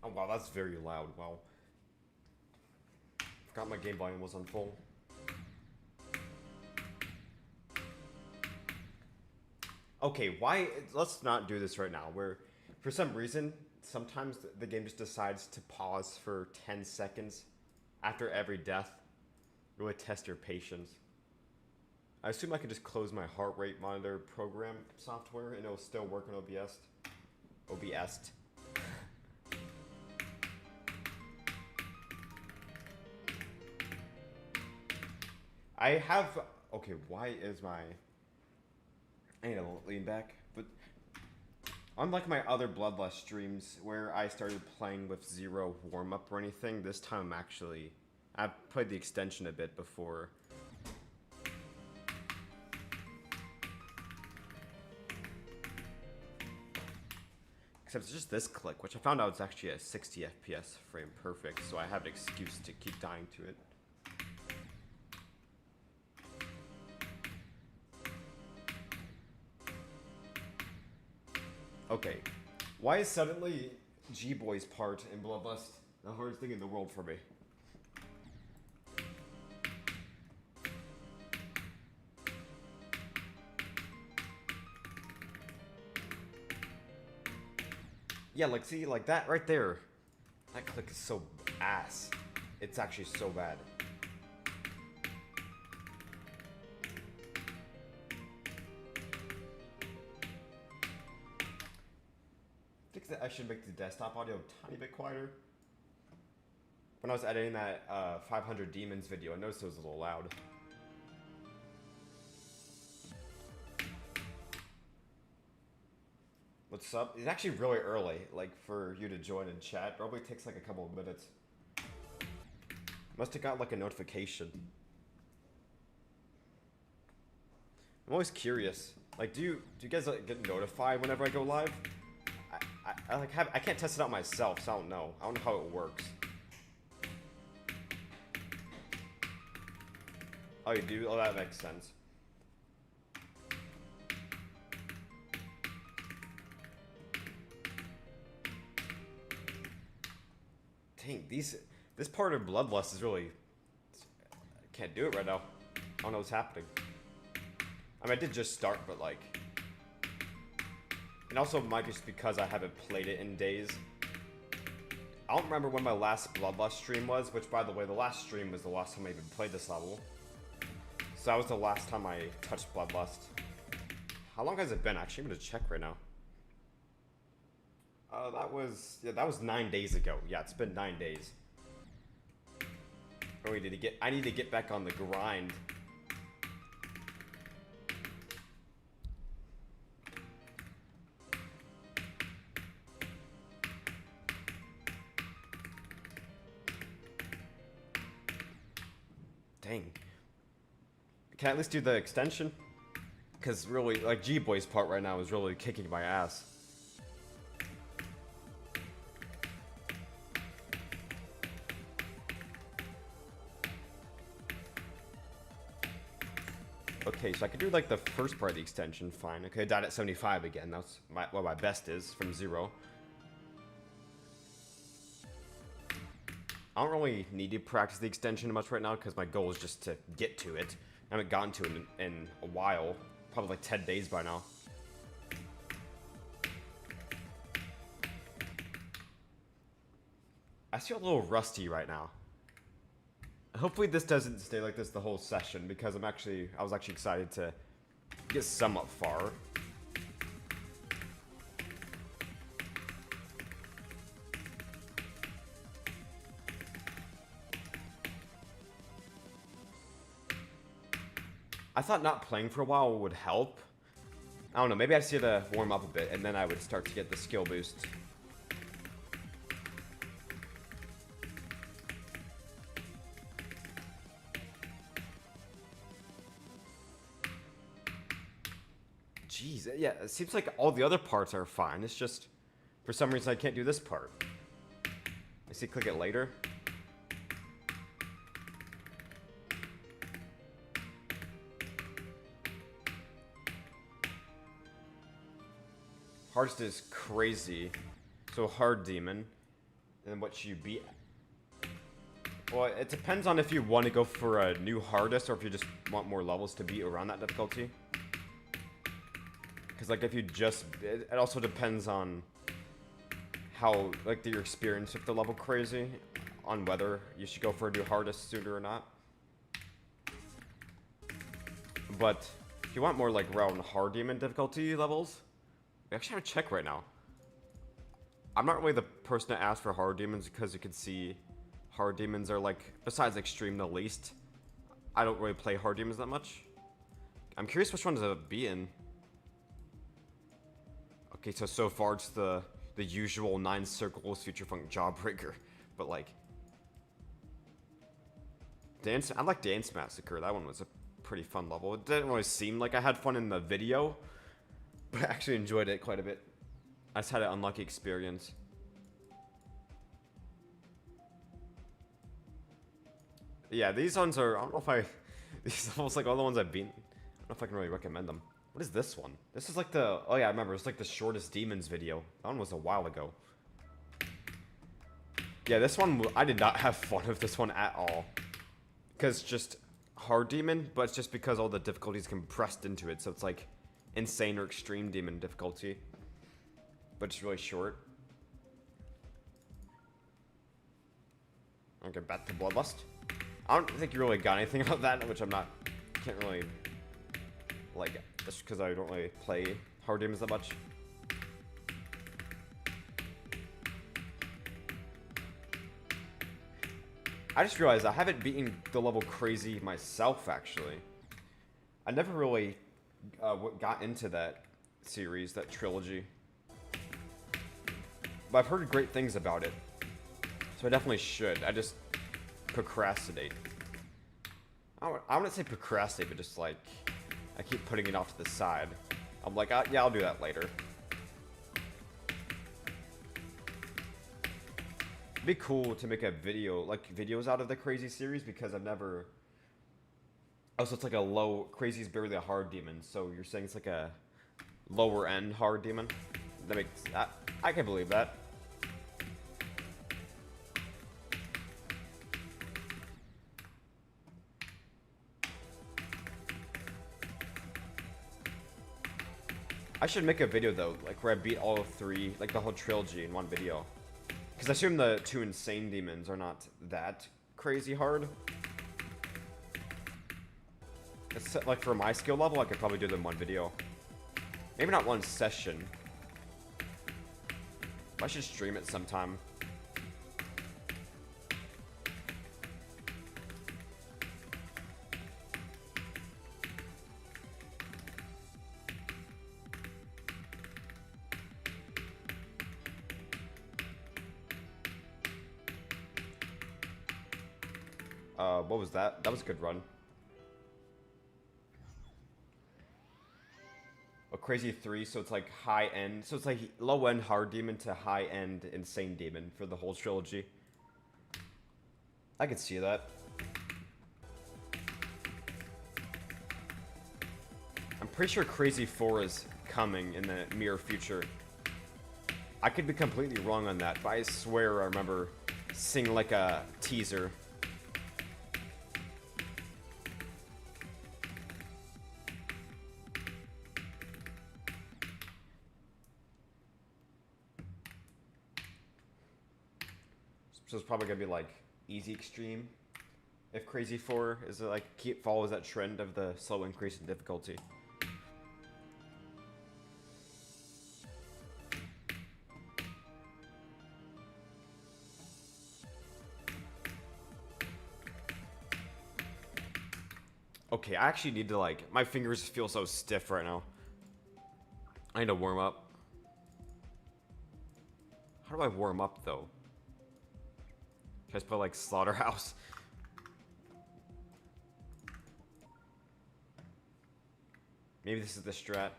Oh wow, that's very loud. Wow. Forgot my game volume was on full. Okay, why? Let's not do this right now. Where, for some reason, sometimes the game just decides to pause for 10 seconds after every death. Really test your patience. I assume I can just close my heart rate monitor program software and it'll still work in OBS. OBS. I have. Okay, why is my. I need to lean back. But unlike my other Bloodlust streams where I started playing with zero warm up or anything, this time actually. I've played the extension a bit before. Except it's just this click, which I found out it's actually a 60 FPS frame perfect, so I have an excuse to keep dying to it. Okay, why is suddenly G-Boy's part in Bloodlust the hardest thing in the world for me? Yeah, like, see, like that right there. That click is so ass. It's actually so bad. I think that I should make the desktop audio a tiny bit quieter. When I was editing that 500 Demons video, I noticed it was a little loud. What's up? It's actually really early, like, for you to join and chat. Probably takes like a couple of minutes. Must have got like a notification. I'm always curious. Like, do you guys like, get notified whenever I go live? I can't test it out myself, so I don't know. I don't know how it works. Oh, you do? Oh, that makes sense. Dang, this part of Bloodlust is really... I can't do it right now. I don't know what's happening. I mean, I did just start, but like... And also, it might be just because I haven't played it in days. I don't remember when my last Bloodlust stream was, which, by the way, the last stream was the last time I even played this level. So that was the last time I touched Bloodlust. How long has it been? Actually, I'm gonna check right now. That was 9 days ago. Yeah, it's been 9 days. Oh, I need to get back on the grind. Dang. Can I at least do the extension? Because really, like, G-Boy's part right now is really kicking my ass. Okay, so I could do, like, the first part of the extension, fine. Okay, I died at 75 again. That's what my best is, from 0. I don't really need to practice the extension much right now, because my goal is just to get to it. I haven't gotten to it in a while. Probably like 10 days by now. I feel a little rusty right now. Hopefully this doesn't stay like this the whole session, because I was actually excited to get somewhat far. I thought not playing for a while would help. I don't know, maybe I just need to warm up a bit, and then I would start to get the skill boost. Jeez, yeah, it seems like all the other parts are fine. It's just, for some reason, I can't do this part. I see click it later. Hardest is crazy. So hard demon. and what should you be? Well, it depends on if you want to go for a new hardest or if you just want more levels to be around that difficulty. Because like if you just, it also depends on how like your experience with the level crazy, on whether you should go for a new hardest sooner or not. But if you want more like around hard demon difficulty levels, we actually have to check right now. I'm not really the person to ask for hard demons because you can see hard demons are like, besides extreme the least, I don't really play hard demons that much. I'm curious which one to be in. Okay, so far it's the usual 9 circles future funk jawbreaker, but like I like Dance Massacre. That one was a pretty fun level. It didn't really seem like I had fun in the video, but I actually enjoyed it quite a bit. I just had an unlucky experience. Yeah, these ones are, I don't know if I, these are almost like all the ones I've been, I don't know if I can really recommend them. What is this one? This is like the, oh yeah, I remember, it's like the shortest demons video. That one was a while ago. Yeah, this one, I did not have fun with this one at all. Because just hard demon, but it's just because all the difficulties compressed into it, so it's like insane or extreme demon difficulty. But it's really short. Okay, back to Bloodlust. I don't think you really got anything about that, which I'm not, can't really, like, just because I don't really play hard demons that much. I just realized I haven't beaten the level crazy myself, actually. I never really got into that series, that trilogy. But I've heard great things about it. So I definitely should. I just procrastinate. I wouldn't say procrastinate, but just like, I keep putting it off to the side. I'm like, yeah, I'll do that later. It'd be cool to make a video, like videos out of the crazy series, because I've never... Oh, so it's like a low... Crazy's barely a hard demon, so you're saying it's like a lower end hard demon? That makes... I can believe that. I should make a video though, like where I beat all 3, like the whole trilogy in one video. Because I assume the 2 insane demons are not that crazy hard. It's like for my skill level, I could probably do them in one video. Maybe not one session. I should stream it sometime. What was that? That was a good run. A crazy 3, so it's like high end. So it's like low end hard demon to high end insane demon for the whole trilogy. I could see that. I'm pretty sure Crazy 4 is coming in the near future. I could be completely wrong on that, but I swear I remember seeing like a teaser. So it's probably gonna be like easy extreme. If Crazy 4 is like follows that trend of the slow increase in difficulty. Okay, I actually need to like, my fingers feel so stiff right now. I need to warm up. How do I warm up though? Can I just put like Slaughterhouse? Maybe this is the strat.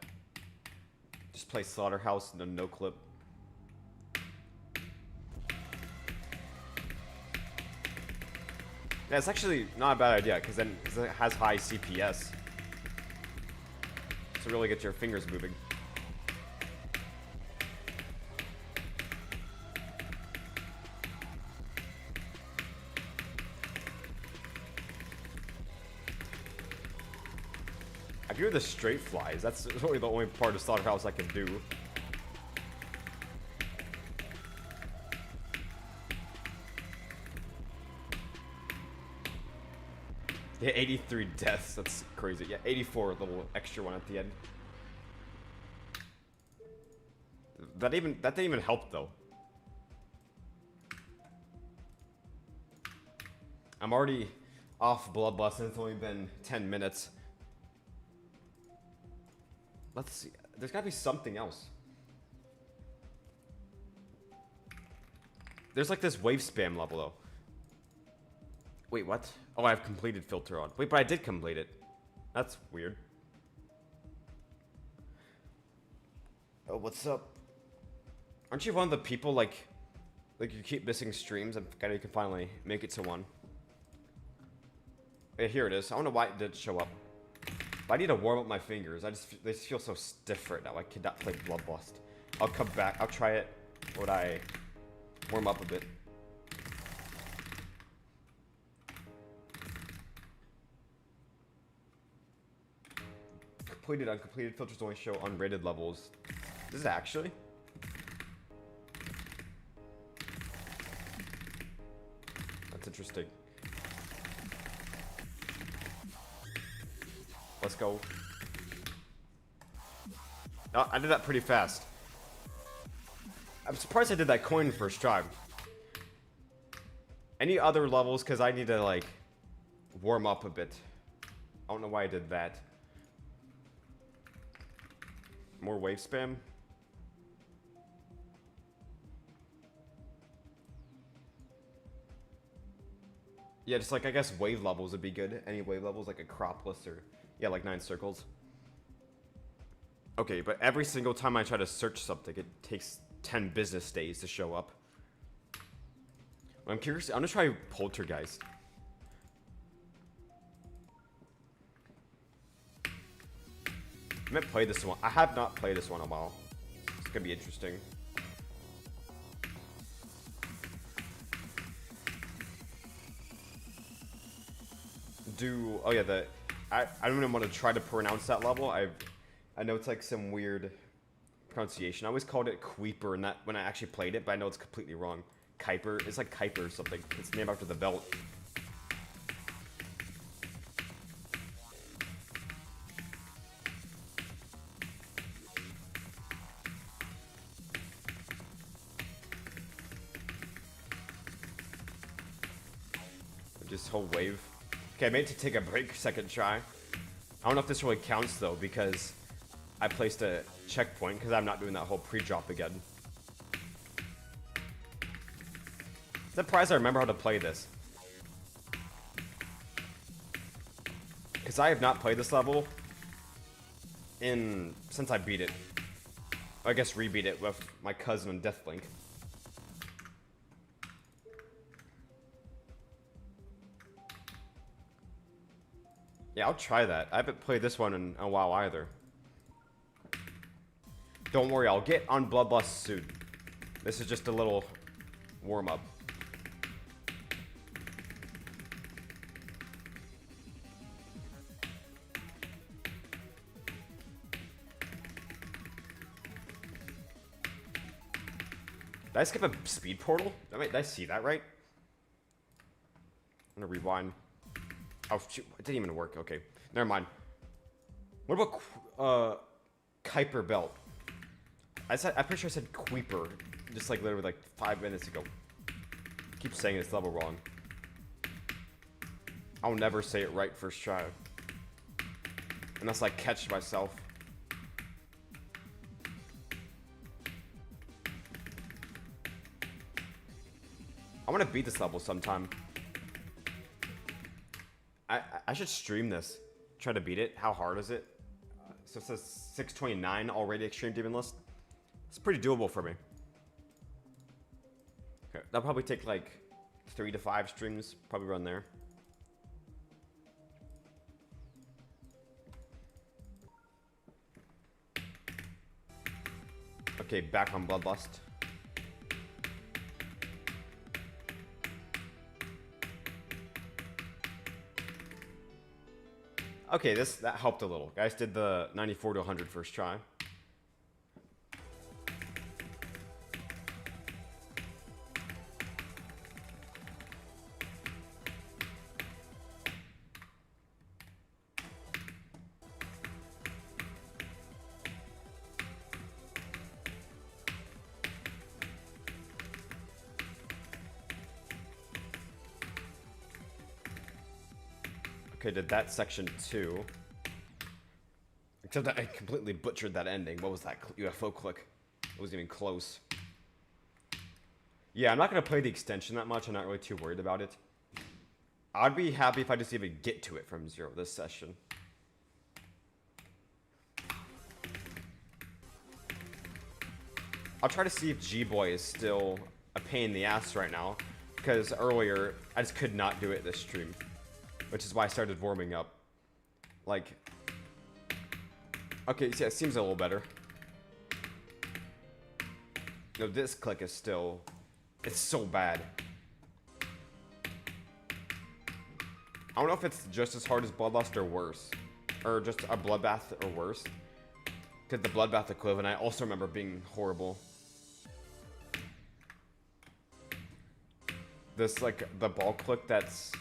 Just play Slaughterhouse and then no clip. Yeah, it's actually not a bad idea, because then it has high CPS. So really get your fingers moving. do the straight flies. That's really the only part of Slaughterhouse I can do. Yeah, 83 deaths. That's crazy. Yeah, 84, little extra one at the end. That didn't even help though. I'm already off Bloodlust and it's only been 10 minutes. Let's see. There's gotta be something else. There's like this wave spam level though. Wait, what? Oh, I have completed filter on. Wait, but I did complete it. That's weird. Oh, what's up? Aren't you one of the people like you keep missing streams and you can finally make it to one? Yeah, here it is. I don't know why it didn't show up. But I need to warm up my fingers. They just feel so stiff right now. I cannot play Bloodlust. I'll come back. I'll try it when I warm up a bit. Completed, uncompleted filters only show unrated levels. Does it actually? That's interesting. Let's go. Oh, I did that pretty fast. I'm surprised I did that coin first try. Any other levels? Because I need to, like, warm up a bit. I don't know why I did that. More wave spam? Yeah, just like, I guess wave levels would be good. Any wave levels, like Acropolis or... Yeah, like 9 circles. Okay, but every single time I try to search something, it takes 10 business days to show up. I'm curious. I'm gonna try Poltergeist. I might play this one. I have not played this one in a while. It's gonna be interesting. Oh yeah, I don't even want to try to pronounce that level. I know it's like some weird pronunciation. I always called it Queeper and that when I actually played it, but I know it's completely wrong. Kuiper. It's like Kuiper or something. It's named after the belt. Just whole wave. Okay, I made it to take a break, second try. I don't know if this really counts though, because I placed a checkpoint, because I'm not doing that whole pre-drop again. Surprised I remember how to play this. Because I have not played this level since I beat it. I guess rebeat it with my cousin on Deathlink. Yeah, I'll try that. I haven't played this one in a while either. Don't worry, I'll get on Bloodlust soon. This is just a little warm-up. Did I skip a speed portal? Did I see that right? I'm gonna rewind. Oh shoot, it didn't even work. Okay, never mind. What about Kuiper belt? I'm pretty sure I said Queeper, just like literally like 5 minutes ago. Keep saying this level wrong. I'll never say it right first try, unless I catch myself. I want to beat this level sometime. I should stream this. Try to beat it. How hard is it? So it says 629 already extreme demon list. It's pretty doable for me. Okay, that'll probably take like 3 to 5 streams. Probably run there. Okay, back on Bloodlust. Okay, that helped a little. Guys did the 94 to 100 first try. Okay, did that section 2. Except that I completely butchered that ending. What was that UFO click? It wasn't even close. Yeah, I'm not going to play the extension that much. I'm not really too worried about it. I'd be happy if I just even get to it from 0 this session. I'll try to see if G-Boy is still a pain in the ass right now. Because earlier, I just could not do it this stream. Which is why I started warming up. Like... Okay, yeah, it seems a little better. No, this click is still... It's so bad. I don't know if it's just as hard as Bloodlust or worse. Or just a Bloodbath or worse. Because the Bloodbath equivalent, I also remember being horrible. This, like, the ball click that's...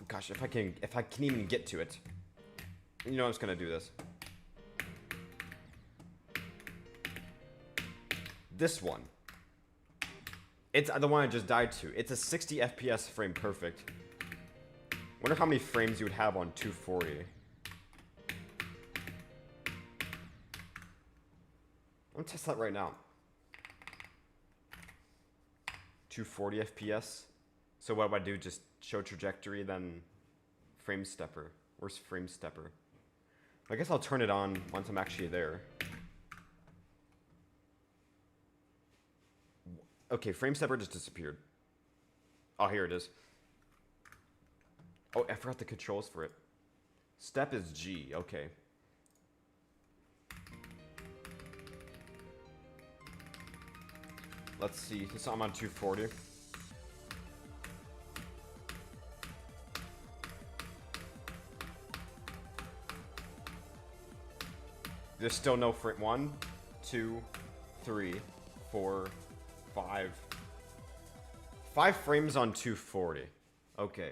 Gosh, if I can even get to it. You know I'm just gonna do this. This one. It's the one I just died to. It's a 60 FPS frame perfect. Wonder how many frames you would have on 240. I'm gonna test that right now. 240 FPS. So what do I do? Just show trajectory, then frame stepper. Where's frame stepper? I guess I'll turn it on once I'm actually there. Okay, frame stepper just disappeared. Oh, here it is. Oh, I forgot the controls for it. Step is G, okay. Let's see, so I'm on 240. There's still no frame. 1, 2, 3, 4, 5. 5 frames on 240. Okay.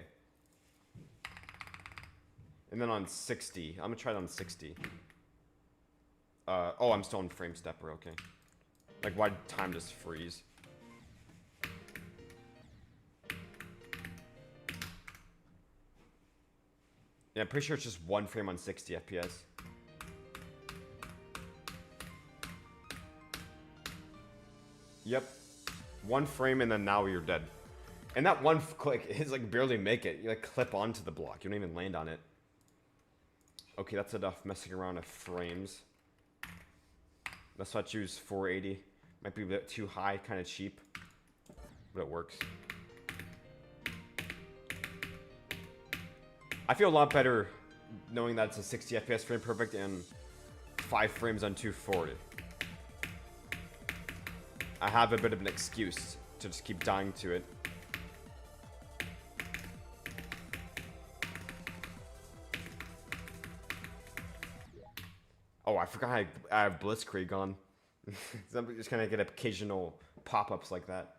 And then on 60. I'm gonna try it on 60. Oh, I'm still in frame stepper, okay. Like, why did time just freeze? Yeah, I'm pretty sure it's just 1 frame on 60 FPS. Yep. 1 frame and then now you're dead. And that one click is like barely make it. You like clip onto the block. You don't even land on it. Okay, that's enough messing around with frames. That's why I choose 480. Might be a bit too high, kind of cheap. But it works. I feel a lot better knowing that it's a 60 FPS frame perfect and 5 frames on 240. I have a bit of an excuse to just keep dying to it. Oh, I forgot I have Blitzkrieg on. So I'm just gonna get occasional pop-ups like that.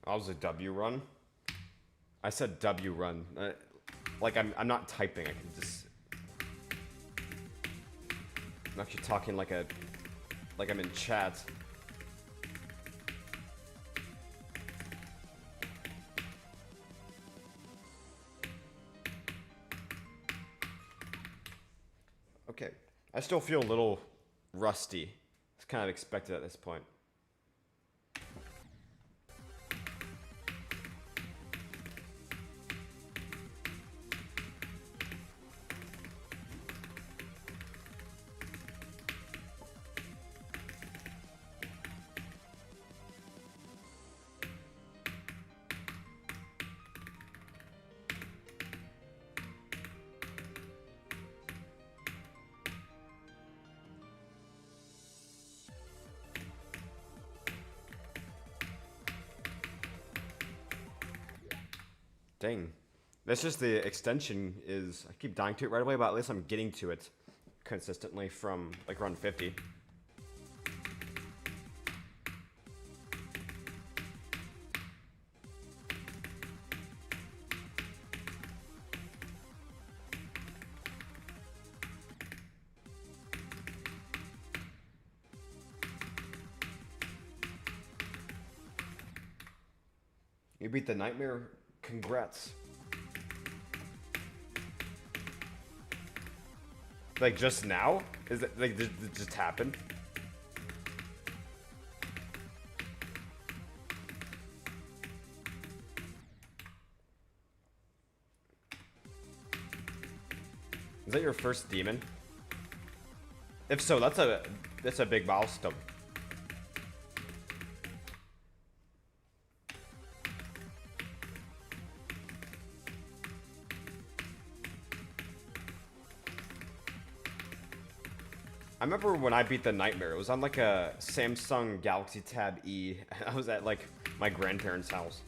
That was a W run. I said W run. Like I'm not typing. I can just. I'm actually talking like I'm in chat. Okay, I still feel a little rusty. It's kind of expected at this point. Dang. That's just the extension is... I keep dying to it right away, but at least I'm getting to it consistently from, like, run 50. You beat the nightmare? Congrats. Like just now? Is it like it just happened? Is that your first demon? If so, that's a big milestone. I remember when I beat the nightmare, it was on like a Samsung Galaxy Tab E. I was at like my grandparents' house.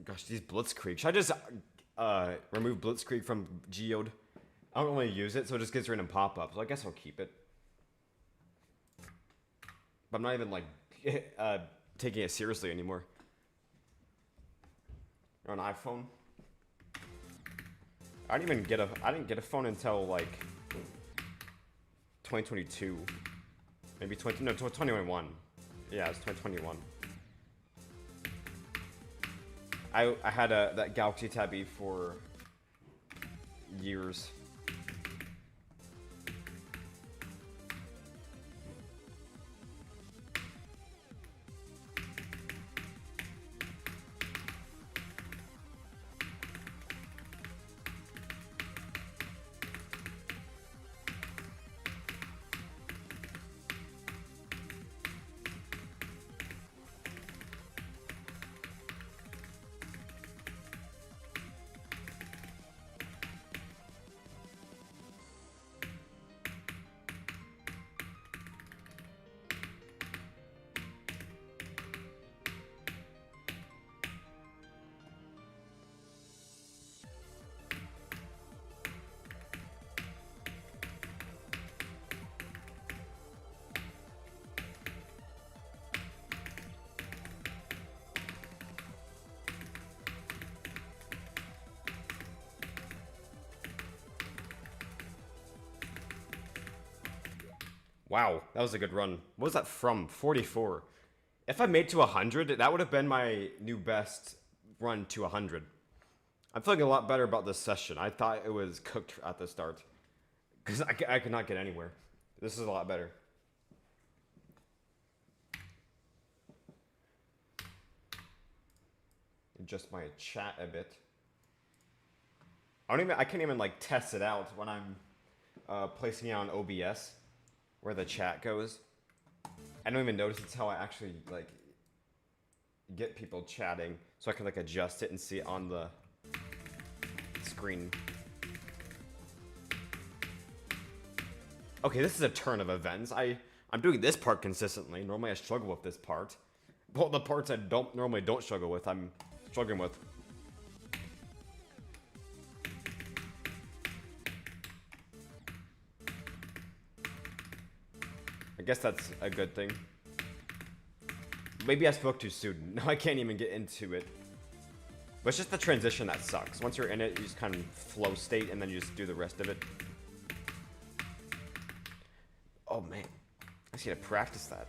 Gosh, these Blitzkrieg. Should I just remove Blitzkrieg from Geode? I don't really use it, so it just gets random pop-ups. So I guess I'll keep it. But I'm not even like taking it seriously anymore. You're on iPhone. I didn't get a phone until like 2022. Maybe 2021. Yeah, it's 2021. I had that Galaxy Tab E for years. Wow, that was a good run. What was that from? 44. If I made to 100, that would have been my new best run to 100. I'm feeling a lot better about this session. I thought it was cooked at the start. Because I could not get anywhere. This is a lot better. Adjust my chat a bit. I can't even like test it out when I'm placing it on OBS. Where the chat goes. I don't even notice it's how I actually like get people chatting, so I can like adjust it and see it on the screen. Okay, this is a turn of events. I'm doing this part consistently. Normally I struggle with this part. Well, the parts I don't struggle with, I'm struggling with. I guess that's a good thing. Maybe I spoke too soon. Now I can't even get into it. But it's just the transition that sucks. Once you're in it, you just kind of flow state and then you just do the rest of it. Oh man, I just need to practice that.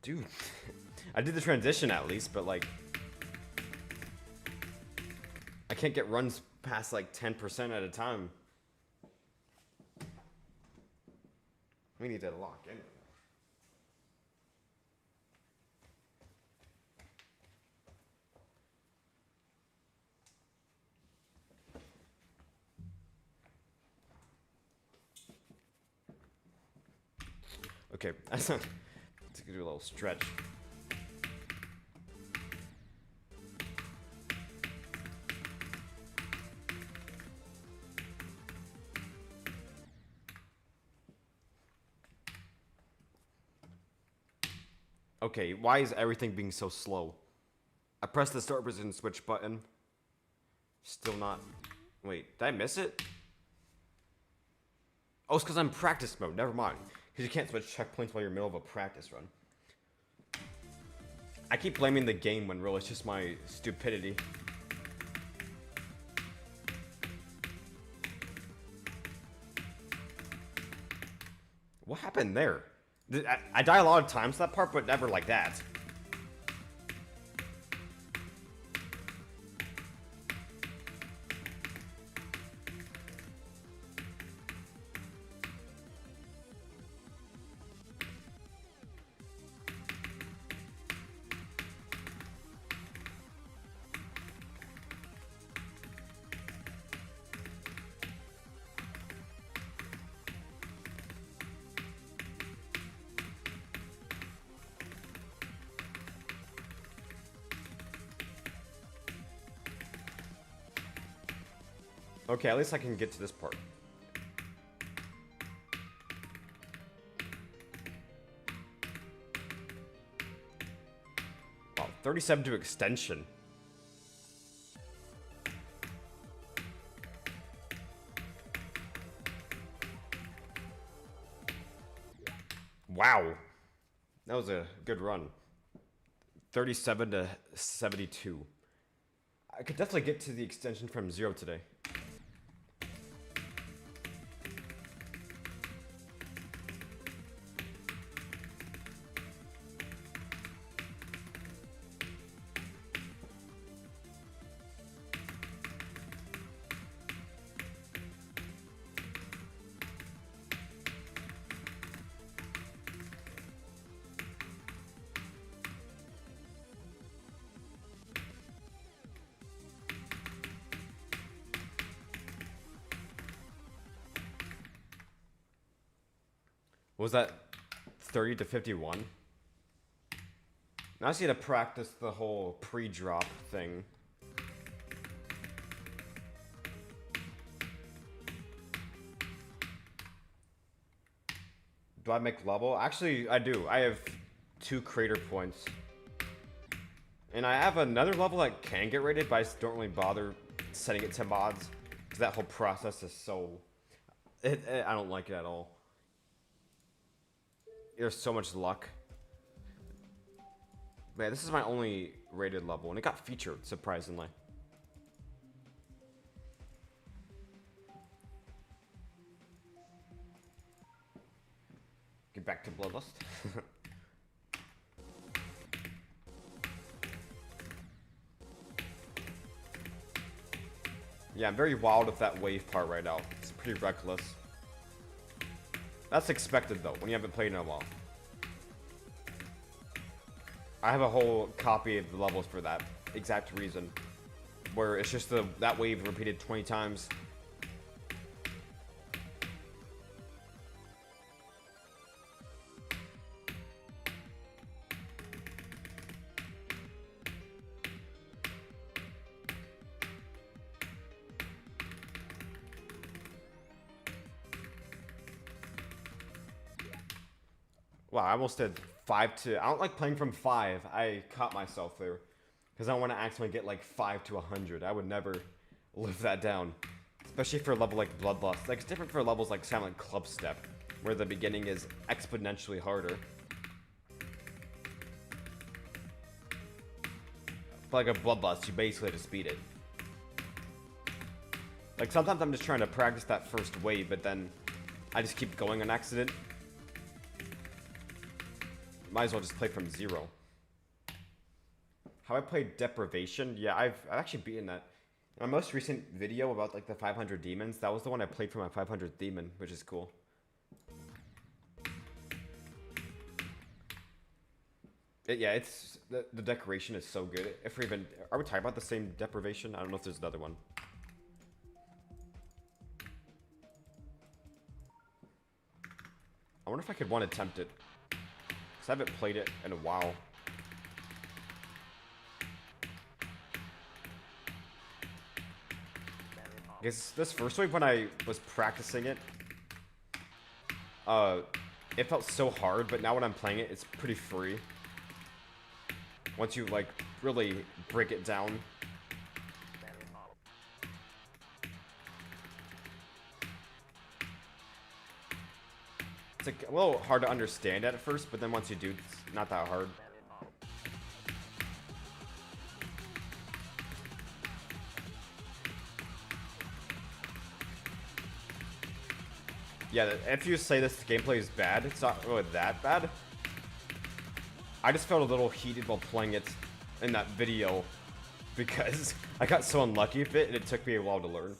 Dude, I did the transition at least, but like, I can't get runs past like 10% at a time. We need to lock in. Okay, let's do a little stretch. Okay, why is everything being so slow? I pressed the start position switch button. Still not. Wait, did I miss it? Oh, it's because I'm in practice mode. Never mind. Because you can't switch checkpoints while you're in the middle of a practice run. I keep blaming the game when really it's just my stupidity. What happened there? I die a lot of times that part, but never like that. Okay, at least I can get to this part. Wow, 37 to extension. Wow. That was a good run. 37 to 72. I could definitely get to the extension from 0 today. Was that 30 to 51? Now I just need to practice the whole pre-drop thing. Do I make level? Actually, I do. I have 2 crater points. And I have another level that can get rated, but I just don't really bother setting it to mods. Because that whole process is so... I don't like it at all. There's so much luck. Man, this is my only rated level, and it got featured, surprisingly. Get back to Bloodlust. Yeah, I'm very wild with that wave part right now. It's pretty reckless. That's expected, though, when you haven't played in a while. I have a whole copy of the levels for that exact reason. Where it's just that wave repeated 20 times. Wow, I almost did 5 to... I don't like playing from 5. I caught myself there. Because I don't want to accidentally get like 5 to 100. I would never live that down. Especially for a level like Bloodlust. Like, it's different for levels like Silent Club Step, where the beginning is exponentially harder. But like a Bloodlust, you basically just beat it. Like, sometimes I'm just trying to practice that first wave, but then I just keep going on accident. Might as well just play from 0. How I played Deprivation? Yeah, I've actually beaten that. My most recent video about like the 500 demons, that was the one I played for my 500th demon, which is cool. Yeah, it's the decoration is so good. If we even are we talking about the same Deprivation? I don't know if there's another one. I wonder if I could one attempt it, because I haven't played it in a while. I guess this first wave, when I was practicing it, it felt so hard, but now when I'm playing it, it's pretty free. Once you, like, really break it down. It's like a little hard to understand at first, but then once you do, it's not that hard. Yeah, if you say this gameplay is bad, it's not really that bad. I just felt a little heated while playing it in that video because I got so unlucky with it and it took me a while to learn.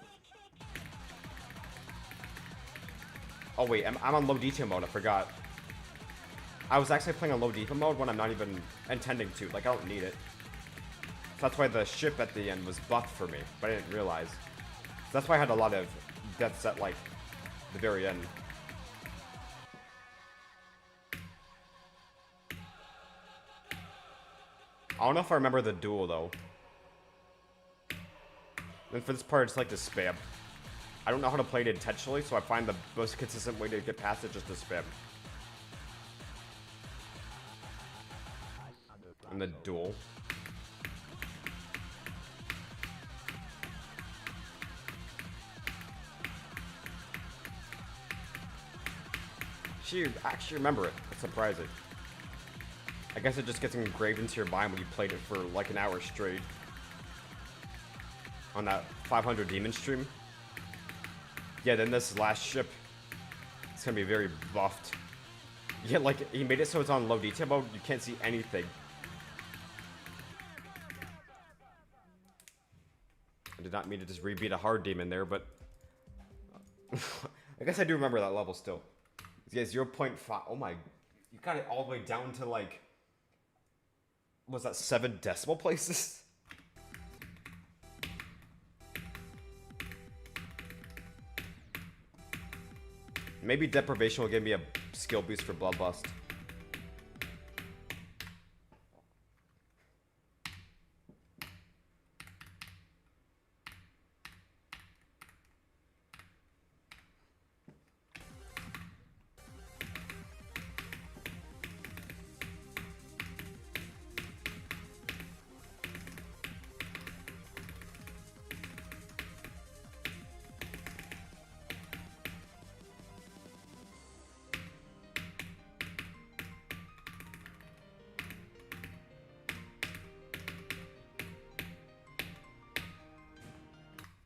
Oh wait, I'm on low detail mode, I forgot. I was actually playing on low detail mode when I'm not even intending to, like I don't need it. So that's why the ship at the end was buffed for me, but I didn't realize. So that's why I had a lot of deaths at like the very end. I don't know if I remember the duel though. Then for this part, it's like to spam. I don't know how to play it intentionally, so I find the most consistent way to get past it just to spam. And the duel. You actually remember it. That's surprising. I guess it just gets engraved into your mind when you played it for like an hour straight. On that 500 demon stream. Yeah, then this last ship, it's gonna be very buffed. Yeah, like, he made it so it's on low detail mode, you can't see anything. I did not mean to just rebeat a hard demon there, but... I guess I do remember that level still. Yeah, 0.5. Oh my... You got it all the way down to like... Was that 7 decimal places? Maybe Deprivation will give me a skill boost for Bloodlust.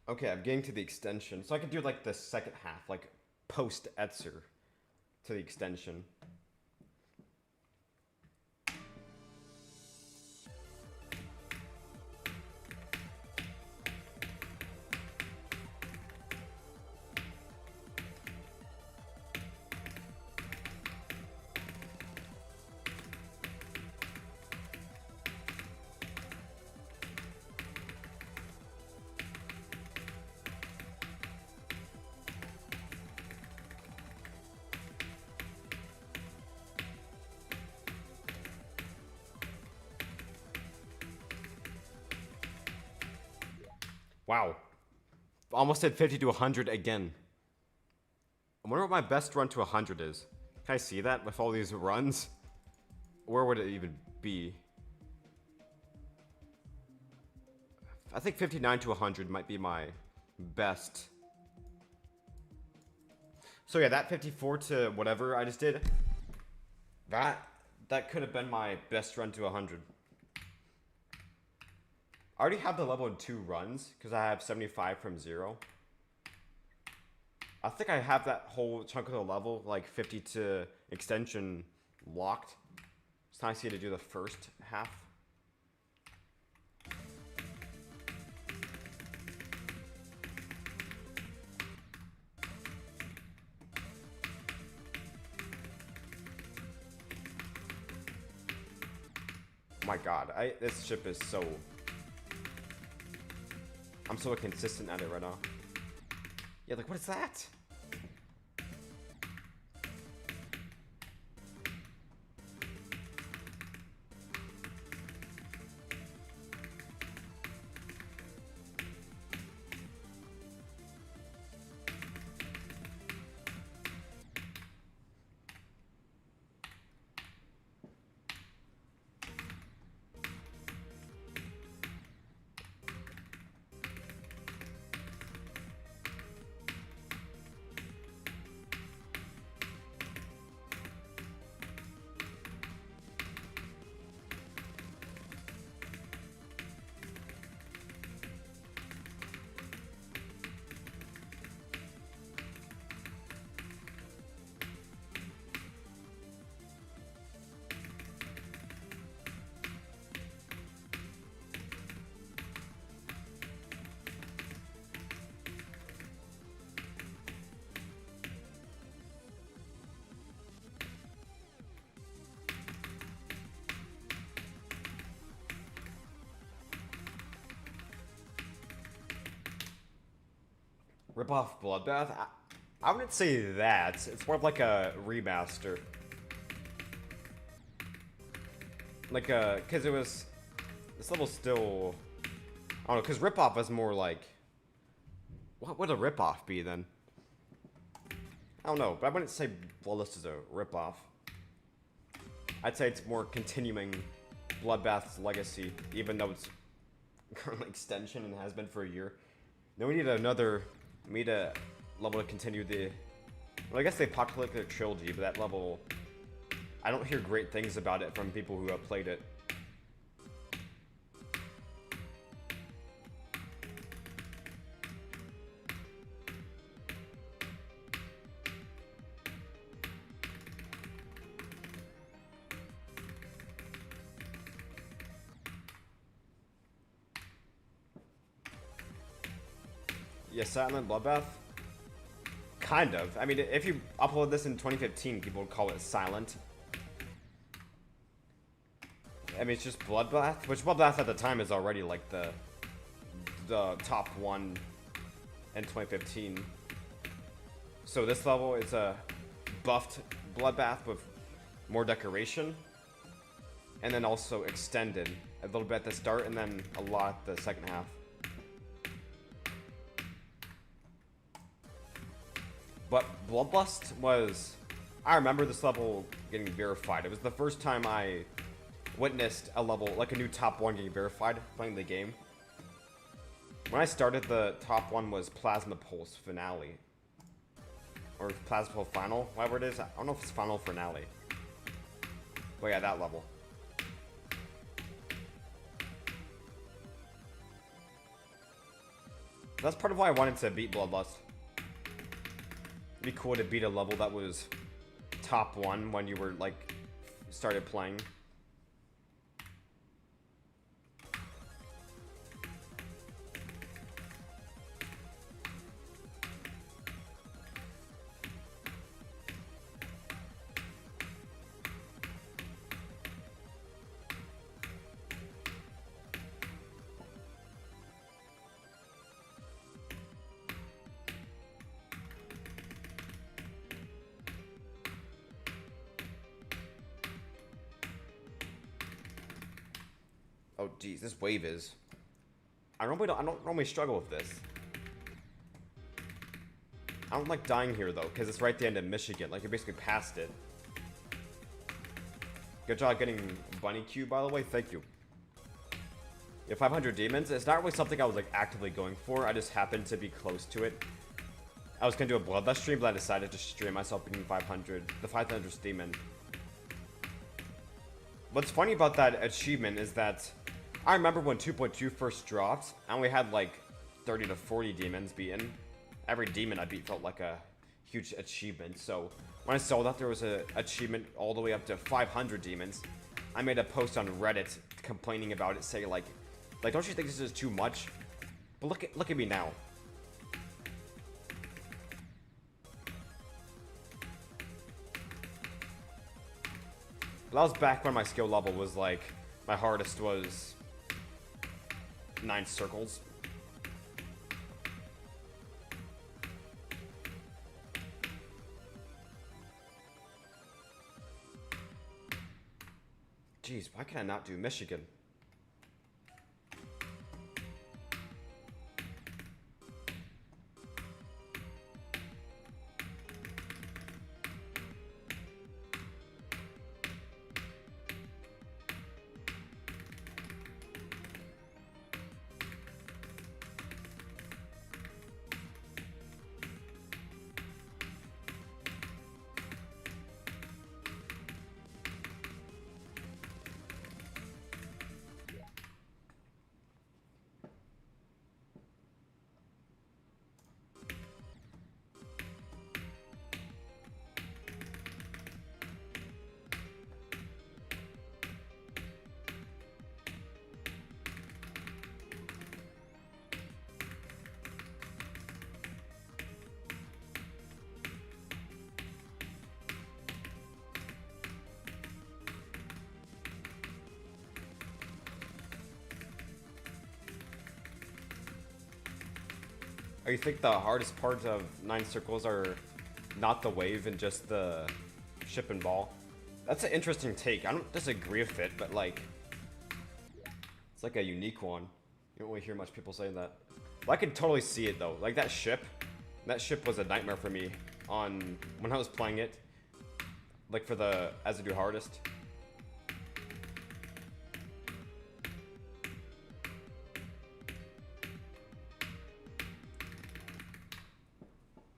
Okay, I'm getting to the extension. So I could do like the second half, like post-Etzer to the extension. Wow. Almost hit 50 to 100 again. I wonder what my best run to 100 is. Can I see that with all these runs? Where would it even be? I think 59 to 100 might be my best. So yeah, that 54 to whatever I just did, that could have been my best run to 100. I already have the level in 2 runs because I have 75 from 0. I think I have that whole chunk of the level, like 50 to extension, locked. It's nice to do the first half. Oh my god, this ship is so... I'm so inconsistent at it right now. Yeah, like, what is that? Rip off Bloodbath? I wouldn't say that. It's more of like a remaster. Like cause it was, this level's still, I don't know, cause Ripoff is more like, what would a ripoff be then? I don't know, but I wouldn't say Bloodlust is a ripoff. I'd say it's more continuing Bloodbath's legacy, even though it's currently extension and has been for a year. Then we need another, we need a level to continue the, well, I guess the Apocalyptic Trilogy, but that level, I don't hear great things about it from people who have played it. Yeah, Silent Bloodbath? Kind of. I mean, if you upload this in 2015, people would call it silent. I mean, it's just Bloodbath, which Bloodbath at the time is already like the top one in 2015. So this level is a buffed Bloodbath with more decoration, and then also extended a little bit at the start, and then a lot at the second half. But Bloodlust was, I remember this level getting verified. It was the first time I witnessed a level, like a new top one getting verified playing the game. When I started, the top one was Plasma Pulse Finale. Or Plasma Pulse Final, whatever it is. I don't know if it's Final Finale. But yeah, that level. That's part of why I wanted to beat Bloodlust. It'd be cool to beat a level that was top one when you were like started playing. Oh geez, this wave is. I don't normally struggle with this. I don't like dying here though, because it's right at the end of Michigan. Like you're basically past it. Good job getting Bunny Q, by the way. Thank you. Yeah, 500 demons. It's not really something I was like actively going for. I just happened to be close to it. I was gonna do a Bloodlust stream, but I decided to stream myself beating 500, the 500th demon. What's funny about that achievement is that I remember when 2.2 first dropped, I only had like 30 to 40 demons beaten. Every demon I beat felt like a huge achievement. So when I saw that there was an achievement all the way up to 500 demons, I made a post on Reddit complaining about it, saying like, don't you think this is too much? But look at me now. But that was back when my skill level was like, my hardest was 9 circles. Jeez, why can I not do Michigan? Oh, you think the hardest part of 9 circles are not the wave and just the ship and ball? That's an interesting take. I don't disagree with it, but like, it's like a unique one. You don't really hear much people saying that. Well, I could totally see it though. Like that ship was a nightmare for me on when I was playing it. Like for the as I do hardest.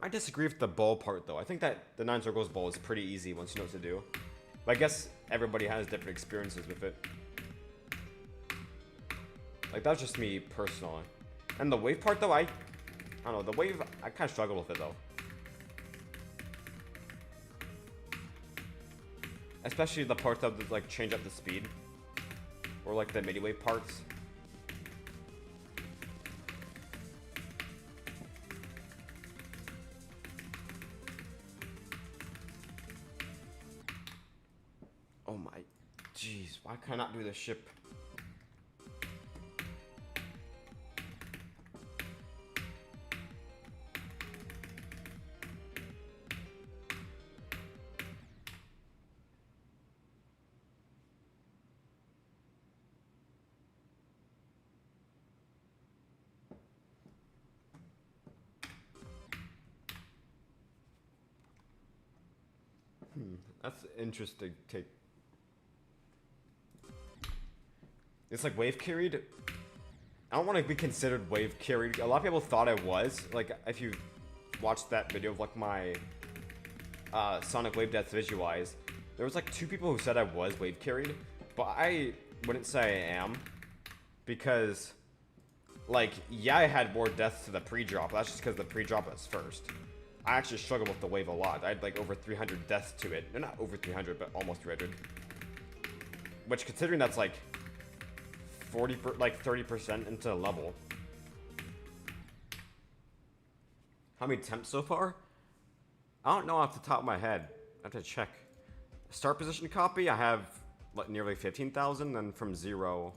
I disagree with the bowl part though. I think that the 9 circles bowl is pretty easy once you know what to do. But I guess everybody has different experiences with it. Like that's just me personally. And the wave part though, I don't know, the wave, I kind of struggle with it though. Especially the parts that like change up the speed. Or like the midi wave parts. Oh my, jeez, why can I not do this ship? That's interesting take. It's like wave carried. I don't want to be considered wave carried. A lot of people thought I was. Like, if you watched that video of like my Sonic Wave Death Visualize, there was like 2 people who said I was wave carried, but I wouldn't say I am, because like, yeah, I had more deaths to the pre-drop. That's just because the pre-drop was first. I actually struggled with the wave a lot. I had like over 300 deaths to it. No, not over 300, but almost 300. Which, considering that's like 30% into the level. How many attempts so far? I don't know off the top of my head. I have to check. Start position copy, I have like nearly 15,000. Then from 0,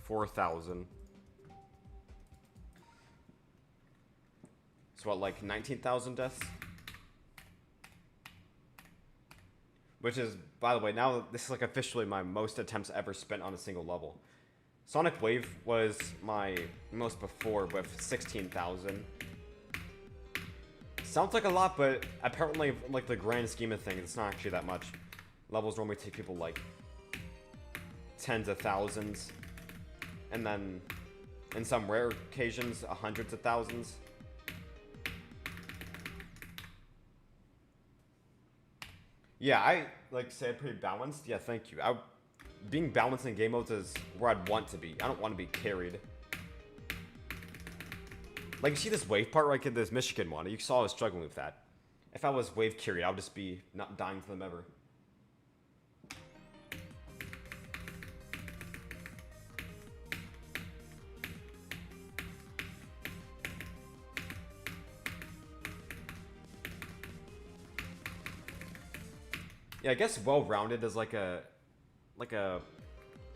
4,000. So what, like 19,000 deaths? Which is, by the way, now this is like officially my most attempts ever spent on a single level. Sonic Wave was my most before with 16,000. Sounds like a lot, but apparently, like the grand scheme of things, it's not actually that much. Levels normally take people like tens of thousands, and then in some rare occasions, hundreds of thousands. Yeah, I like say pretty balanced. Yeah, thank you. Being balanced in game modes is where I'd want to be. I don't want to be carried. Like, you see this wave part, right? This Michigan one. You saw I was struggling with that. If I was wave carried, I would just be not dying for them ever. Yeah, I guess well-rounded is like a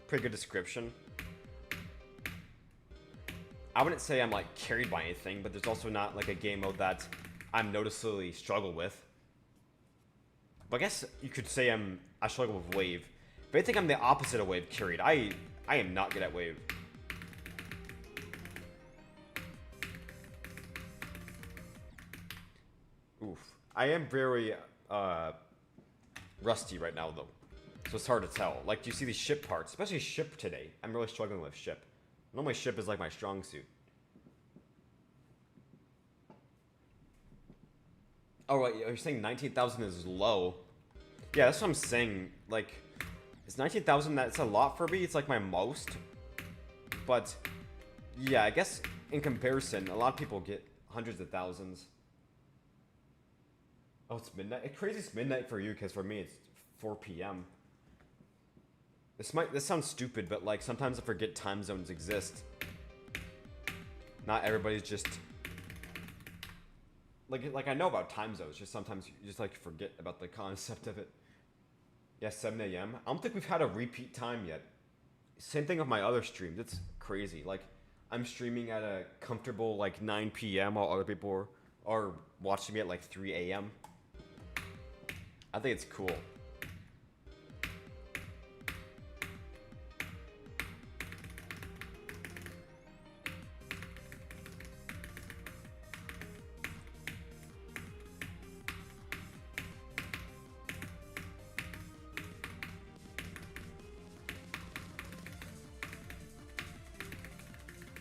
pretty good description. I wouldn't say I'm like carried by anything, but there's also not like a game mode that I'm noticeably struggle with. But I guess you could say I struggle with wave. But I think I'm the opposite of wave carried. I am not good at wave. Oof. I am very rusty right now though, so it's hard to tell. Like, do you see these ship parts? Especially ship today. I'm really struggling with ship. Normally ship is like my strong suit. Oh, right, you're saying 19,000 is low. Yeah, that's what I'm saying. Like, is 19,000, that's a lot for me? It's like my most. But, yeah, I guess in comparison, a lot of people get hundreds of thousands. Oh, it's midnight. It's crazy it's midnight for you, because for me it's 4 p.m. This sounds stupid, but like sometimes I forget time zones exist. Not everybody's just like I know about time zones, just sometimes you just like forget about the concept of it. Yeah, 7 a.m. I don't think we've had a repeat time yet. Same thing with my other streams. It's crazy. Like, I'm streaming at a comfortable like 9 p.m. while other people are watching me at like 3 a.m. I think it's cool.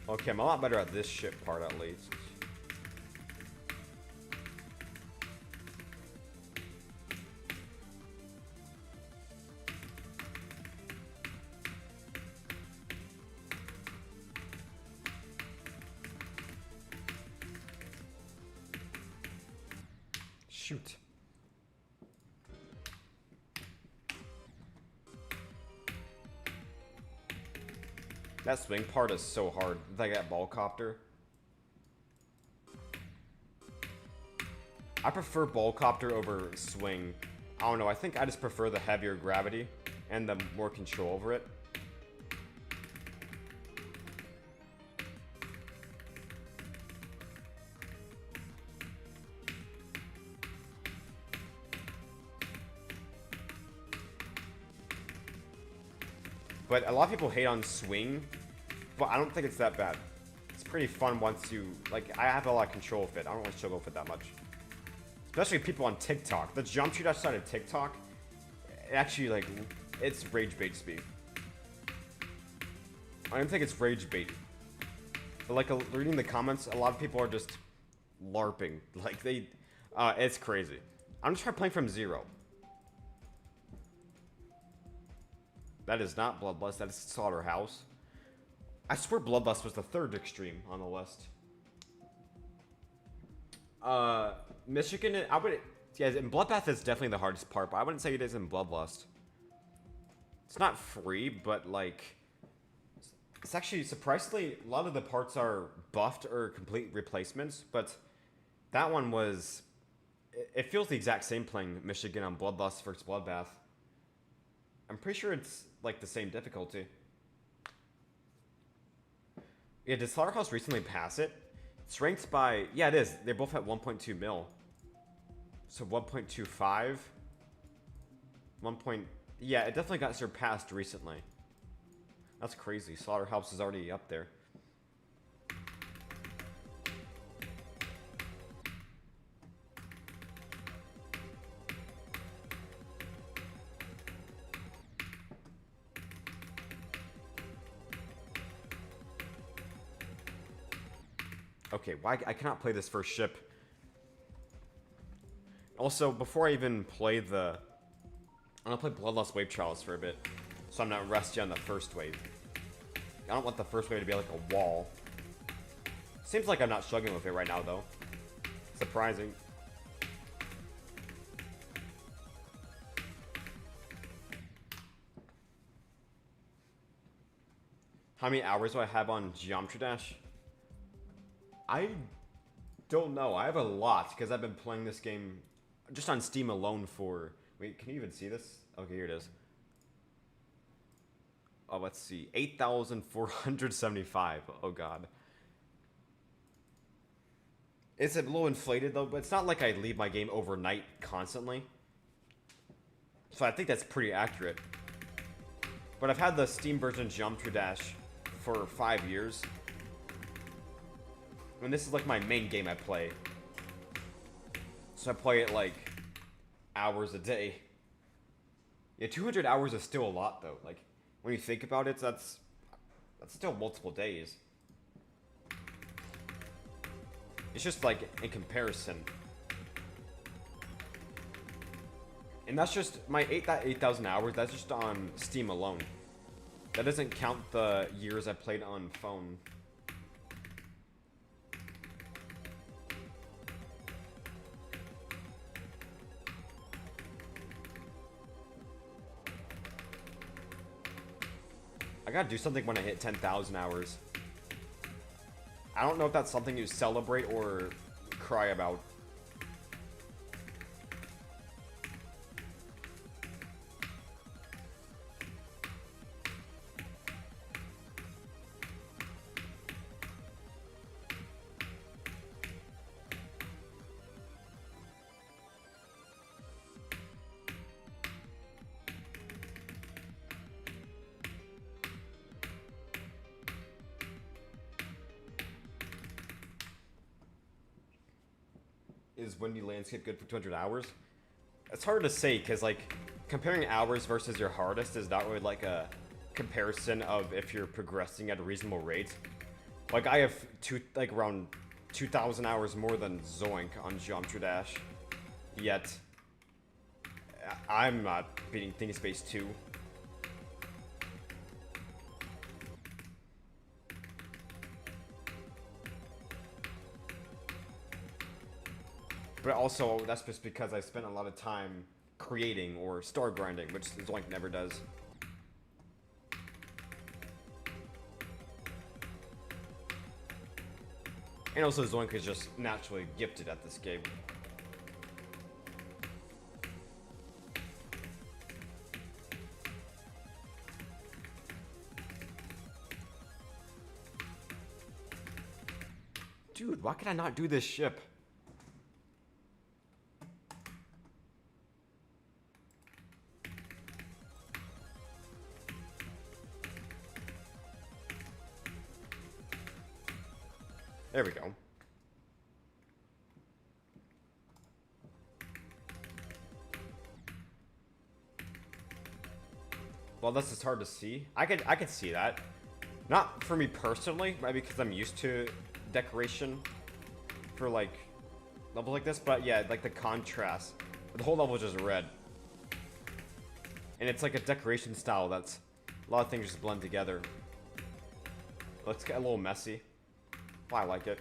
Okay, I'm a lot better at this ship part at least. Shoot. That swing part is so hard. Like that ball copter. I prefer ball copter over swing. I don't know, I think I just prefer the heavier gravity and the more control over it. But a lot of people hate on swing, but I don't think it's that bad. It's pretty fun once you, like, I have a lot of control with it. I don't really struggle with it that much. Especially people on TikTok. The jump shoot outside of TikTok, it actually, like, it's rage bait speed. I don't think it's rage bait. But, like, reading the comments, a lot of people are just LARPing. Like, it's crazy. I'm just trying playing from zero. That is not Bloodlust, that is Slaughterhouse. I swear Bloodlust was the third extreme on the list. Michigan, I would... Yeah, in Bloodbath is definitely the hardest part, but I wouldn't say it is in Bloodlust. It's not free, but, like... It's actually, surprisingly, a lot of the parts are buffed or complete replacements, but that one was... It feels the exact same playing Michigan on Bloodlust versus Bloodbath. I'm pretty sure it's, like, the same difficulty. Yeah, did Slaughterhouse recently pass it? It's ranked by... Yeah, it is. They're both at 1.2 mil. So 1.25? 1. Yeah, it definitely got surpassed recently. That's crazy. Slaughterhouse is already up there. Okay, why I cannot play this first ship. Also, before I even play I'm gonna play Bloodlust Wave Trials for a bit, so I'm not rusty on the first wave. I don't want the first wave to be like a wall. Seems like I'm not struggling with it right now, though. Surprising. How many hours do I have on Geometry Dash? I don't know. I have a lot, because I've been playing this game just on Steam alone for... Wait, can you even see this? Okay, here it is. Oh, let's see. 8,475. Oh, God. It's a little inflated, though, but it's not like I leave my game overnight constantly. So I think that's pretty accurate. But I've had the Steam version Geometry Dash for 5 years. And this is like my main game I play. So I play it like hours a day. Yeah, 200 hours is still a lot though. Like when you think about it, that's still multiple days. It's just like in comparison. And that's just my 8,000 hours, that's just on Steam alone. That doesn't count the years I played on phone. I gotta do something when I hit 10,000 hours. I don't know if that's something you celebrate or cry about. Is Windy Landscape good for 200 hours? It's hard to say, because, like, comparing hours versus your hardest is not really, like, a comparison of if you're progressing at a reasonable rate. Like, I have, around 2,000 hours more than Zoink on Geometry Dash. Yet, I'm not beating ThinkSpace 2. But also, that's just because I spent a lot of time creating or star grinding, which Zoink never does. And also, Zoink is just naturally gifted at this game. Dude, why can I not do this ship? There we go. Well, this is hard to see. I could see that. Not for me personally, maybe because I'm used to decoration for like levels like this, but yeah, like the contrast. The whole level is just red. And it's like a decoration style that's a lot of things just blend together. Let's get a little messy. Well, I like it.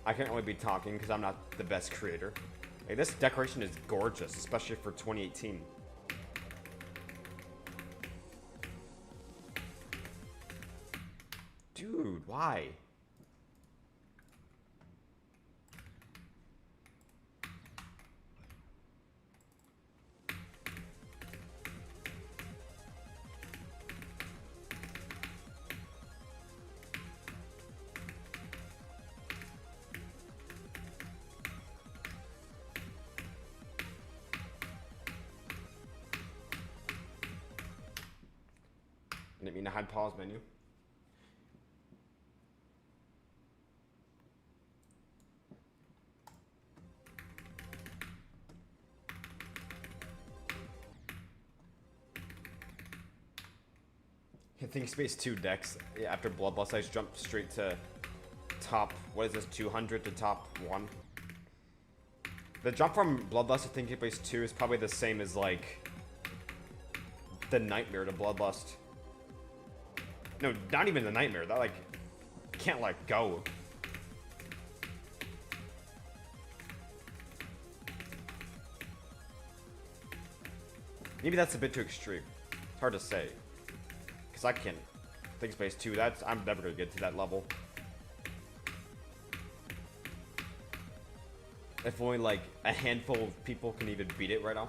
I can't really be talking because I'm not the best creator. Like, this decoration is gorgeous, especially for 2018. Dude, why? I didn't mean to hide pause menu. I think Space 2 decks, after Bloodlust, I just jumped straight to top, what is this, 200 to top 1. The jump from Bloodlust to Thinking Space 2 is probably the same as, like, the Nightmare to Bloodlust. No, not even the Nightmare. That, like, can't let go. Maybe that's a bit too extreme. It's hard to say. Because I can't. Think Space 2, I'm never going to get to that level. If only, like, a handful of people can even beat it right now.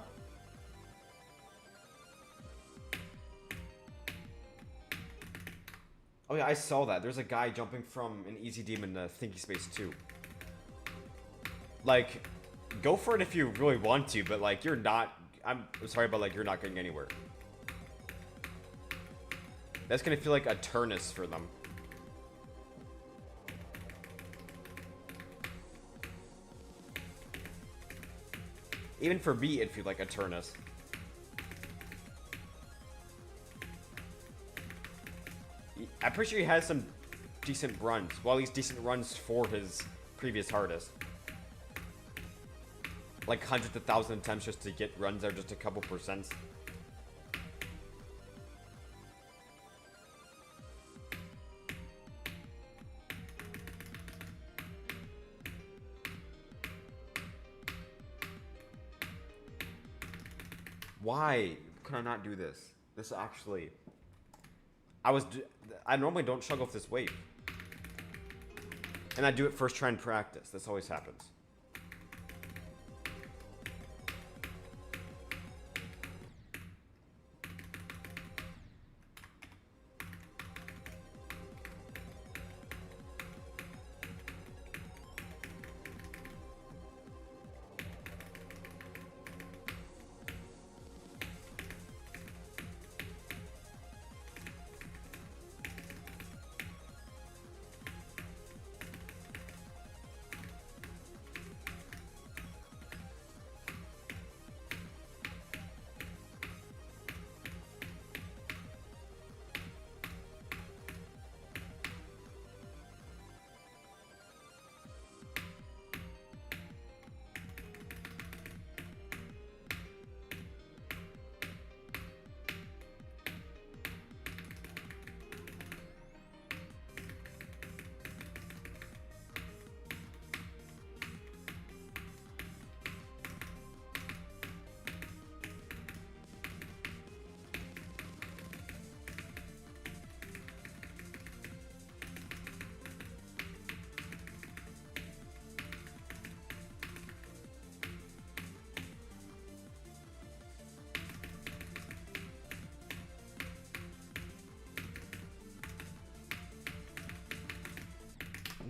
Oh yeah, I saw that. There's a guy jumping from an easy demon to Thinking Space 2. Like, go for it if you really want to, but, like, you're not... I'm sorry, but, like, you're not getting anywhere. That's gonna feel like a Turnus for them. Even for me, it'd feel like a Turnus. I'm pretty sure he has some decent runs. Well, at least decent runs for his previous hardest. Like hundreds of thousands of attempts just to get runs there just a couple percent. Why could I not do this? This actually... I normally don't struggle with this wave. And I do it first try and practice. This always happens.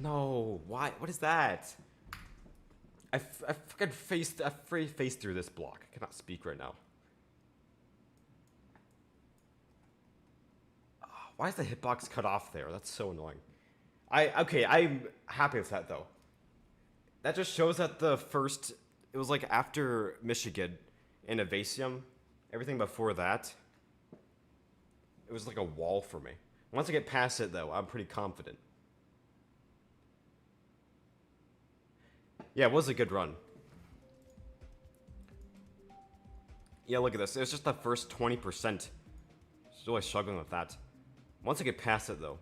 No, why? What is that? I fucking faced through this block. I cannot speak right now. Why is the hitbox cut off there? That's so annoying. Okay, I'm happy with that though. That just shows that the first, it was like after Michigan and Evasium, everything before that, it was like a wall for me. Once I get past it though, I'm pretty confident. Yeah, it was a good run. Yeah, look at this. It was just the first 20%. I was really struggling with that. Once I get past it, though.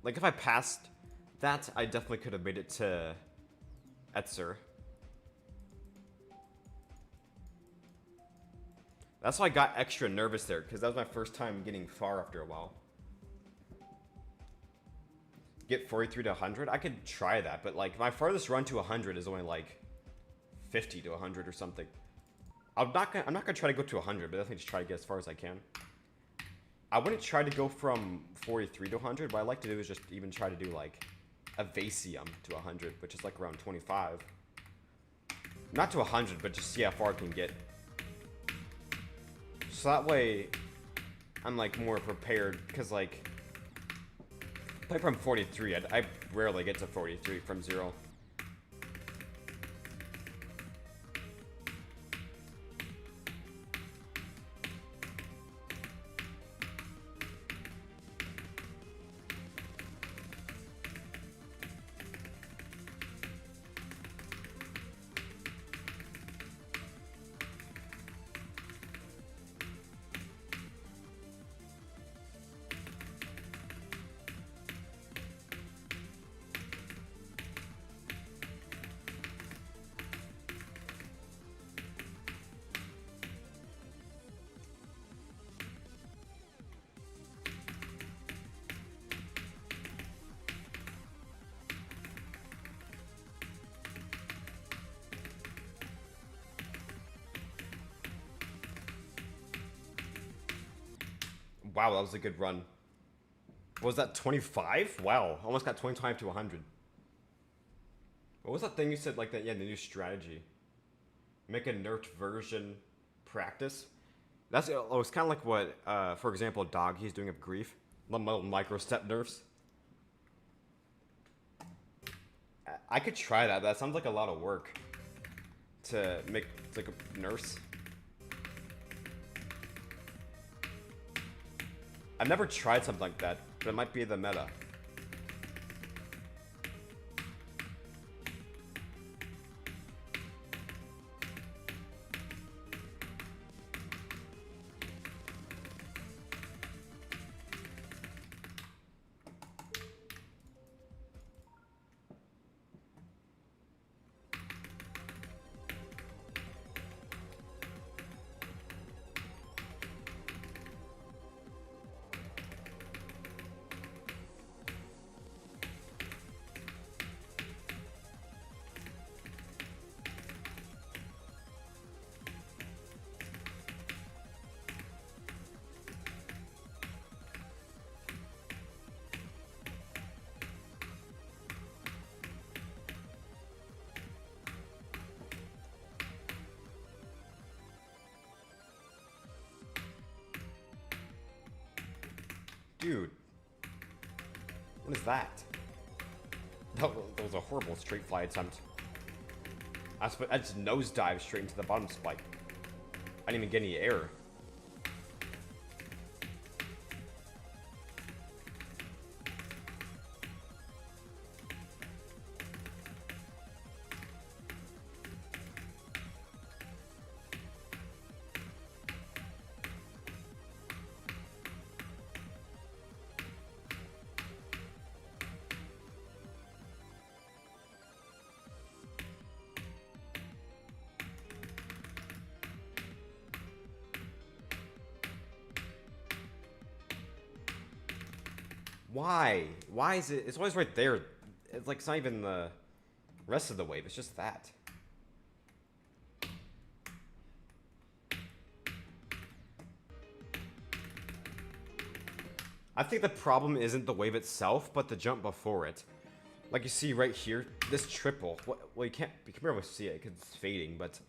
Like, if I passed that, I definitely could have made it to Etzer. That's why I got extra nervous there, because that was my first time getting far after a while. Get 43 to 100? I could try that, but like my farthest run to 100 is only like 50 to 100 or something. I'm not gonna try to go to 100, but definitely just try to get as far as I can. I wouldn't try to go from 43 to 100. What I like to do is just even try to do like a Vasium to 100, which is like around 25. Not to 100, but just see how far I can get. So that way, I'm like more prepared, because like, play from 43, I rarely get to 43 from 0. Wow, that was a good run. What was that, 25? Wow, almost got 25 to 100. What was that thing you said, like that? Yeah, the new strategy. Make a nerfed version practice. That's it's kind of like what, for example, Dog he's doing of Grief. Little micro step nerfs. I could try that. That sounds like a lot of work to make like a nurse. I've never tried something like that, but it might be the meta. Dude, what is that? That was a horrible straight fly attempt. I just nosedive straight into the bottom spike. I didn't even get any air. Why? Why is it? It's always right there. It's like it's not even the rest of the wave. It's just that. I think the problem isn't the wave itself, but the jump before it. Like you see right here, this triple. Well, you can't be able to see it because it's fading, but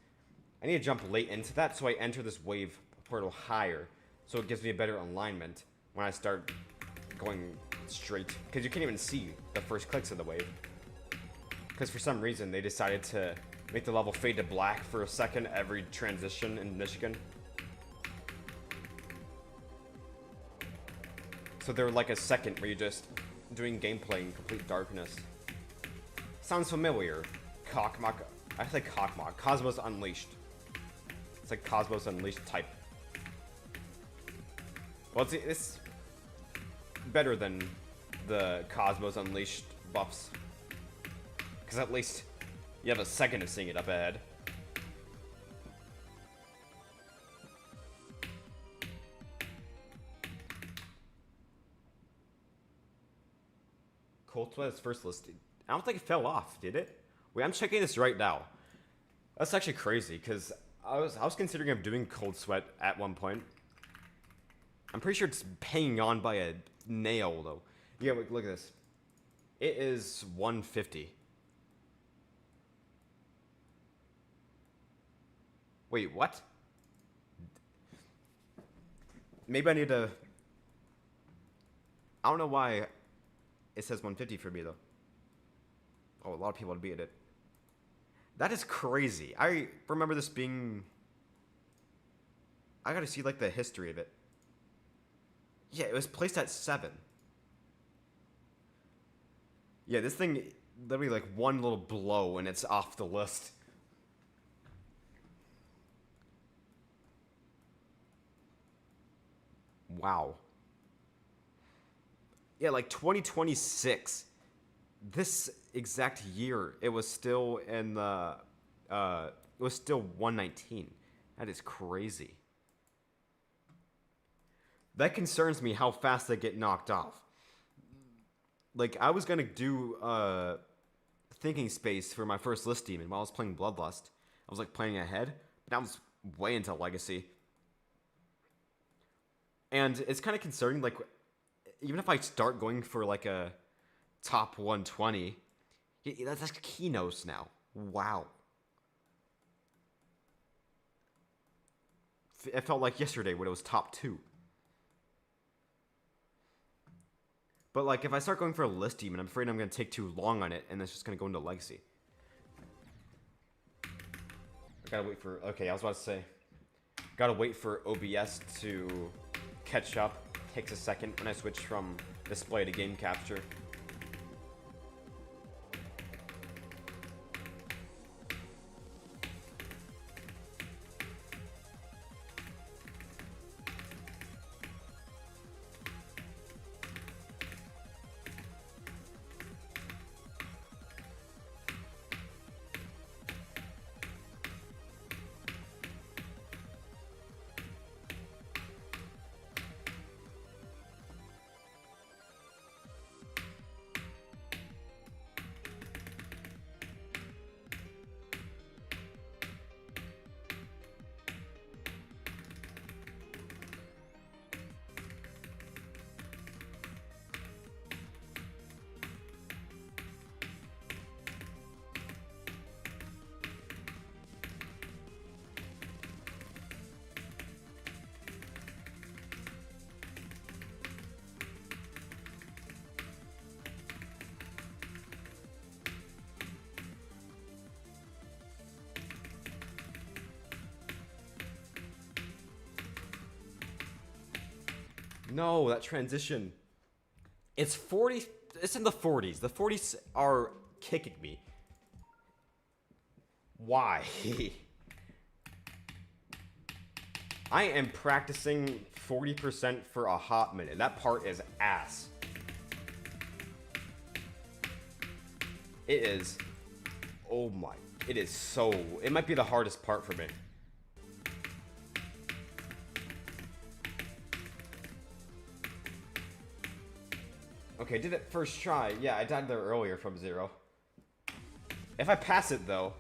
I need to jump late into that so I enter this wave portal higher, so it gives me a better alignment when I start going straight. Because you can't even see the first clicks of the wave. Because for some reason they decided to make the level fade to black for a second every transition in Michigan. So they're like a second where you're just doing gameplay in complete darkness. Sounds familiar. Cockmock. I say Cockmock. Cosmos Unleashed. It's like Cosmos Unleashed type. Well, it's better than the Cosmos Unleashed buffs. Because at least you have a second of seeing it up ahead. Cold Sweat is first listed. I don't think it fell off, did it? Wait, I'm checking this right now. That's actually crazy, because I was considering of doing Cold Sweat at one point. I'm pretty sure it's hanging on by a nail, though. Yeah, look at this. It is 150. Wait, what? Maybe I need to... I don't know why it says 150 for me, though. Oh, a lot of people beat it. That is crazy. I remember this being... I gotta see, like, the history of it. Yeah, it was placed at 7. Yeah, this thing, literally, like, one little blow and it's off the list. Wow. Yeah, like 2026. This exact year, it was still in the, it was still 119. That is crazy. That concerns me how fast they get knocked off. Like, I was gonna do, thinking space for my first list demon while I was playing Bloodlust. I was, like, playing ahead, but I was way into Legacy. And it's kind of concerning, like, even if I start going for, like, a top 120, that's Kinos now. Wow. It felt like yesterday when it was top 2. But, like, if I start going for a list demon, I'm afraid I'm going to take too long on it, and it's just going to go into Legacy. I gotta wait for... Okay, I was about to say. Gotta wait for OBS to catch up. Takes a second when I switch from display to game capture. No, that transition. It's 40. It's in the 40s. The 40s are kicking me. Why? I am practicing 40% for a hot minute. That part is ass. It is. Oh my. It is so. It might be the hardest part for me. Okay, did it first try. Yeah, I died there earlier from 0. If I pass it, though,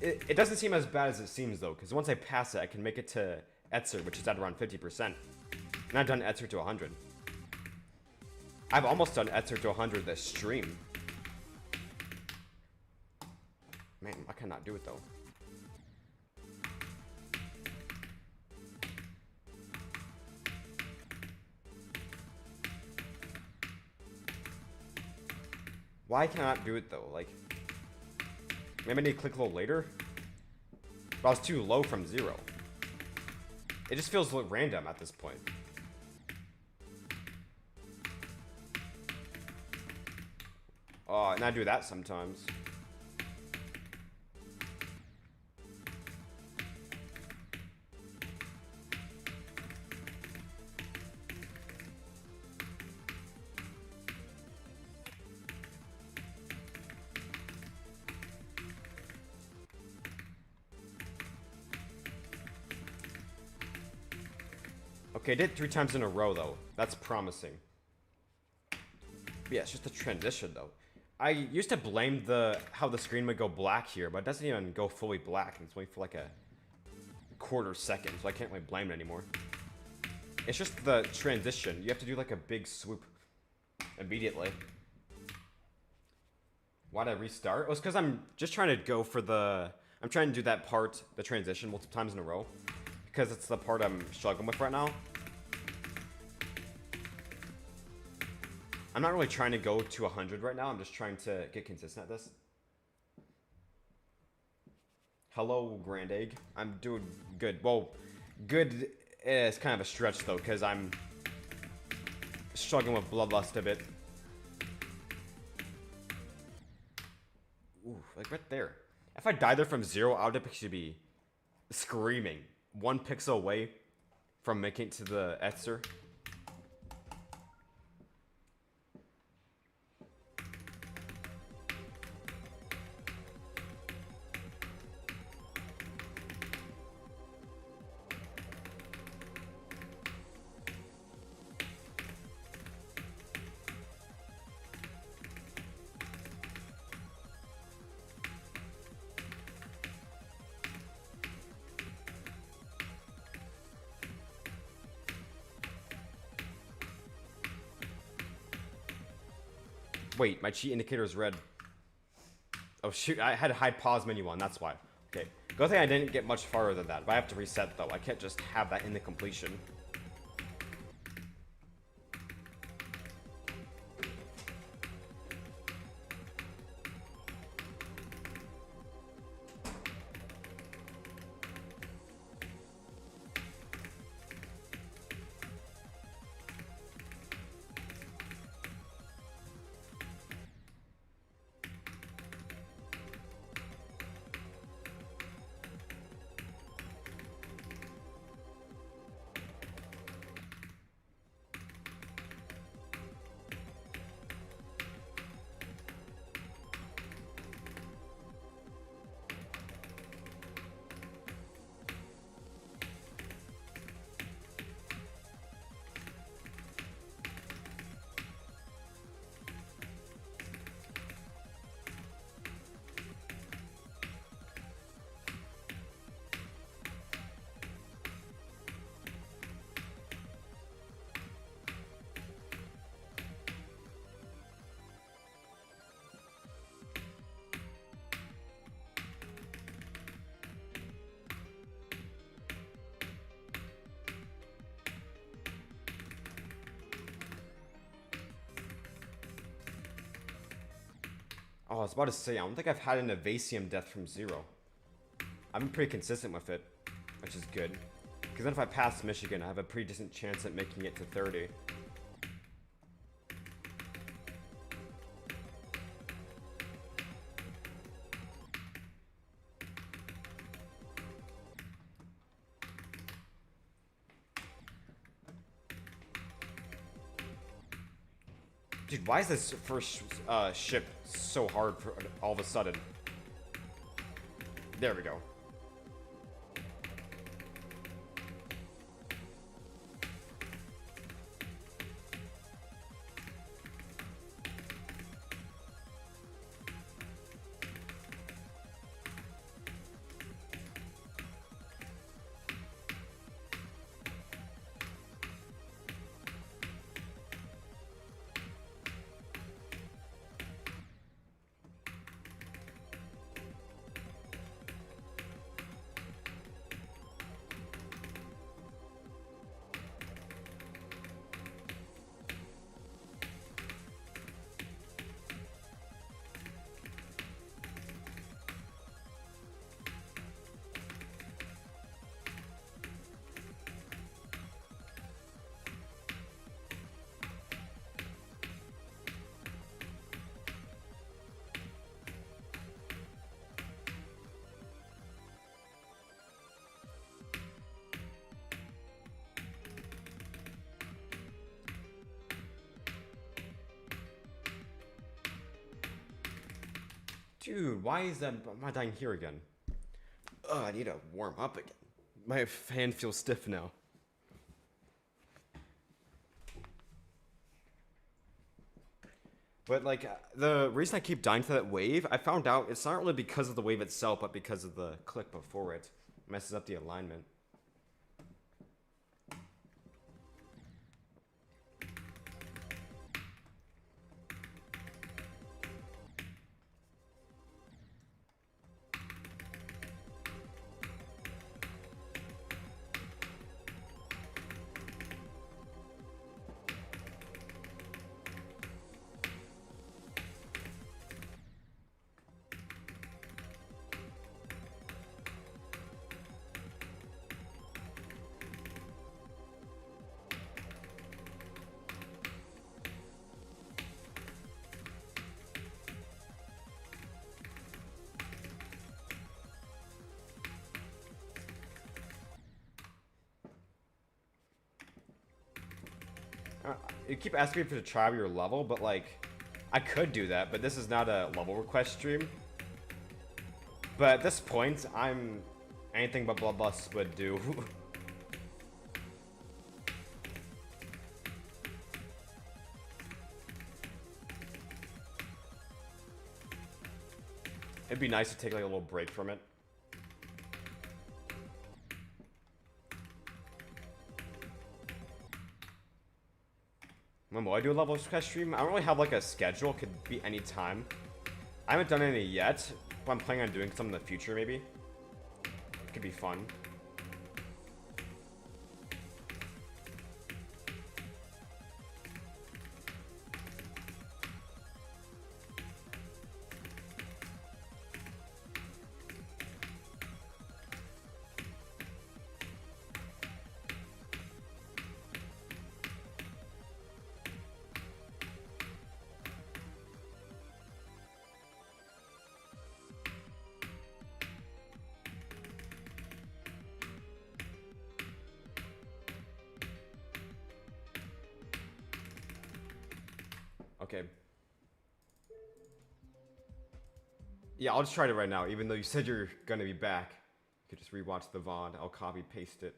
it doesn't seem as bad as it seems, though, because once I pass it, I can make it to Etzer, which is at around 50%. And I've done Etzer to 100. I've almost done Etzer to 100 this stream. Man, I cannot do it, though. Why can I not do it, though? Like, maybe I need to click a little later? But I was too low from 0. It just feels random at this point. Oh, and I do that sometimes. Okay, I did 3 times in a row, though. That's promising. But yeah, it's just a transition, though. I used to blame how the screen would go black here, but it doesn't even go fully black. It's only for like a quarter second, so I can't really blame it anymore. It's just the transition. You have to do like a big swoop immediately. Why'd I restart? It was because I'm just trying to go for I'm trying to do that part, the transition, multiple times in a row. Because it's the part I'm struggling with right now. I'm not really trying to go to 100 right now. I'm just trying to get consistent at this. Hello, Grand Egg. I'm doing good. Well, good is kind of a stretch, though, because I'm struggling with Bloodlust a bit. Ooh, like right there. If I died there from 0, I would actually be screaming. 1 pixel away from making it to the Etzer. Wait, my cheat indicator is red. Oh shoot, I had to hide pause menu on, that's why. Okay, good thing I didn't get much farther than that, but I have to reset though. I can't just have that in the completion. Oh, I was about to say, I don't think I've had an Evasium death from 0. I've been pretty consistent with it, which is good. Because then if I pass Michigan, I have a pretty decent chance at making it to 30. Dude, why is this first ship so hard for all of a sudden? There we go. Dude, why is that? Am I dying here again? Ugh, I need to warm up again. My hand feels stiff now. But like, the reason I keep dying to that wave, I found out it's not really because of the wave itself, but because of the click before it. It messes up the alignment. You keep asking me to try your level, but like, I could do that, but this is not a level request stream. But at this point, I'm anything but Bloodlust would do. It'd be nice to take like a little break from it. When will I do a level quest stream? I don't really have like a schedule. Could be any time. I haven't done any yet, but I'm planning on doing some in the future maybe. It could be fun. Okay. Yeah, I'll just try it right now, even though you said you're gonna be back. You could just rewatch the VOD. I'll copy paste it.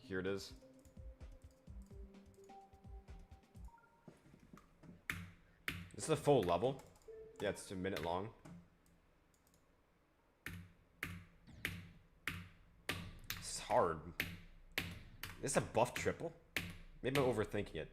Here it is. This is a full level. Yeah, it's a minute long. This is hard. Is this a buff triple? Maybe I'm overthinking it.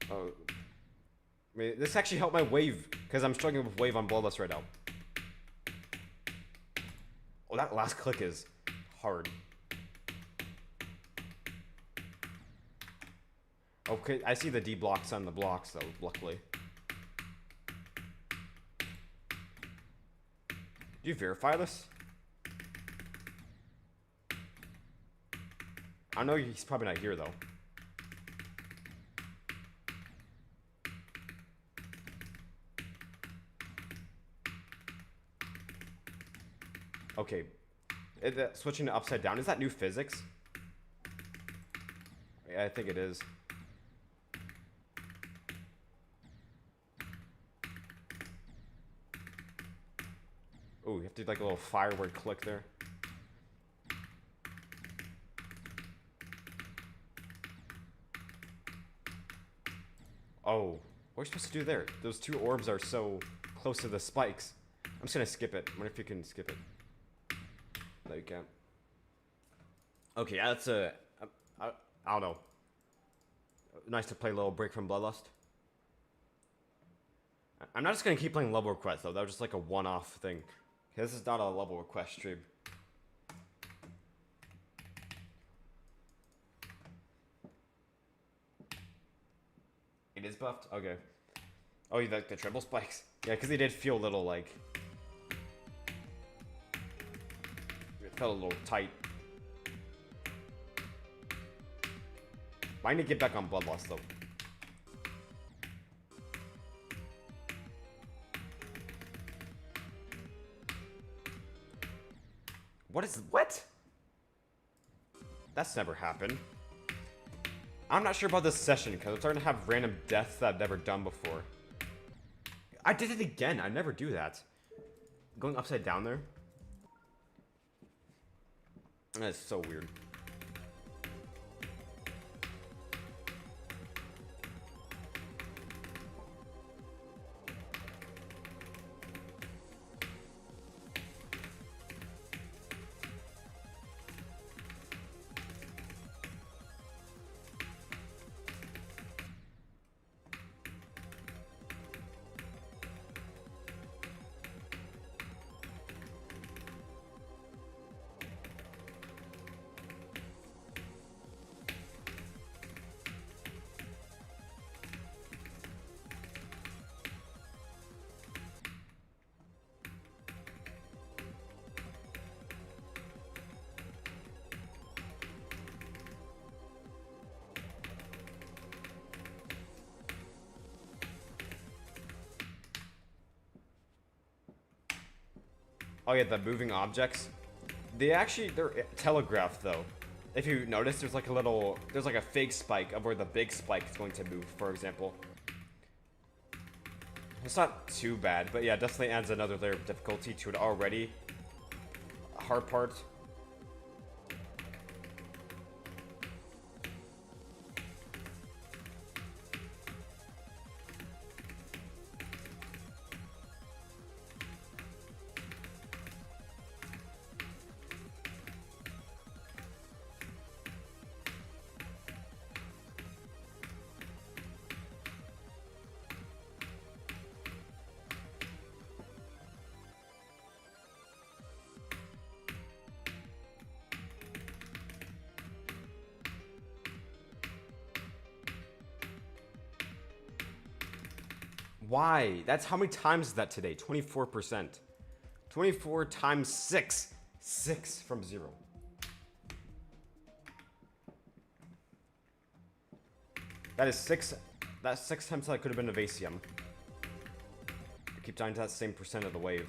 Oh. I mean, this actually helped my wave, because I'm struggling with wave on Bloodlust right now. Oh, that last click is hard. Okay, I see the D blocks on the blocks though, luckily. Do you verify this? I know he's probably not here though. Okay, switching to upside down, is that new physics? Yeah, I think it is. Oh, you have to do like a little firework click there. Oh, what are you supposed to do there? Those two orbs are so close to the spikes. I'm just gonna skip it. I wonder if you can skip it. No, you can't. Okay, yeah, that's a... I don't know. Nice to play a little break from Bloodlust. I'm not just gonna keep playing level requests though. That was just like a one-off thing. This is not a level request stream. It is buffed? Okay. Oh, you like the triple spikes? Yeah, because they did feel a little like... It felt a little tight. I need to get back on Bloodlust though. What? That's never happened. I'm not sure about this session because I'm starting to have random deaths that I've never done before. I did it again. I never do that. Going upside down there. That's so weird. Oh yeah, the moving objects. They're telegraphed though. If you notice, there's like a fake spike of where the big spike is going to move, for example. It's not too bad, but yeah, it definitely adds another layer of difficulty to it already hard part. Why? That's how many times is that today? 24%. 24 times 6. 6 from 0. That is 6. That's 6 times that could have been a Vasium. I keep dying to that same percent of the wave.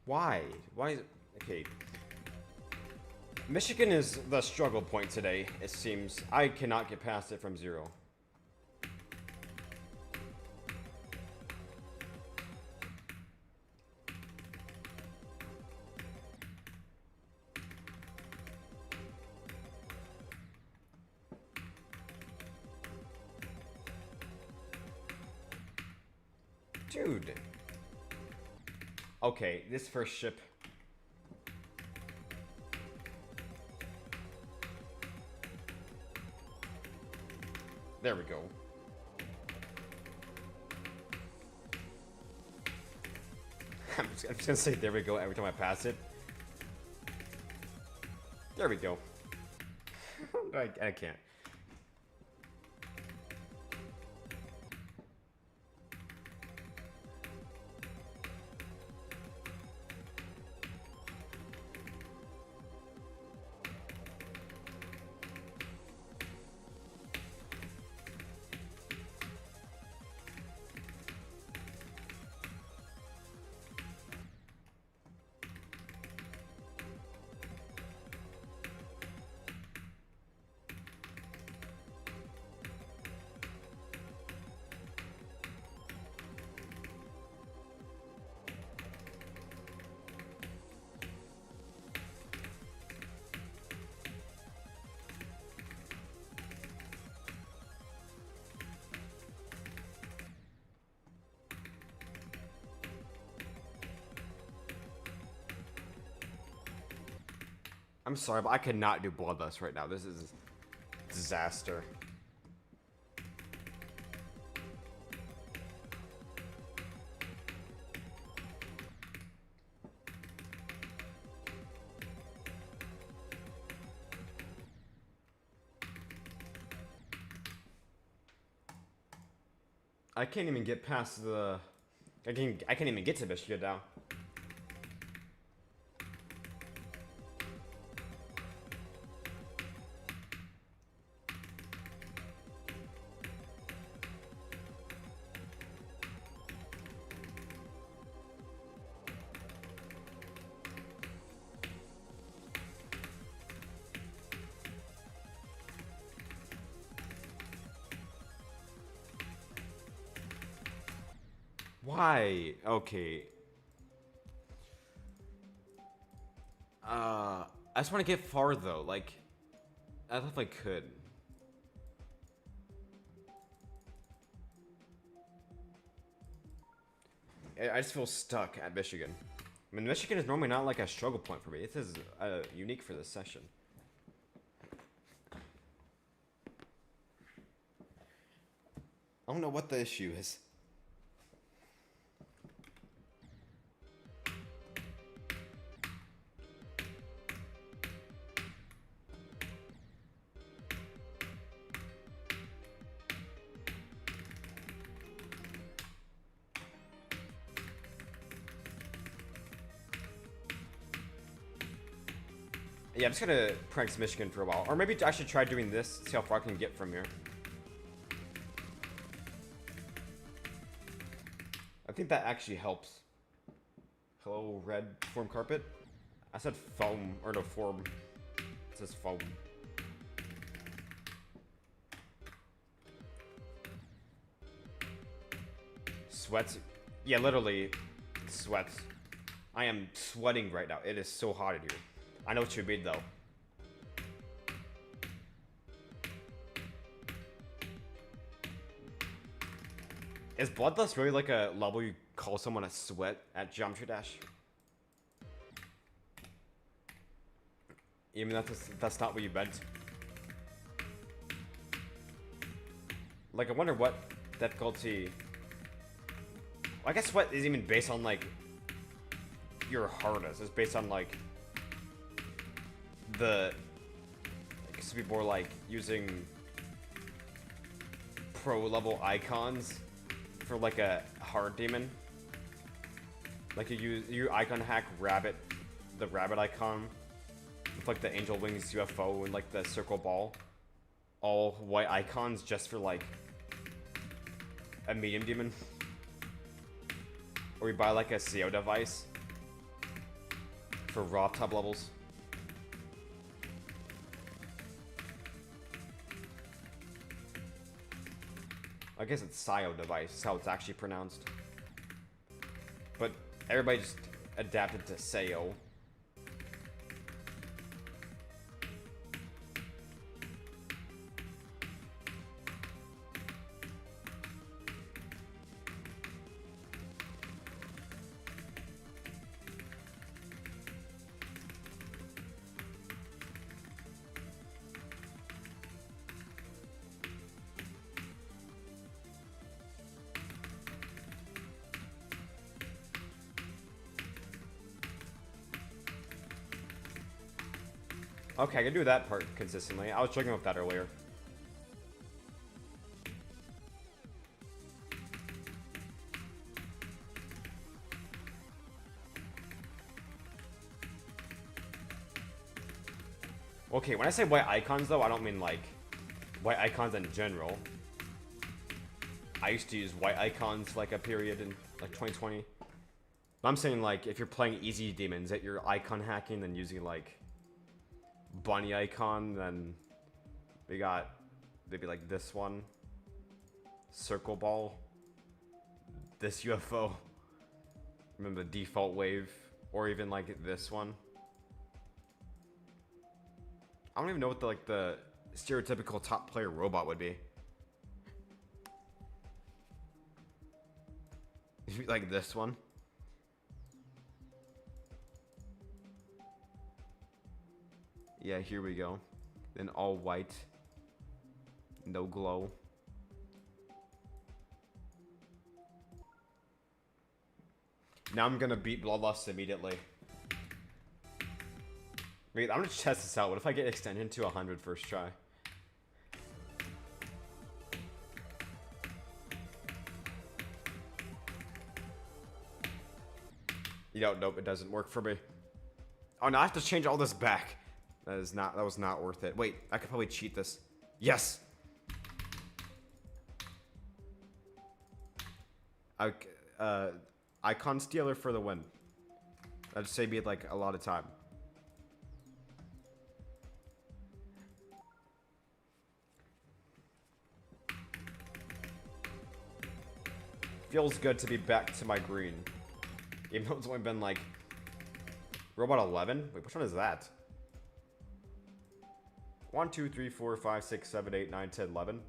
Why? Why? Okay. Michigan is the struggle point today, it seems. I cannot get past it from 0. Dude. Okay, this first ship. There we go. I'm just gonna say there we go every time I pass it. There we go. I can't. I'm sorry, but I cannot do Bloodlust right now. This is a disaster. I can't even get past the... I can't even get to Michigan now. Why? Okay. I just want to get far though. Like, I thought I could. I just feel stuck at Michigan. I mean, Michigan is normally not like a struggle point for me. This is unique for this session. I don't know what the issue is. Yeah, I'm just gonna practice Michigan for a while. Or maybe I should try doing this, see how far I can get from here. I think that actually helps. Hello, red form carpet. I said foam, or no, form. It says foam. Sweats. Yeah, literally, sweats. I am sweating right now. It is so hot in here. I know what you mean, though. Is Bloodlust really like a level you call someone a sweat at Geometry Dash? Even that's not what you meant. Like, I wonder what difficulty... Well, I guess sweat is even based on, like, your hardness. It's based on, like, the... I guess people are, like, using pro-level icons for, like, a hard demon. Like, you icon hack rabbit, the rabbit icon, with, like, the angel wings UFO and, like, the circle ball. All white icons just for, like, a medium demon. Or you buy, like, a CO device for raw top levels. I guess it's SIO device, is how it's actually pronounced. But everybody just adapted to SEO. Okay, I can do that part consistently. I was struggling with that earlier. Okay, when I say white icons though, I don't mean like white icons in general. I used to use white icons for like a period in like 2020. But I'm saying like if you're playing easy demons that you're icon hacking, then using like bunny icon, then we got maybe like this one, circle ball, this UFO, remember the default wave, or even like this one. I don't even know what the stereotypical top player robot would be. Like this one. Yeah, here we go. Then all white. No glow. Now I'm gonna beat Bloodlust immediately. Wait, I'm gonna test this out. What if I get extended to 100 first try? Nope, it doesn't work for me. Oh, now I have to change all this back. That was not worth it. Wait, I could probably cheat this. Yes! Icon stealer for the win. That'd save me like a lot of time. Feels good to be back to my green. Even though it's only been like... Robot 11? Wait, which one is that? 1, 2, 3, 4, 5, 6, 7, 8, 9, 10, 11.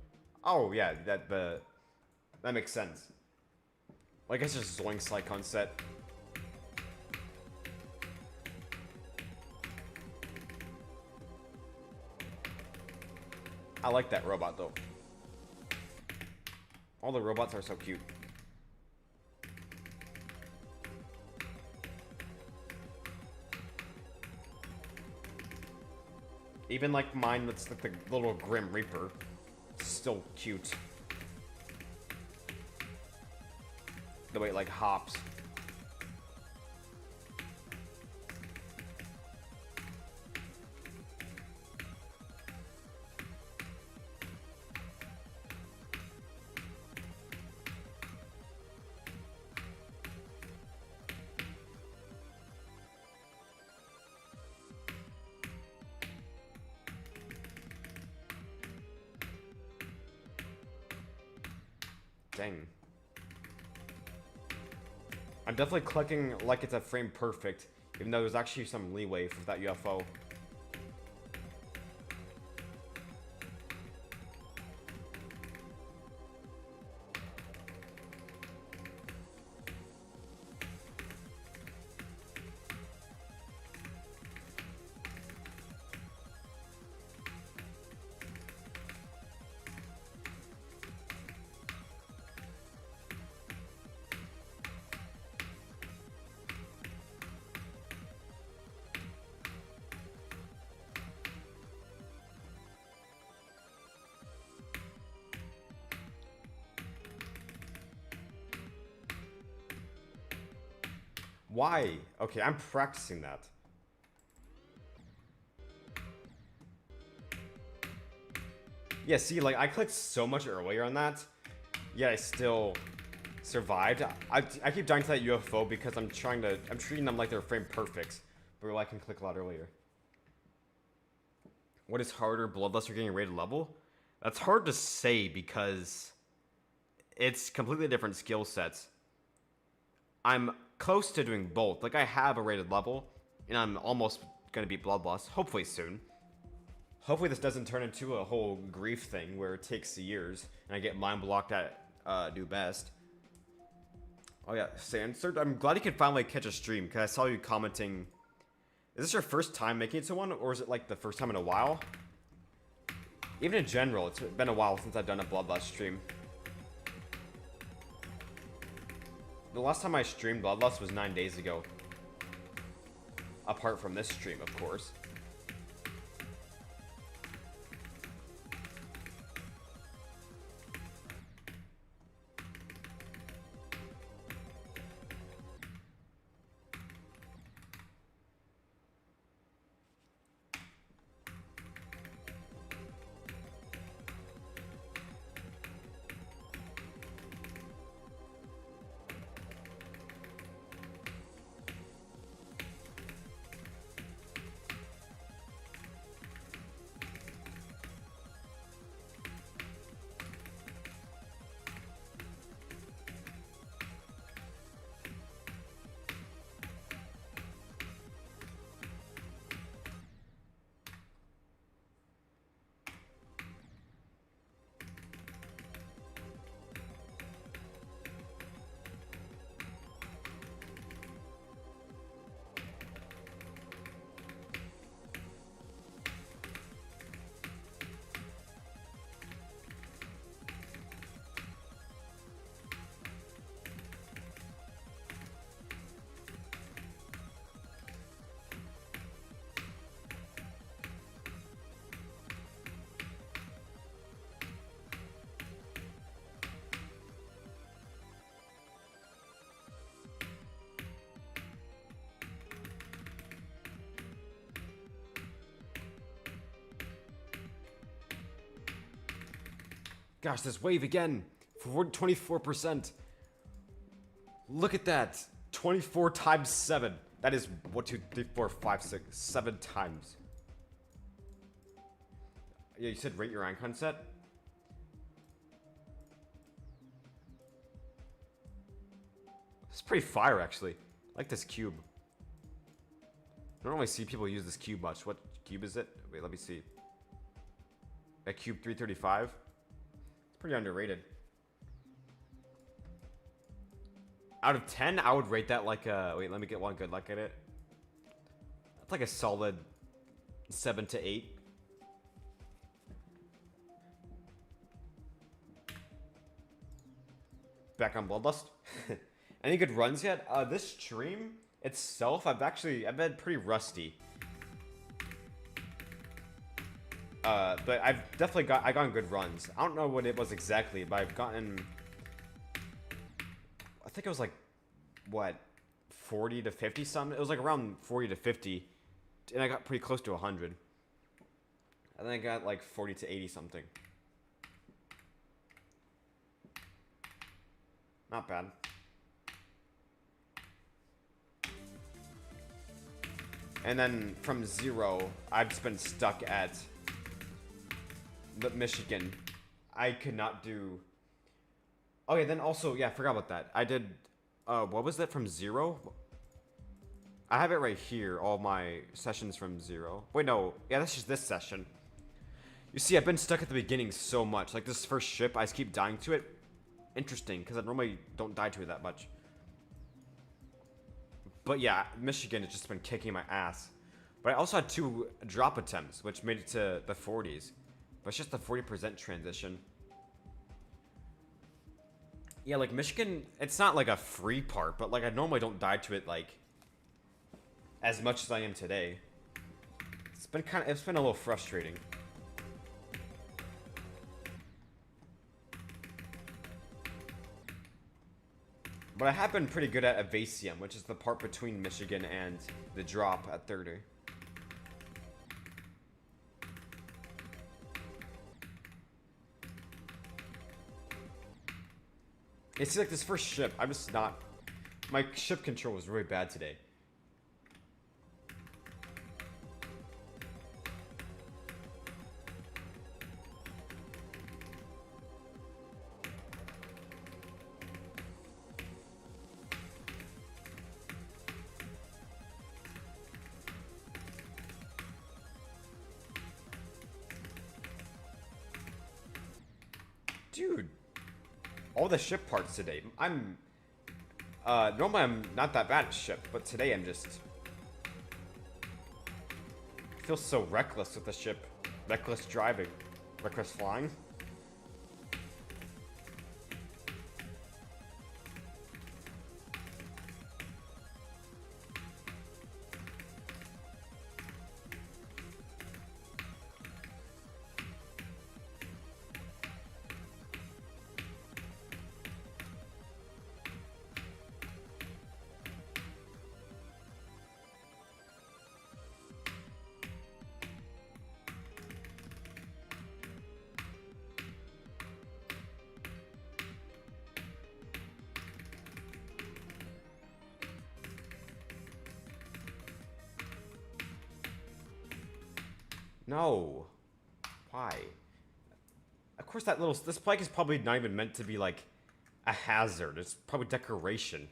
Oh, yeah, that makes sense. Well, I guess just Zoinks icon set. I like that robot, though. All the robots are so cute. Even like mine that's like the little Grim Reaper. Still cute. The way it like hops. Dang. I'm definitely clicking like it's a frame perfect, even though there's actually some leeway for that UFO. Why? Okay, I'm practicing that. Yeah, see, like, I clicked so much earlier on that, yet I still survived. I keep dying to that UFO because I'm treating them like they're frame perfects, but I can click a lot earlier. What is harder, Bloodlust or getting rated level? That's hard to say because it's completely different skill sets. I'm close to doing both. Like, I have a rated level, and I'm almost going to be Bloodlust, hopefully soon. Hopefully this doesn't turn into a whole grief thing where it takes years, and I get mind blocked at do best. Oh yeah, Sandsert, I'm glad you could finally catch a stream, because I saw you commenting. Is this your first time making it to one, or is it like the first time in a while? Even in general, it's been a while since I've done a Bloodlust stream. The last time I streamed Bloodlust was 9 days ago. Apart from this stream, of course. Gosh, this wave again. For 24%. Look at that. 24 times 7. That is 1, 2, 3, 4, 5, 6, 7 times. Yeah, you said rate your icon set? It's pretty fire, actually. I like this cube. I don't really see people use this cube much. What cube is it? Wait, let me see. A cube 335? Pretty underrated. Out of 10, I would rate that like a... Wait, let me get one good look at it. That's like a solid 7 to 8. Back on Bloodlust. Any good runs yet? This stream itself, I've been pretty rusty. But I've definitely gotten good runs. I don't know what it was exactly, but I've gotten, I think it was like, what, 40 to 50 something? It was like around 40 to 50, and I got pretty close to 100. And then I got like 40 to 80 something. Not bad. And then from 0, I've just been stuck at Michigan. I could not do Oh yeah, then also yeah, I forgot about that. I did. What was that from zero? I have it right here. All my sessions from zero. Wait, no. Yeah, that's just this session. You see, I've been stuck at the beginning so much. Like this first ship, I just keep dying to it. Interesting, because I normally don't die to it that much. But yeah, Michigan has just been kicking my ass. But I also had 2 drop attempts, which made it to the 40s. But it's just the 40% transition. Yeah, like Michigan, it's not like a free part, but like I normally don't die to it like as much as I am today. It's been a little frustrating. But I have been pretty good at Evasium, which is the part between Michigan and the drop at 30. It's like this first ship, I'm just not... My ship control was really bad today. Dude, all the ship parts today. Normally I'm not that bad at ship, but today I'm just... I feel so reckless with the ship. Reckless driving. Reckless flying. No. Why? Of course this plank is probably not even meant to be like a hazard. It's probably decoration.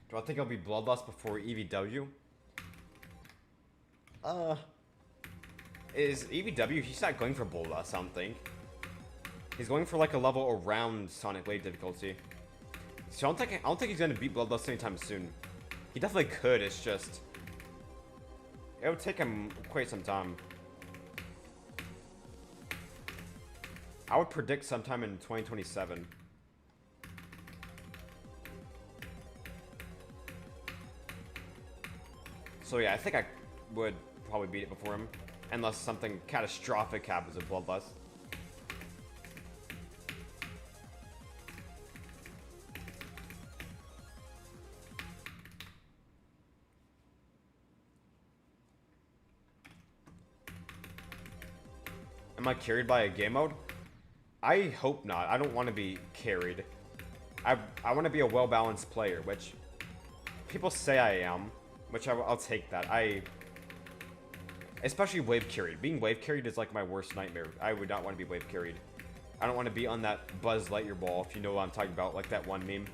Do I think it'll be Bloodlust before EVW? Is EVW, he's not going for Bloodlust, I don't think. He's going for like a level around Sonic Wave difficulty. So I don't think he's gonna beat Bloodlust anytime soon. He definitely could, it's just... It would take him quite some time. I would predict sometime in 2027. So yeah, I think I would probably beat it before him. Unless something catastrophic happens with Bloodlust. Am I carried by a game mode? I hope not. I don't want to be carried. I want to be a well-balanced player, which people say I am, which I'll take that. Especially wave carried. Being wave carried is like my worst nightmare. I would not want to be wave carried. I don't want to be on that Buzz Lightyear ball, if you know what I'm talking about, like that one meme.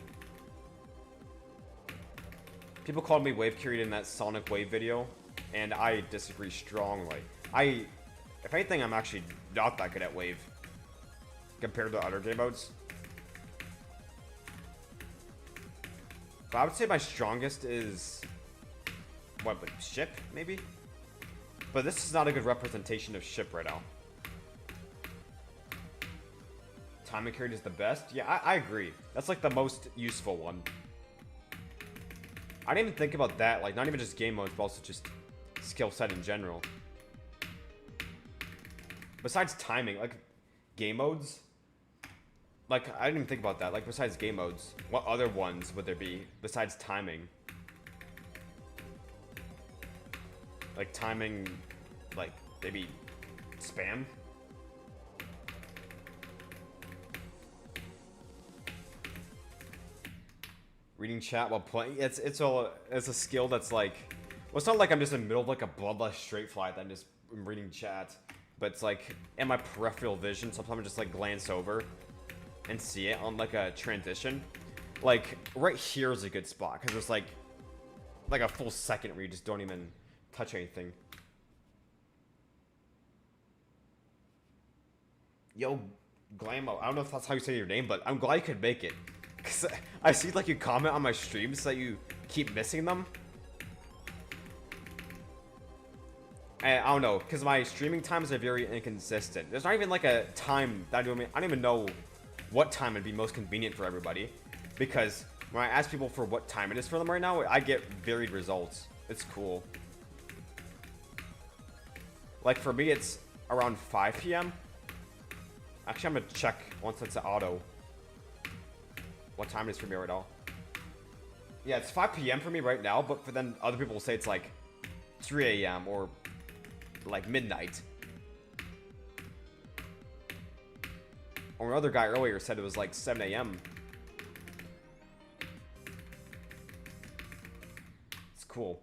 People called me wave carried in that Sonic Wave video, and I disagree strongly. If anything, I'm actually not that good at wave compared to other game modes. But I would say my strongest is what, ship maybe? But this is not a good representation of ship right now. Timing carried is the best? Yeah, I agree. That's like the most useful one. I didn't even think about that, like not even just game modes, but also just skill set in general. Besides timing, like game modes, like I didn't even think about that. Like besides game modes, what other ones would there be besides timing? Like timing, like maybe spam? Reading chat while playing. It's a skill that's like, well, it's not like I'm just in the middle of like a Bloodlust straight flight that I'm just reading chat, but it's like in my peripheral vision. Sometimes I just like glance over and see it on like a transition. Like right here is a good spot because there's like a full second where you just don't even touch anything. Yo, Glamo, I don't know if that's how you say your name, but I'm glad you could make it. Cause I see like you comment on my streams that you keep missing them. And I don't know, because my streaming times are very inconsistent. There's not even like a time that I don't even know what time would be most convenient for everybody. Because when I ask people for what time it is for them right now, I get varied results. It's cool. Like for me, it's around 5 p.m. Actually, I'm gonna check once it's auto what time it is for me right now. Yeah, it's 5 p.m. for me right now, but for then other people will say it's like 3 a.m. or like midnight. Or another guy earlier said it was like 7 a.m. It's cool.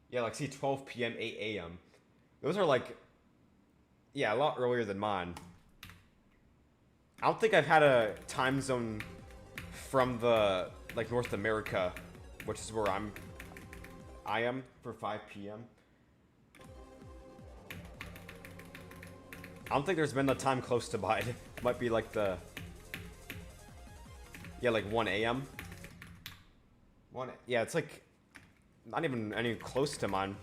Yeah, like see 12 p.m., 8 a.m. Those are like, yeah, a lot earlier than mine. I don't think I've had a time zone from the like North America, which is where I am for 5 p.m. I don't think there's been a time close to mine. Might be like the, yeah, like 1 a.m. Yeah, it's like not even any close to mine.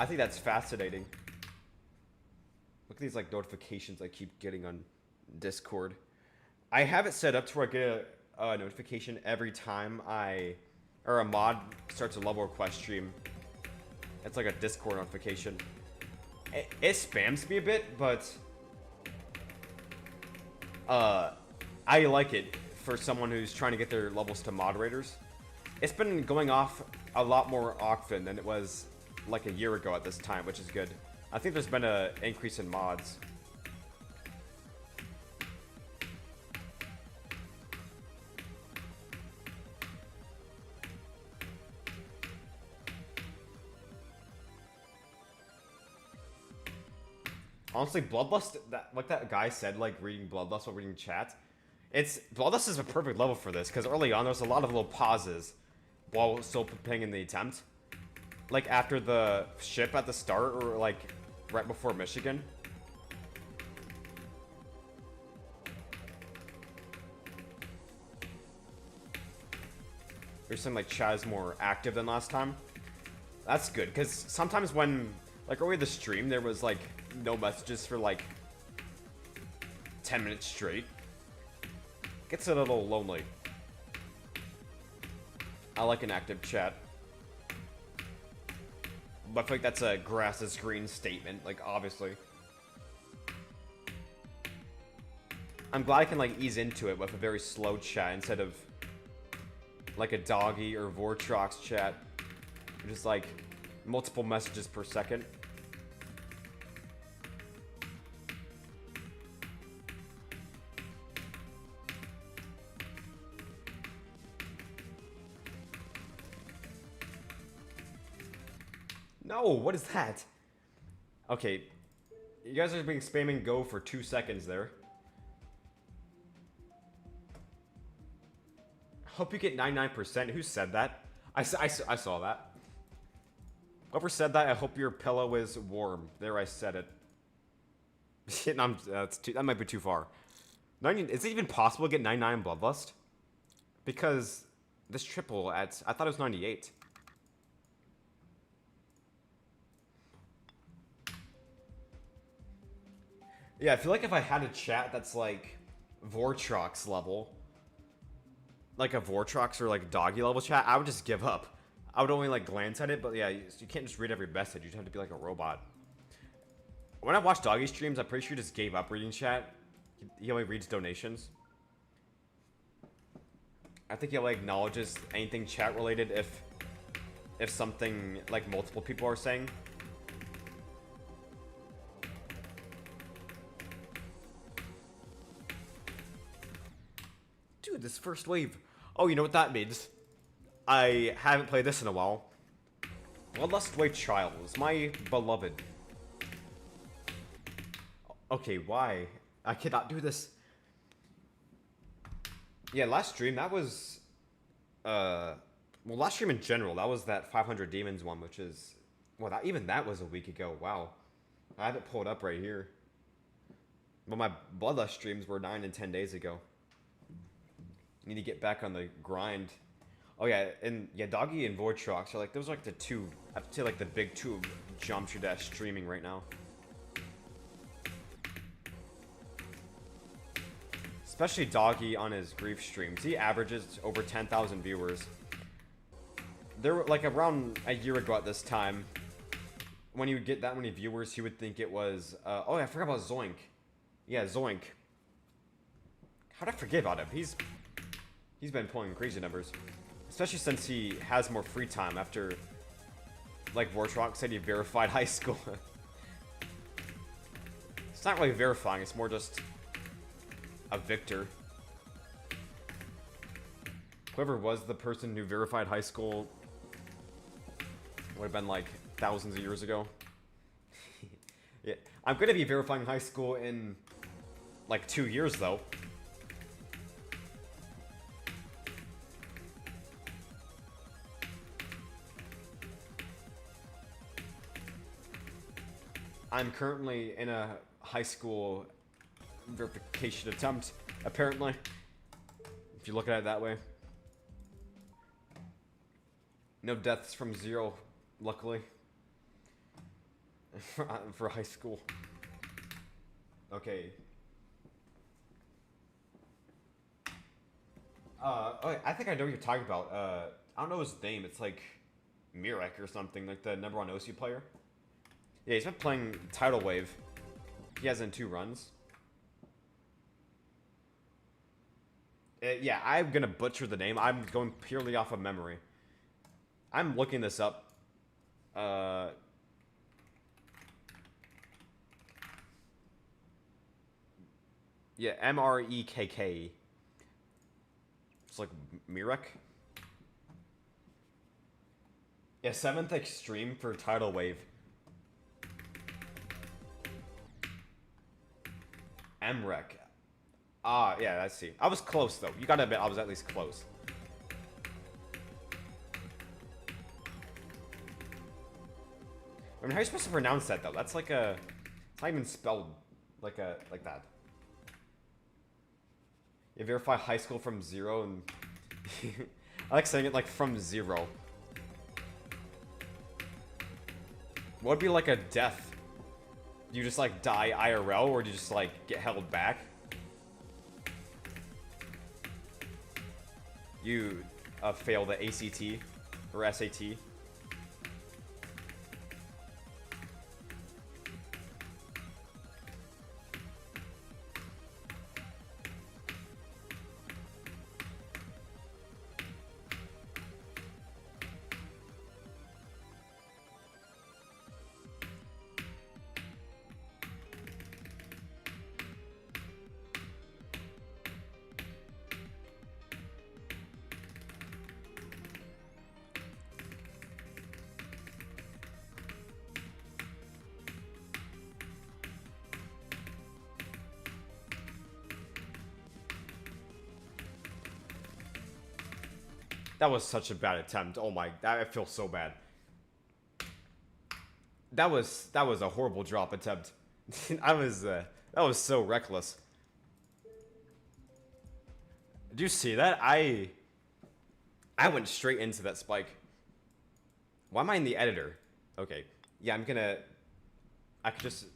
I think that's fascinating. Look at these like notifications I keep getting on Discord. I have it set up to where I get a notification every time or a mod starts a level request stream. It's like a Discord notification. It spams me a bit, but I like it for someone who's trying to get their levels to moderators. It's been going off a lot more often than it was like a year ago at this time, which is good. I think there's been an increase in mods. Honestly, Bloodlust, like that guy said, like reading Bloodlust while reading chat, Bloodlust is a perfect level for this, because early on there's a lot of little pauses while still playing in the attempt. Like after the ship at the start, or like right before Michigan. You're saying like chat is more active than last time? That's good, because sometimes when, like earlier the stream, there was like no messages for like 10 minutes straight. Gets a little lonely. I like an active chat. But I feel like that's a grass is green statement, like obviously. I'm glad I can like ease into it with a very slow chat instead of like a doggy or Vortrox chat, which is like multiple messages per second. No, what is that? Okay, you guys are being spamming go for 2 seconds there. Hope you get 99%. Who said that? I saw that. Whoever said that, I hope your pillow is warm. There, I said it. That might be too far. Is it even possible to get 99 in Bloodlust? Because this triple I thought it was 98. Yeah, I feel like if I had a chat that's like Vortrox level, like a Vortrox or like doggy level chat, I would just give up. I would only like glance at it, but yeah, you can't just read every message. You'd have to be like a robot. When I watch doggy streams, I'm pretty sure he just gave up reading chat. He only reads donations. I think he only acknowledges anything chat related if something like multiple people are saying. this first wave. Oh, you know what that means? I haven't played this in a while. Bloodlust Wave Trials, my beloved. Okay, why? I cannot do this. Yeah, last stream, that was... well, last stream in general, that was that 500 Demons one, which is... Well, even that was a week ago. Wow. I have it pulled up right here. But my Bloodlust streams were 9 and 10 days ago. Need to get back on the grind. Oh yeah, and yeah, Doggy and Voidtrox are like, those are like the two, I have to say like the big two of Geometry Dash streaming right now. Especially Doggy on his Grief streams. He averages over 10,000 viewers. There were like around a year ago at this time, when he would get that many viewers, he would think it was, oh yeah, I forgot about Zoink. Yeah, Zoink. How'd I forget about him? He's been pulling crazy numbers. Especially since he has more free time after, like Vortrox said, he verified high school. It's not really verifying, it's more just a victor. Whoever was the person who verified high school would have been like thousands of years ago. Yeah, I'm gonna be verifying high school in like 2 years though. I'm currently in a high school verification attempt, apparently. If you look at it that way. No deaths from 0, luckily. For high school. Okay. Okay, I think I know what you're talking about. I don't know his name. It's like Mirek or something, like the #1 OC player. Yeah, he's been playing Tidal Wave. He has in 2 runs. Yeah, I'm gonna butcher the name. I'm going purely off of memory. I'm looking this up. Yeah, Mrekk. It's like Mirek. Yeah, 7th Extreme for Tidal Wave. Mrek. Ah, yeah, I see. I was close, though. You gotta admit, I was at least close. I mean, how are you supposed to pronounce that, though? That's like a... It's not even spelled like that. You verify high school from 0 and... I like saying it like from 0. What would be like a death? Do you just like die IRL, or do you just like get held back? You fail the ACT or SAT. That was such a bad attempt. Oh my, I feel so bad. That was a horrible drop attempt. that was so reckless. Did you see that? I went straight into that spike. Why am I in the editor? Okay. Yeah, I could just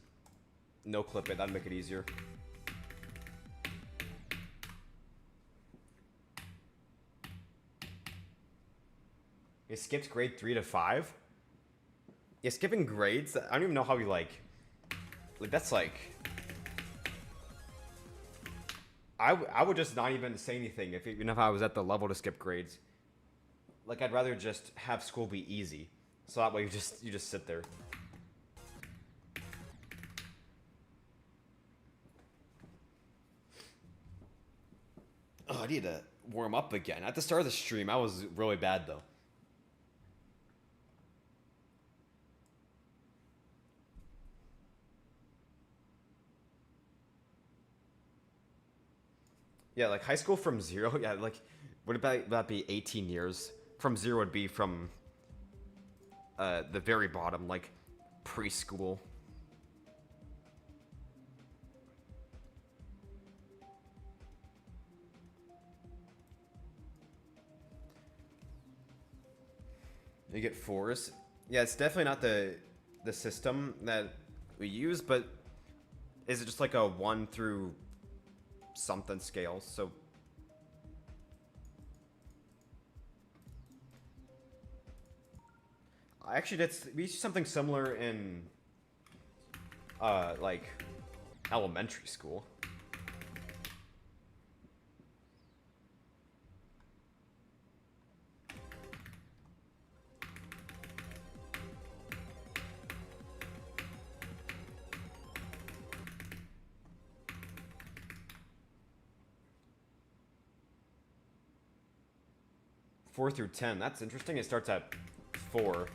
no clip it. That'd make it easier. You skipped grade 3 to 5? Yeah, skipping grades? I don't even know how you like that's like... I would just not even say anything even if I was at the level to skip grades. Like, I'd rather just have school be easy. So that way you just sit there. I need to warm up again. At the start of the stream, I was really bad though. Yeah, like high school from zero. Yeah, like would that be 18 years? From zero would be from the very bottom, like preschool. You get fours. Yeah, it's definitely not the system that we use, but is it just like a 1 through something scale? So I actually did we used something similar in like elementary school. Four through 10. That's interesting. It starts at 4.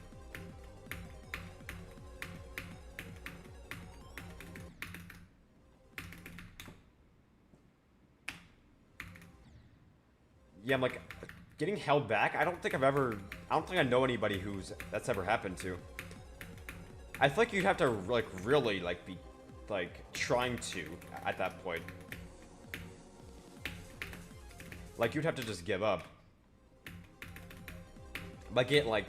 Yeah, I'm like getting held back. I don't think I know anybody that's ever happened to. I feel like you'd have to like really like be like trying to at that point. Like you'd have to just give up. Like it like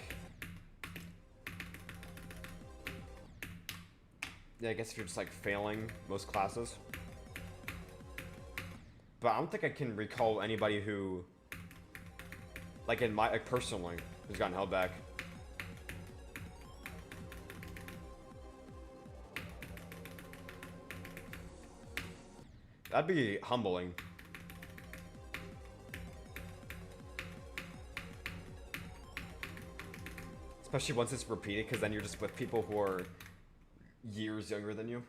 yeah, I guess if you're just like failing most classes. But I don't think I can recall anybody who like in my like personally who's gotten held back. That'd be humbling. Especially once it's repeated, because then you're just with people who are years younger than you.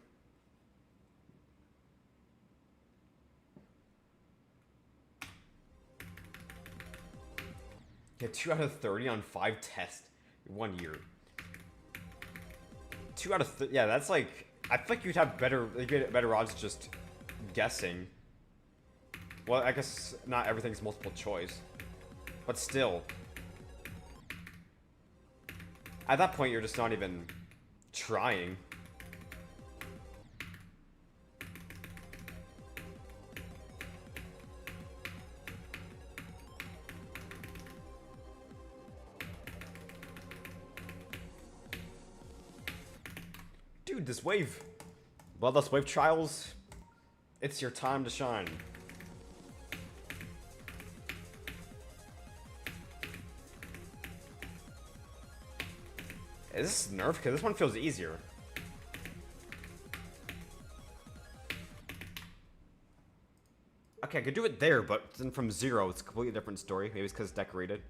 Yeah, 2 out of 30 on 5 tests in 1 year. 2 out of 30, yeah, that's like, I feel like you'd have better odds just guessing. Well, I guess not everything's multiple choice, but still. At that point, you're just not even trying. Dude, this wave. Bloodlust wave trials. It's your time to shine. Is this nerf? Because this one feels easier. Okay, I could do it there, but then from 0, it's a completely different story. Maybe it's because it's decorated.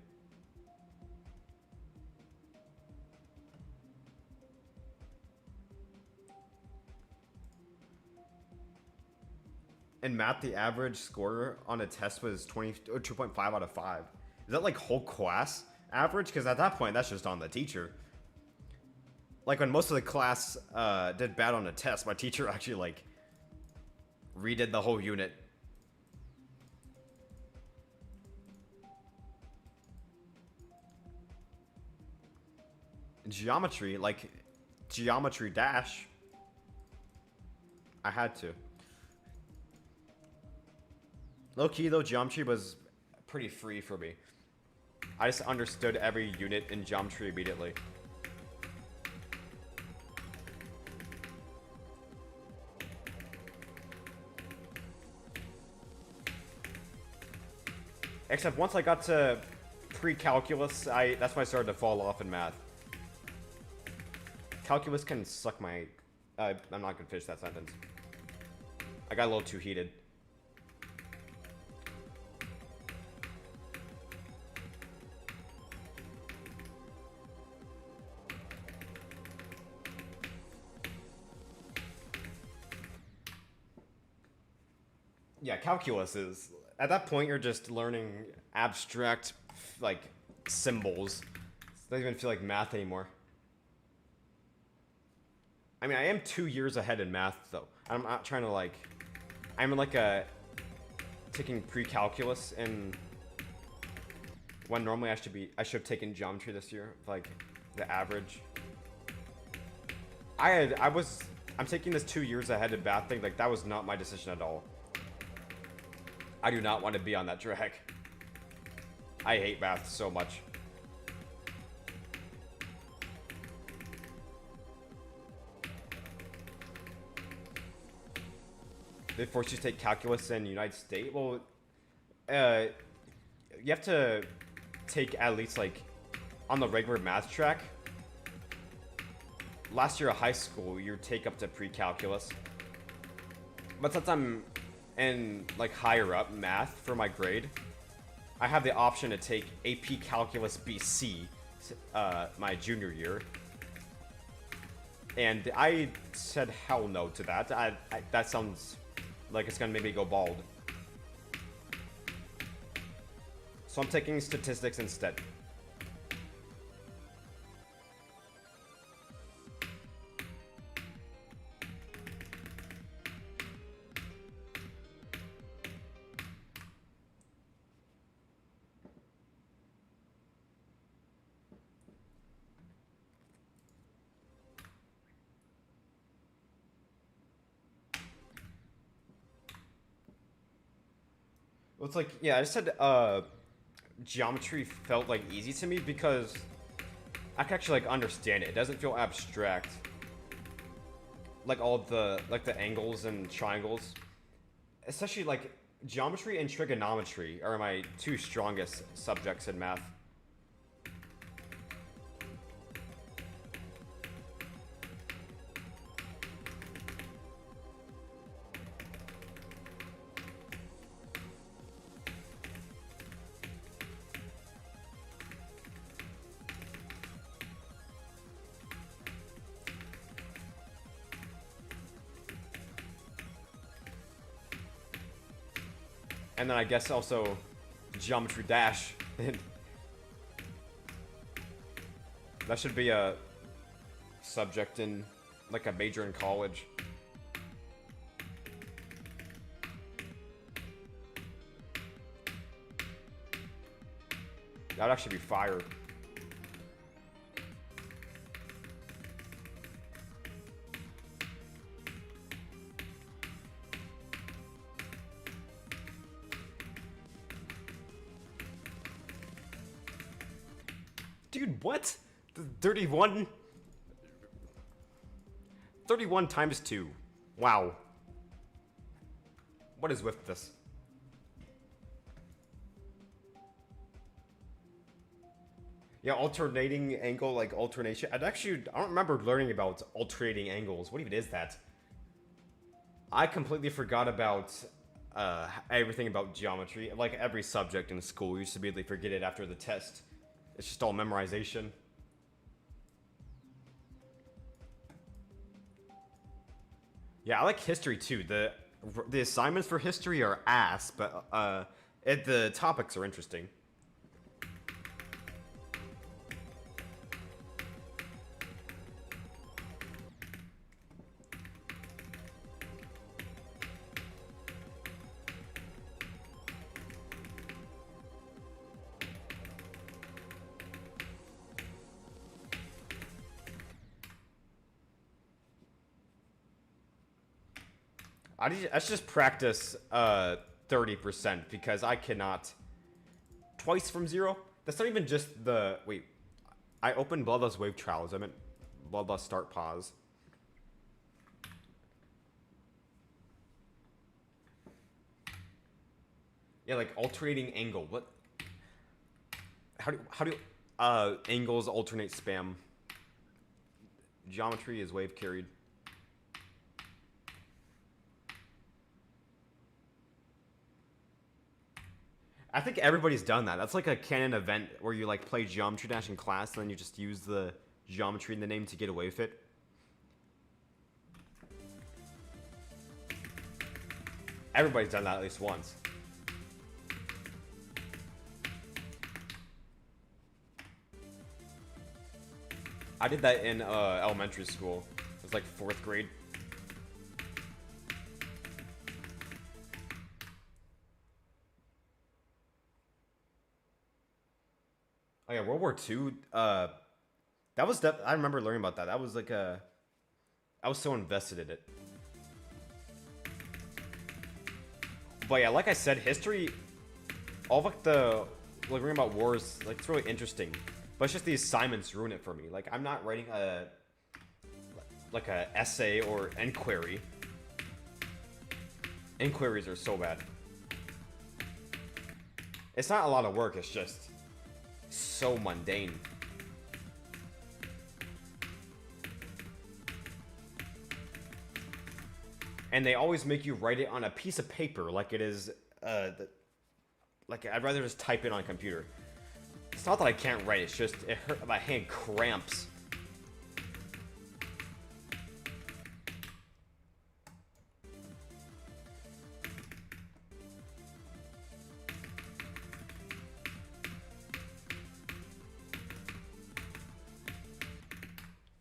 In math, the average score on a test was 2.5 out of 5. Is that like whole class average? Because at that point, that's just on the teacher. Like when most of the class did bad on a test, my teacher actually like redid the whole unit. Geometry, like geometry dash. I had to. Low key though, geometry was pretty free for me. I just understood every unit in geometry immediately. Except once I got to pre-calculus, that's when I started to fall off in math. Calculus can suck my... I'm not gonna finish that sentence. I got a little too heated. Yeah, calculus is at that point you're just learning abstract like symbols. It doesn't even feel like math anymore. I mean, I am 2 years ahead in math though. I'm not trying to like. I'm like a taking pre-calculus and when normally I should have taken geometry this year, like the average. I'm taking this 2 years ahead in math thing. Like that was not my decision at all. I do not want to be on that track. I hate math so much. They force you to take calculus in United States. Well, you have to take at least like on the regular math track. Last year of high school, you take up to pre-calculus. But since I'm in like higher up math for my grade, I have the option to take AP Calculus BC my junior year. And I said hell no to that. That sounds like it's gonna make me go bald. So I'm taking statistics instead. Well, it's like, yeah, I just said geometry felt like easy to me because I can actually like understand it. It doesn't feel abstract. Like all the angles and triangles. Especially like geometry and trigonometry are my two strongest subjects in math. And then I guess also Geometry Dash. That should be a subject in like a major in college. That would actually be fire. Dude, what? 31? 31 times 2. Wow. What is with this? Yeah, alternating angle, like alternation. I don't remember learning about alternating angles. What even is that? I completely forgot about everything about geometry. Like every subject in school, you used to immediately forget it after the test. It's just all memorization. Yeah, I like history too. The assignments for history are ass, but the topics are interesting. I should just practice 30% because I cannot twice from 0. That's not even just the wait. I opened Bloodlust Wave Trials. I meant Bloodlust Start Pause. Yeah, like alternating angle. What? How do angles alternate spam? Geometry is wave carried. I think everybody's done that. That's like a canon event where you like play Geometry Dash in class and then you just use the geometry in the name to get away with it. Everybody's done that at least once. I did that in elementary school. It was like 4th grade. Oh yeah, World War II. That was I remember learning about that. That was like I was so invested in it. But yeah, like I said, history, all of like the like reading about wars, like it's really interesting. But it's just the assignments ruin it for me. Like I'm not writing a essay or inquiry. Inquiries are so bad. It's not a lot of work. It's just so mundane. And they always make you write it on a piece of paper like it is, like I'd rather just type it on a computer. It's not that I can't write, it's just it hurt, my hand cramps.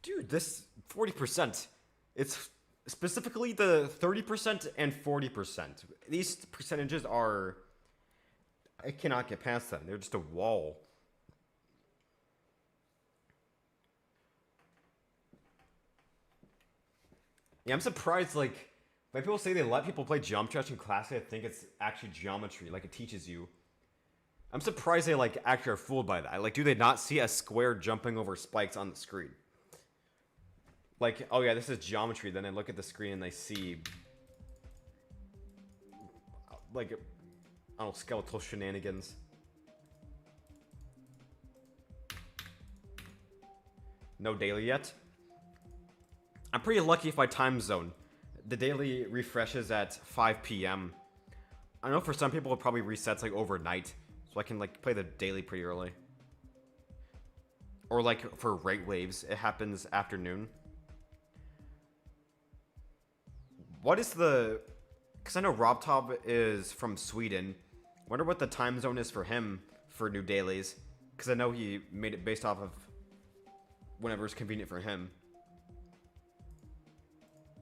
Dude, this 40%, it's specifically the 30% and 40%. These percentages are, I cannot get past them. They're just a wall. Yeah, I'm surprised, like, when people say they let people play geometry in class, I think it's actually geometry, like it teaches you. I'm surprised they, like, actually are fooled by that. Like, do they not see a square jumping over spikes on the screen? Like, oh yeah, this is geometry, then they look at the screen and they see, like, I don't know, skeletal shenanigans. No daily yet? I'm pretty lucky if my time zone. The daily refreshes at 5 p.m. I know for some people it probably resets like overnight, so I can like play the daily pretty early. Or like for rate waves, it happens afternoon. What is the... Because I know RobTop is from Sweden. Wonder what the time zone is for him for new dailies. Because I know he made it based off of whenever it's convenient for him.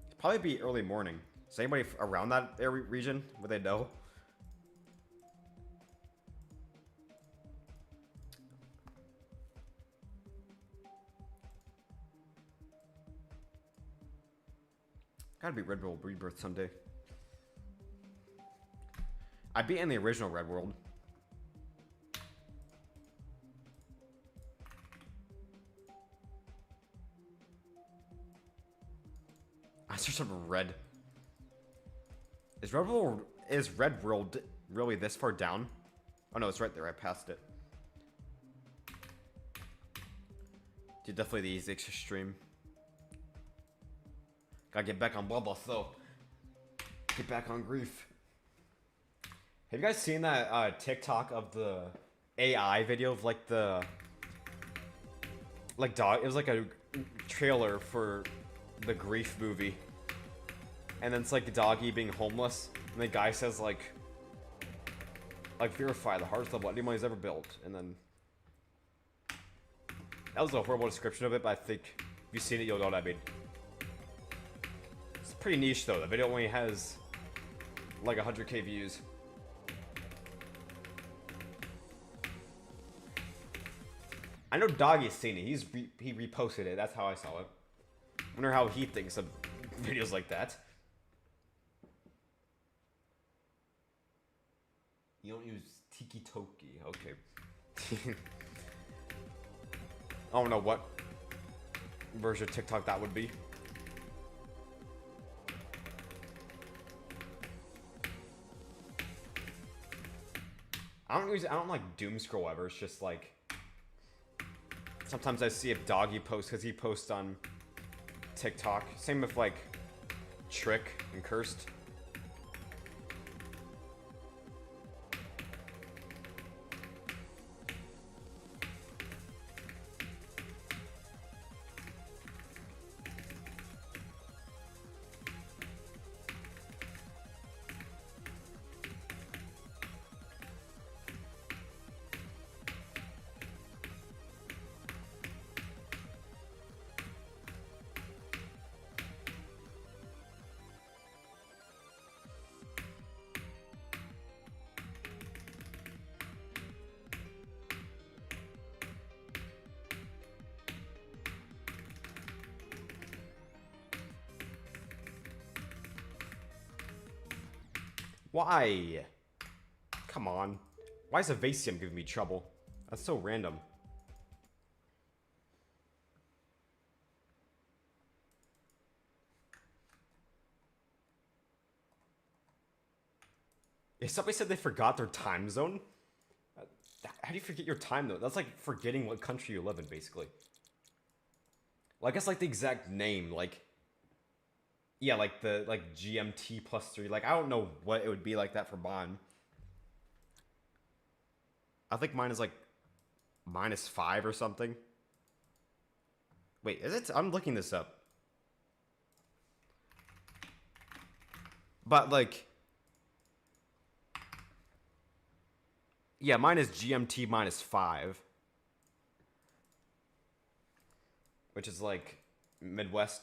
It'd probably be early morning. Is anybody around that area region? Would they know? Gotta be Red World Rebirth someday. I'd be in the original Red World. I searched something red. Is Red World really this far down? Oh no, it's right there. I passed it. Dude, definitely the easiest extreme. Gotta get back on Bloodlust though. Get back on grief. Have you guys seen that TikTok of the AI video of like the dog? It was like a trailer for the Grief movie, and then it's like a doggy being homeless, and the guy says like verify the hardest level anybody's ever built, and then that was a horrible description of it, but I think if you've seen it, you'll know what I mean. It's pretty niche though. The video only has like 100k views. I know Doggy's seen it. He reposted it. That's how I saw it. Wonder how he thinks of videos like that. You don't use Tiki Toki. Okay. I don't know what version of TikTok that would be. I don't like doom scroll ever. It's just like sometimes I see if Doggy posts because he posts on TikTok. Same with like Trick and Cursed. Why? Come on. Why is Evasium giving me trouble? That's so random. If somebody said they forgot their time zone, how do you forget your time though? That's like forgetting what country you live in, basically. Well, I guess like the exact name, like yeah, like the GMT +3. Like I don't know what it would be like that for mine. I think mine is like -5 or something. Wait, is it? I'm looking this up. But like, yeah, mine is GMT -5, which is like Midwest.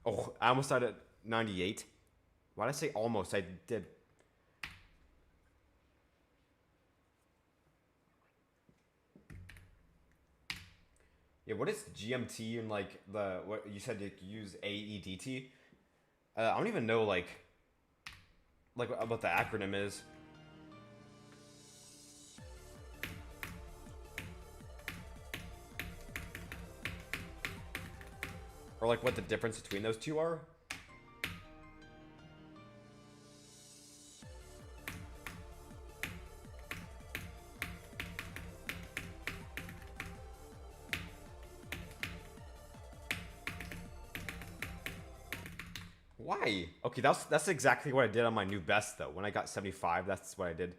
Oh, I almost died at 98. Why did I say almost? I did. Yeah, what is GMT and like what you said you use AEDT? I don't even know like what the acronym is. Or like what the difference between those two are. Why? Okay, that's exactly what I did on my new best though. When I got 75, that's what I did.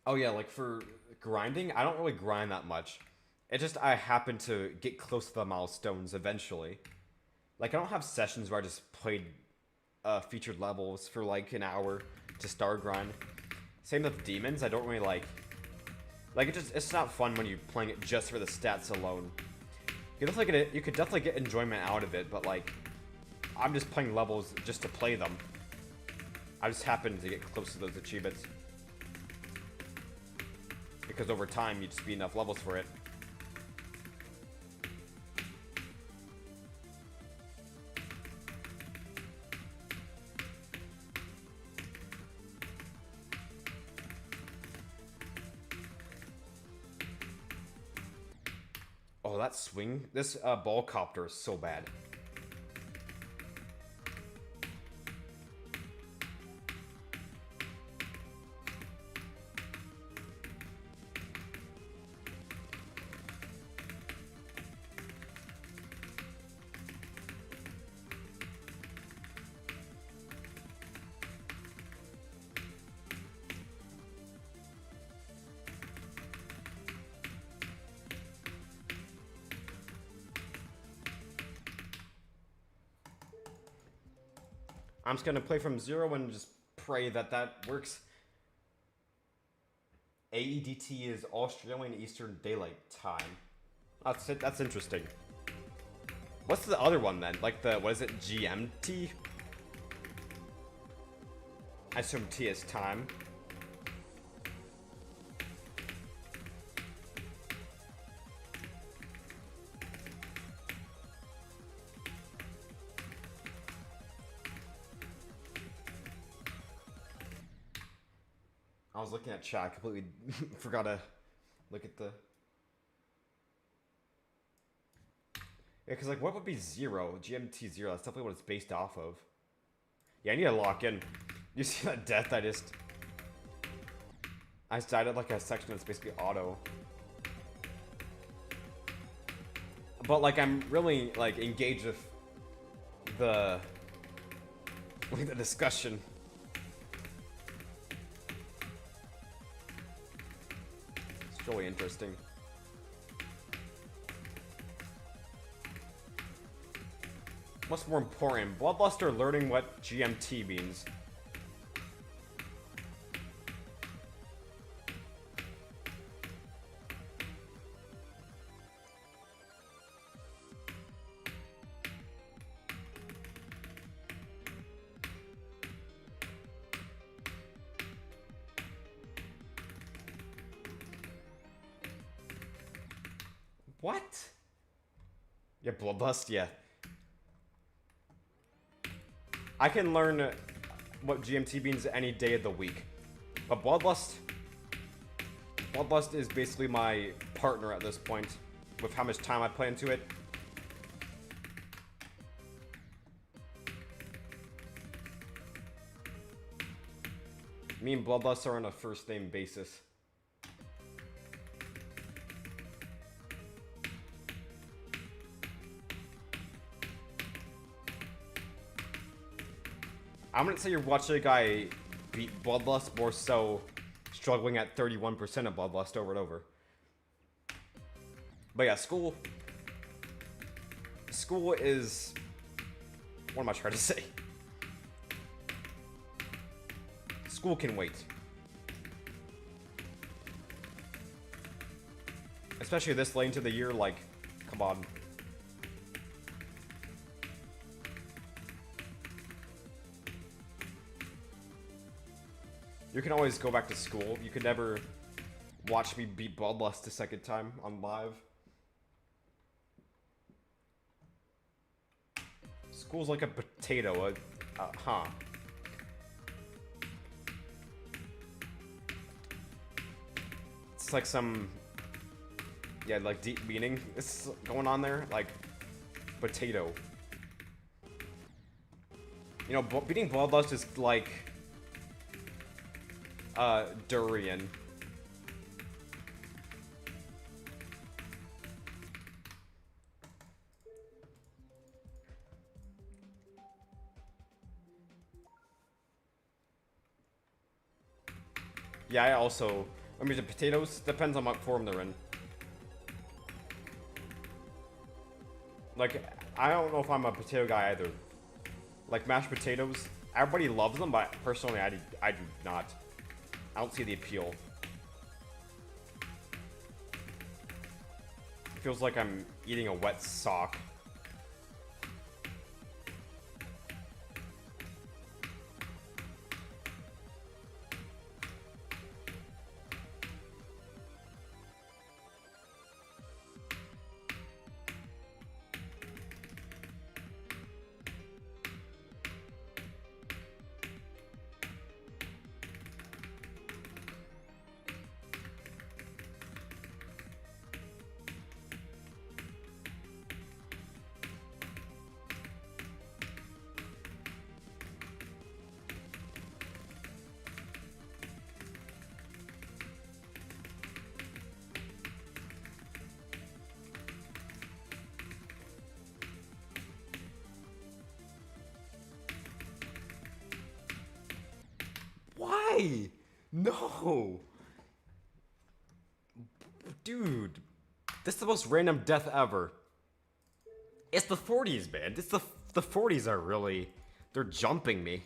Oh yeah, like for grinding, I don't really grind that much. It just I happen to get close to the milestones eventually. Like I don't have sessions where I just played featured levels for like an hour to star grind. Same with demons. I don't really like it's not fun when you're playing it just for the stats alone. You could definitely get enjoyment out of it, but like I'm just playing levels just to play them. I just happen to get close to those achievements. Because over time, you just beat enough levels for it. Oh, that swing. This ball copter is so bad. I'm just gonna play from 0 and just pray that that works. AEDT is Australian Eastern Daylight Time. That's it. That's interesting. What's the other one then? Like the, what is it, GMT? I assume T is time. I was looking at chat, completely forgot to look at the... Yeah, because like, what would be 0? GMT 0, that's definitely what it's based off of. Yeah, I need to lock in. You see that death I just died at like a section that's basically auto. But like, I'm really like engaged with the discussion. It's really interesting. What's more important, Bloodlust or learning what GMT means? What? Yeah, Bloodlust, yeah. I can learn what GMT means any day of the week. But Bloodlust is basically my partner at this point, with how much time I put into it. Me and Bloodlust are on a first name basis. I'm gonna say you're watching a guy beat Bloodlust, more so struggling at 31% of Bloodlust over and over. But yeah, school is... What am I trying to say? School can wait. Especially this late into the year, like, come on. You can always go back to school. You could never watch me beat Bloodlust a second time on live. School's like a potato, huh. It's like some, yeah, like deep meaning is going on there, like potato. You know, beating Bloodlust is like durian. Yeah, I also... I mean, the potatoes, depends on what form they're in. Like, I don't know if I'm a potato guy either. Like, mashed potatoes, everybody loves them, but personally, I do not. I don't see the appeal. It feels like I'm eating a wet sock. Why? No. Dude. This is the most random death ever. It's the 40s, man. It's the 40s are really... They're jumping me.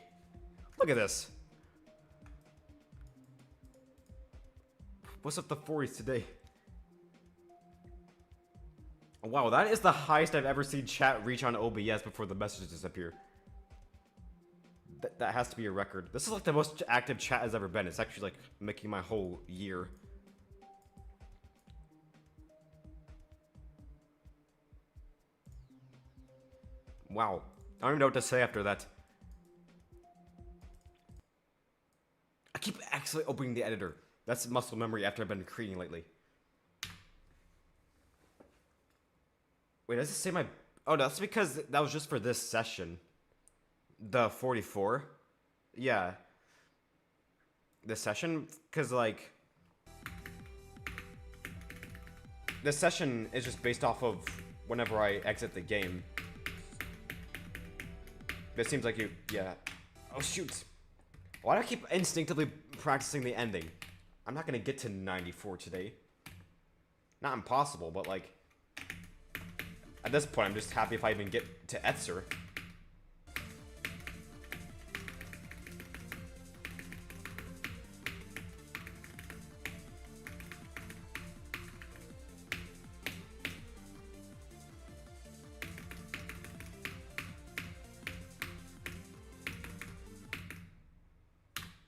Look at this. What's up the 40s today? Wow, that is the highest I've ever seen chat reach on OBS before the messages disappear. That has to be a record. This is like the most active chat has ever been. It's actually like making my whole year. Wow. I don't even know what to say after that. I keep accidentally opening the editor. That's muscle memory after I've been creating lately. Wait, does it say my... Oh, that's because that was just for this session. The 44? Yeah. This session? Because, like... This session is just based off of whenever I exit the game. It seems like you... Yeah. Oh, shoot. Why do I keep instinctively practicing the ending? I'm not going to get to 94 today. Not impossible, but, like... At this point, I'm just happy if I even get to Etzer.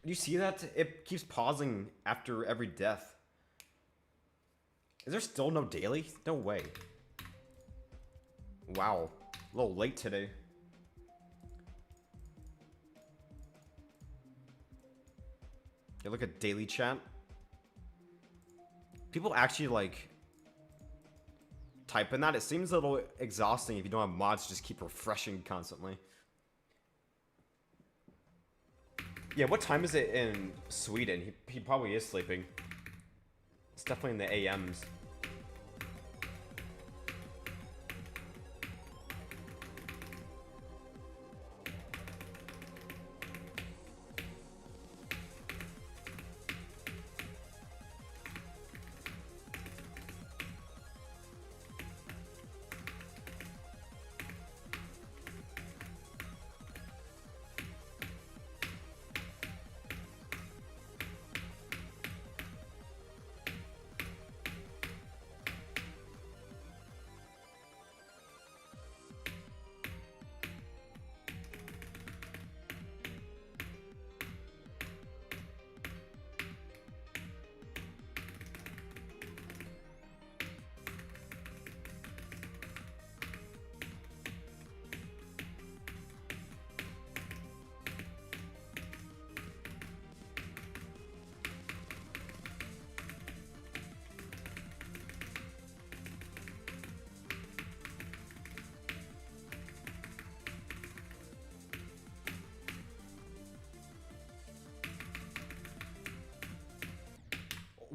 You see that? It keeps pausing after every death. Is there still no daily? No way. Wow. A little late today. You look at daily chat. People actually like type in that. It seems a little exhausting if you don't have mods to just keep refreshing constantly. Yeah, what time is it in Sweden? He probably is sleeping. It's definitely in the AMs.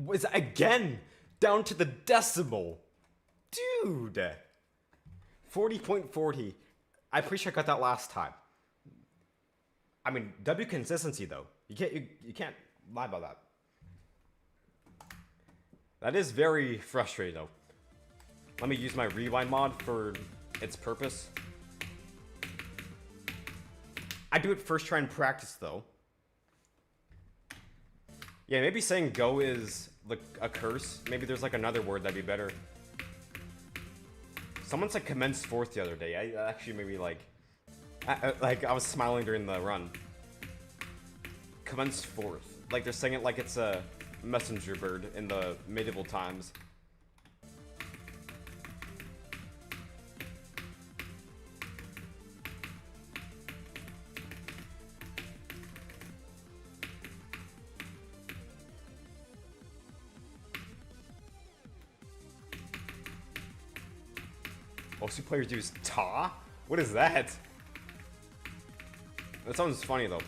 Was again down to the decimal. Dude. 40.40. I'm pretty sure I got that last time. I mean, W consistency though. You can't lie about that. That is very frustrating though. Let me use my rewind mod for its purpose. I do it first try and practice though. Yeah, maybe saying go is like a curse. Maybe there's like another word that'd be better. Someone said commence fourth the other day. I actually maybe like I was smiling during the run. Commence fourth. Like they're saying it like it's a messenger bird in the medieval times. Most players use ta? What is that? That sounds funny though.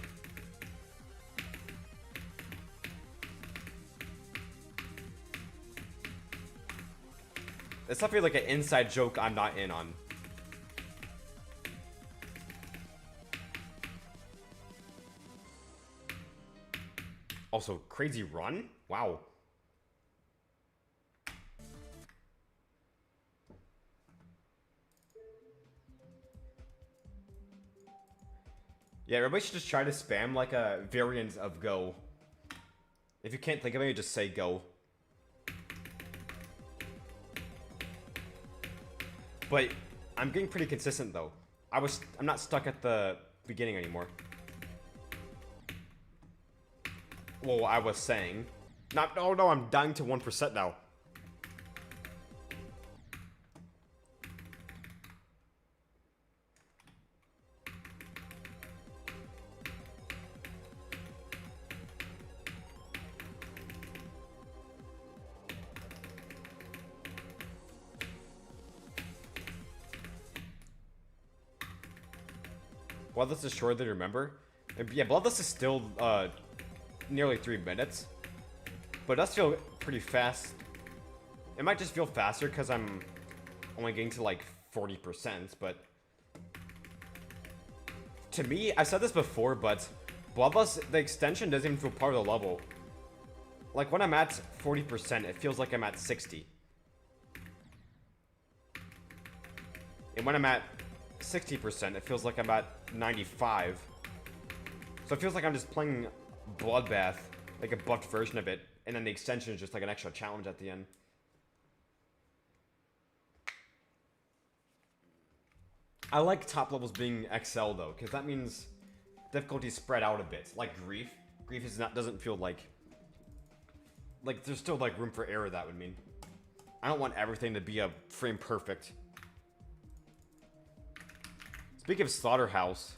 It's definitely like an inside joke I'm not in on. Also, crazy run? Wow. Yeah, everybody should just try to spam like a variant of go. If you can't think of it, just say go. But I'm getting pretty consistent though. I'm not stuck at the beginning anymore. Well, I was saying. Oh no, I'm dying to 1% now. Bloodlust is shorter than you remember. Yeah, Bloodlust is still nearly 3 minutes. But it does feel pretty fast. It might just feel faster because I'm only getting to like 40%, but... To me, I've said this before, but Bloodlust, the extension doesn't even feel part of the level. Like when I'm at 40%, it feels like I'm at 60. And when I'm at 60%, it feels like I'm at 95. So it feels like I'm just playing Bloodbath, like a buffed version of it, and then the extension is just like an extra challenge at the end. I like top levels being XL though, because that means difficulty spread out a bit. Like Grief, Grief is not doesn't feel like there's still like room for error. That would mean I don't want everything to be a frame perfect. Speaking of Slaughterhouse,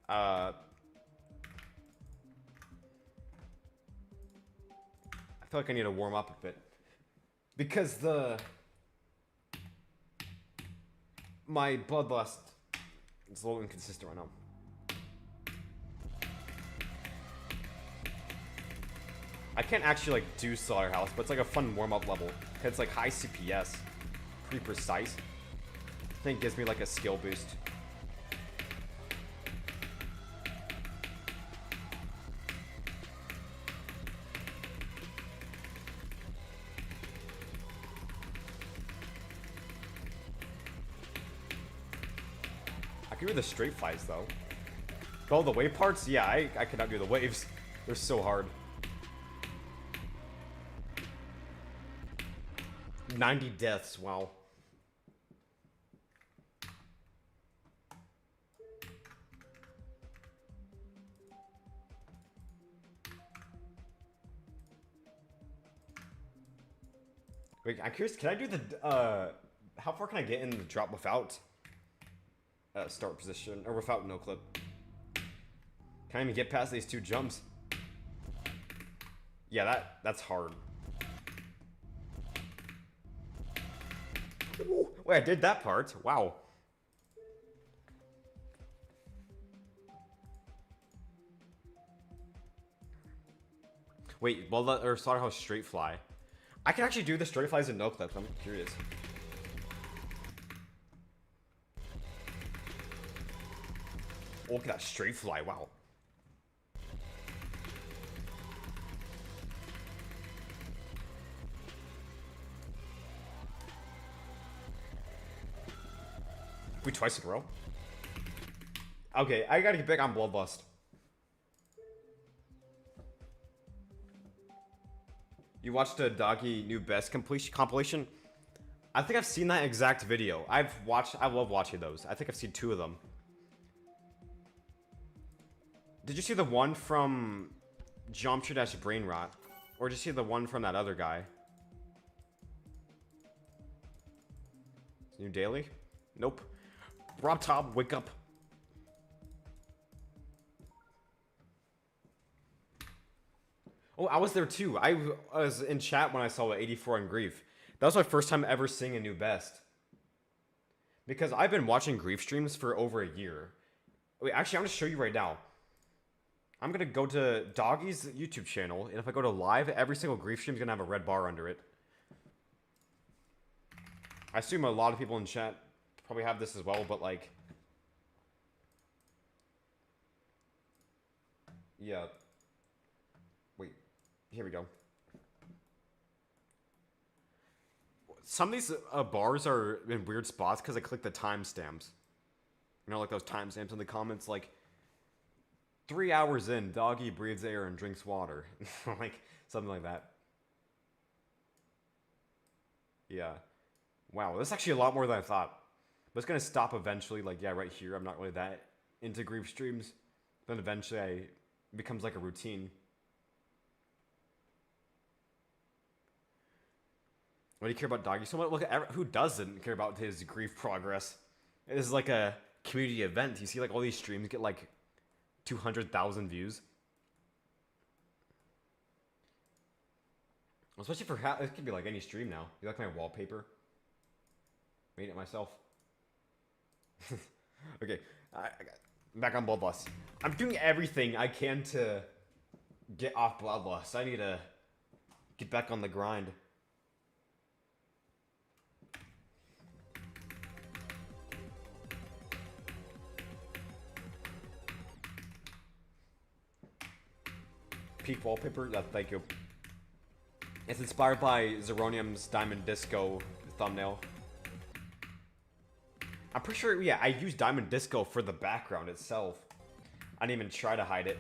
I feel like I need to warm up a bit because my Bloodlust is a little inconsistent right now. I can't actually like do Slaughterhouse, but it's like a fun warm-up level. It's like high CPS, pretty precise. I think it gives me like a skill boost. I can do the straight flies though. Oh, the wave parts? Yeah, I cannot do the waves. They're so hard. 90 deaths, wow. Wait, I'm curious, can I do the, how far can I get in the drop without start position, or without no clip? Can I even get past these two jumps? Yeah, that's hard. Ooh, wait, I did that part. Wow. Wait, well, or Slaughterhouse straight fly. I can actually do the straight flies and no clips. I'm curious. Oh, look at that straight fly. Wow. Wait, twice in a row? Okay, I gotta get back on Bloodlust. You watched a Doggy New Best compilation? I think I've seen that exact video. I love watching those. I think I've seen 2 of them. Did you see the one from Geometry Dash Brain Rot? Or did you see the one from that other guy? New daily? Nope. Rob Top, wake up. Oh, I was there too. I was in chat when I saw 84 on Grief. That was my first time ever seeing a new best. Because I've been watching Grief streams for over a year. Wait, actually, I'm going to show you right now. I'm going to go to Doggy's YouTube channel, and if I go to live, every single Grief stream is going to have a red bar under it. I assume a lot of people in chat probably have this as well, but like... Yeah. Wait. Here we go. Some of these bars are in weird spots because I click the timestamps. You know, like those timestamps in the comments, like 3 hours in, Doggy breathes air and drinks water. Like, something like that. Yeah. Wow, that's actually a lot more than I thought. But it's going to stop eventually, like, yeah, right here. I'm not really that into Grief streams. Then eventually it becomes like a routine. What do you care about Doggy so much? Look at who doesn't care about his Grief progress? It is like a community event. You see, like, all these streams get like 200,000 views. Especially for it could be like any stream now. You like my wallpaper? Made it myself. Okay, I got back on Bloodlust. I'm doing everything I can to get off Bloodlust. I need to get back on the grind. Peak wallpaper, thank you. It's inspired by Zeronium's Diamond Disco thumbnail. I'm pretty sure, yeah, I used Diamond Disco for the background itself. I didn't even try to hide it.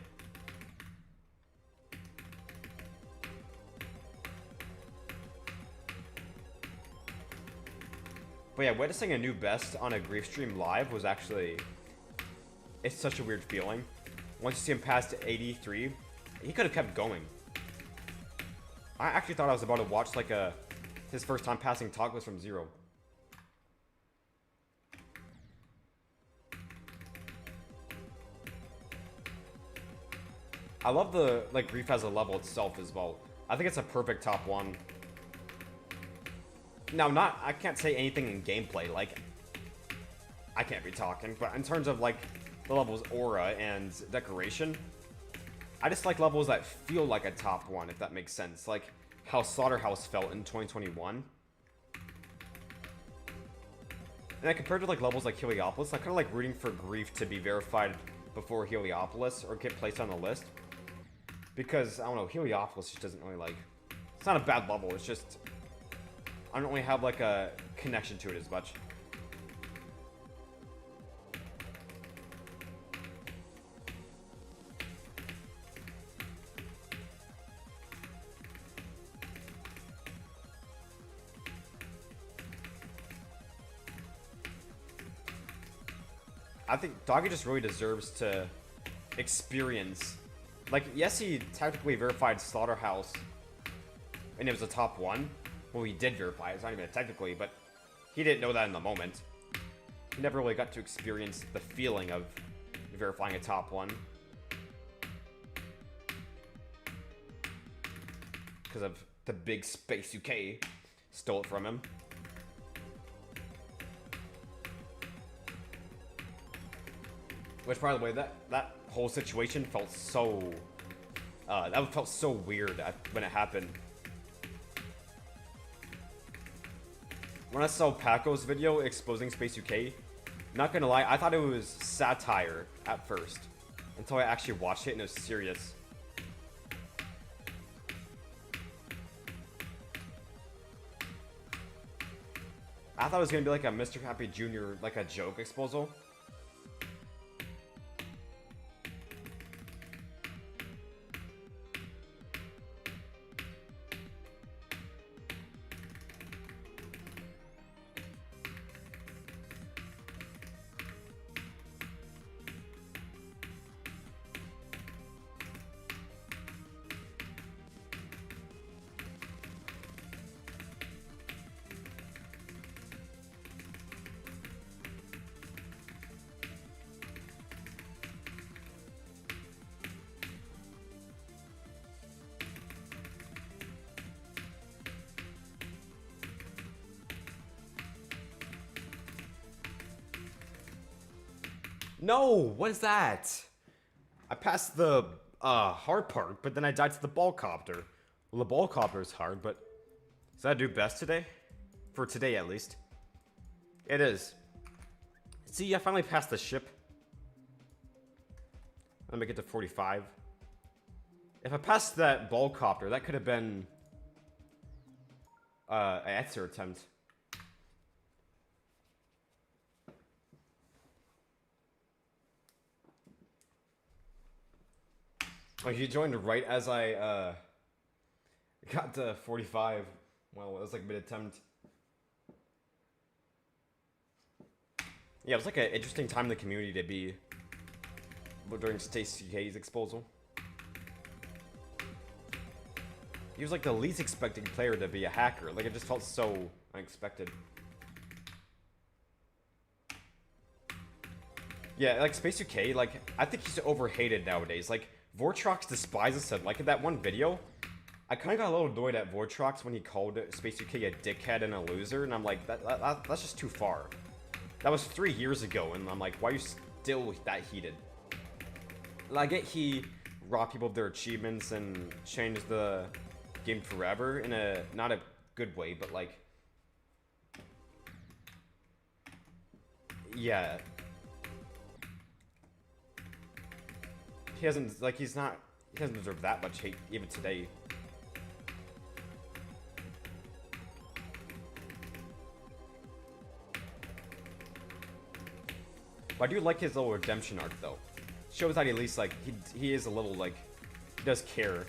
But yeah, witnessing a new best on a Grief stream live was actually... It's such a weird feeling. Once you see him past 83, he could have kept going. I actually thought I was about to watch like his first time passing tacos from 0. I love the like Grief as a level itself as well. I think it's a perfect top 1. Now, I can't say anything in gameplay, like, I can't be talking, but in terms of, like, the level's aura and decoration, I just like levels that feel like a top 1, if that makes sense. Like, how Slaughterhouse felt in 2021. And compared to, like, levels like Heliopolis, I kind of like rooting for Grief to be verified before Heliopolis, or get placed on the list. Because, I don't know, Heliopolis just doesn't really, like, it's not a bad level, it's just I don't really have like a connection to it as much. I think Doggy just really deserves to experience. Like, yes, he technically verified Slaughterhouse, and it was a top 1. Well, he did verify. It's not even technically, but he didn't know that in the moment. He never really got to experience the feeling of verifying a top 1. Because of the big Space UK stole it from him. Which, by the way, that whole situation felt so... that felt so weird when it happened. When I saw Paco's video exposing Space UK, not gonna lie, I thought it was satire at first. Until I actually watched it and it was serious. I thought it was gonna be like a Mr. Happy Jr., like a joke exposal. No, what is that? I passed the hard part, but then I died to the ball copter. Well, the ball copter is hard, but does that do best today? For today, at least. It is. See, I finally passed the ship. Let me get to 45. If I passed that ball copter, that could have been an answer attempt. Oh, you joined right as I got to 45. Well, it was like mid-attempt. Yeah, it was like an interesting time in the community to be during Stacey K's exposal. He was like the least expected player to be a hacker. Like, it just felt so unexpected. Yeah, like Space UK, like, I think he's overhated nowadays. Like, Vortrox despises him. Like in that one video, I kind of got a little annoyed at Vortrox when he called Space UK a dickhead and a loser, and I'm like, that's just too far. That was 3 years ago, and I'm like, why are you still that heated? I get he robbed people of their achievements and changed the game forever in a, not a good way, but like, yeah. He hasn't, like, he doesn't deserve that much hate, even today. But I do like his little redemption arc, though. Shows that at least, like, he is a little, like, he does care.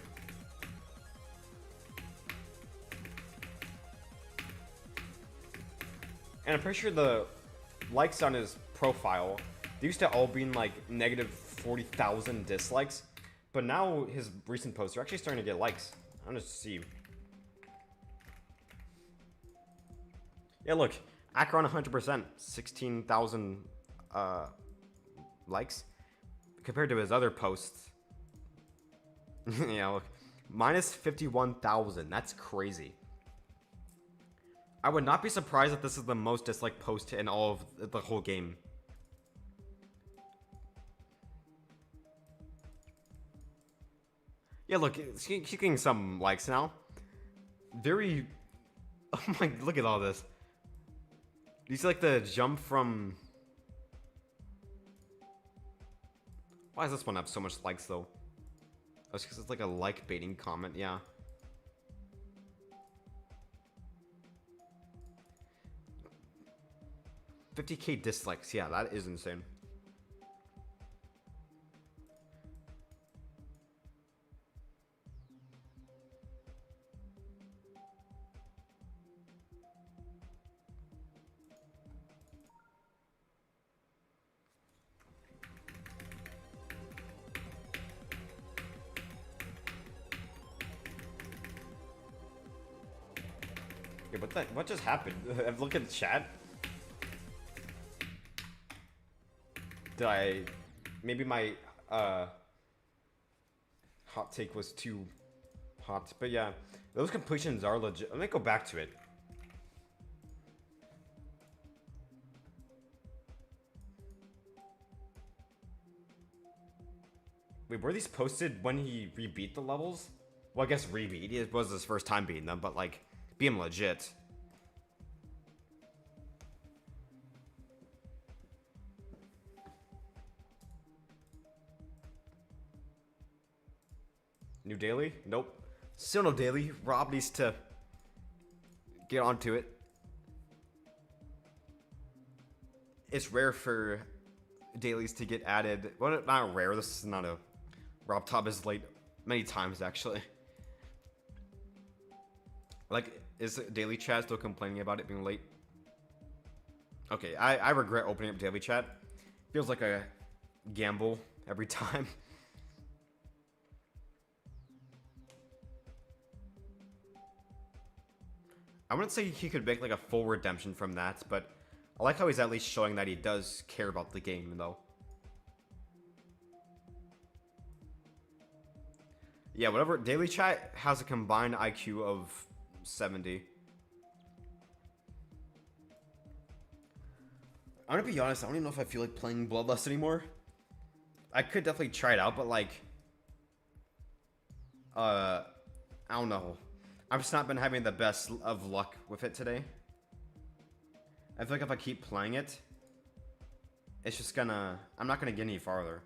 And I'm pretty sure the likes on his profile They used to all be in like negative 40,000 dislikes, but now his recent posts are actually starting to get likes. I'm gonna see. Yeah, look, Akron 100%, 16,000 likes compared to his other posts. Yeah, look, minus 51,000. That's crazy. I would not be surprised if this is the most disliked post in all of the whole game. Yeah, look, he's getting some likes now. Very. Oh my, look at all this. You see, like, the jump from. Why does this one have so much likes, though? Oh, it's because it's like a like baiting comment, yeah. $50K dislikes, yeah, that is insane. Yeah, what just happened? I've looked at the chat. Did I... Maybe my, hot take was too hot. But yeah, those completions are legit. Let me go back to it. Wait, were these posted when he rebeat the levels? Well, I guess rebeat. It was his first time beating them, but like, being legit. New daily? Nope. Still no daily. Rob needs to get onto it. It's rare for dailies to get added. Well, not rare. This is not a... Rob Top is late many times, actually. Like, is daily chat still complaining about it being late? Okay, I regret opening up daily chat. Feels like a gamble every time. I wouldn't say he could make like a full redemption from that, but I like how he's at least showing that he does care about the game, though. Yeah, whatever. Daily chat has a combined IQ of 70. I'm gonna be honest, I don't even know if I feel like playing Bloodlust anymore. I could definitely try it out, but like... I don't know. I've just not been having the best of luck with it today. I feel like if I keep playing it, it's just gonna... I'm not gonna get any farther.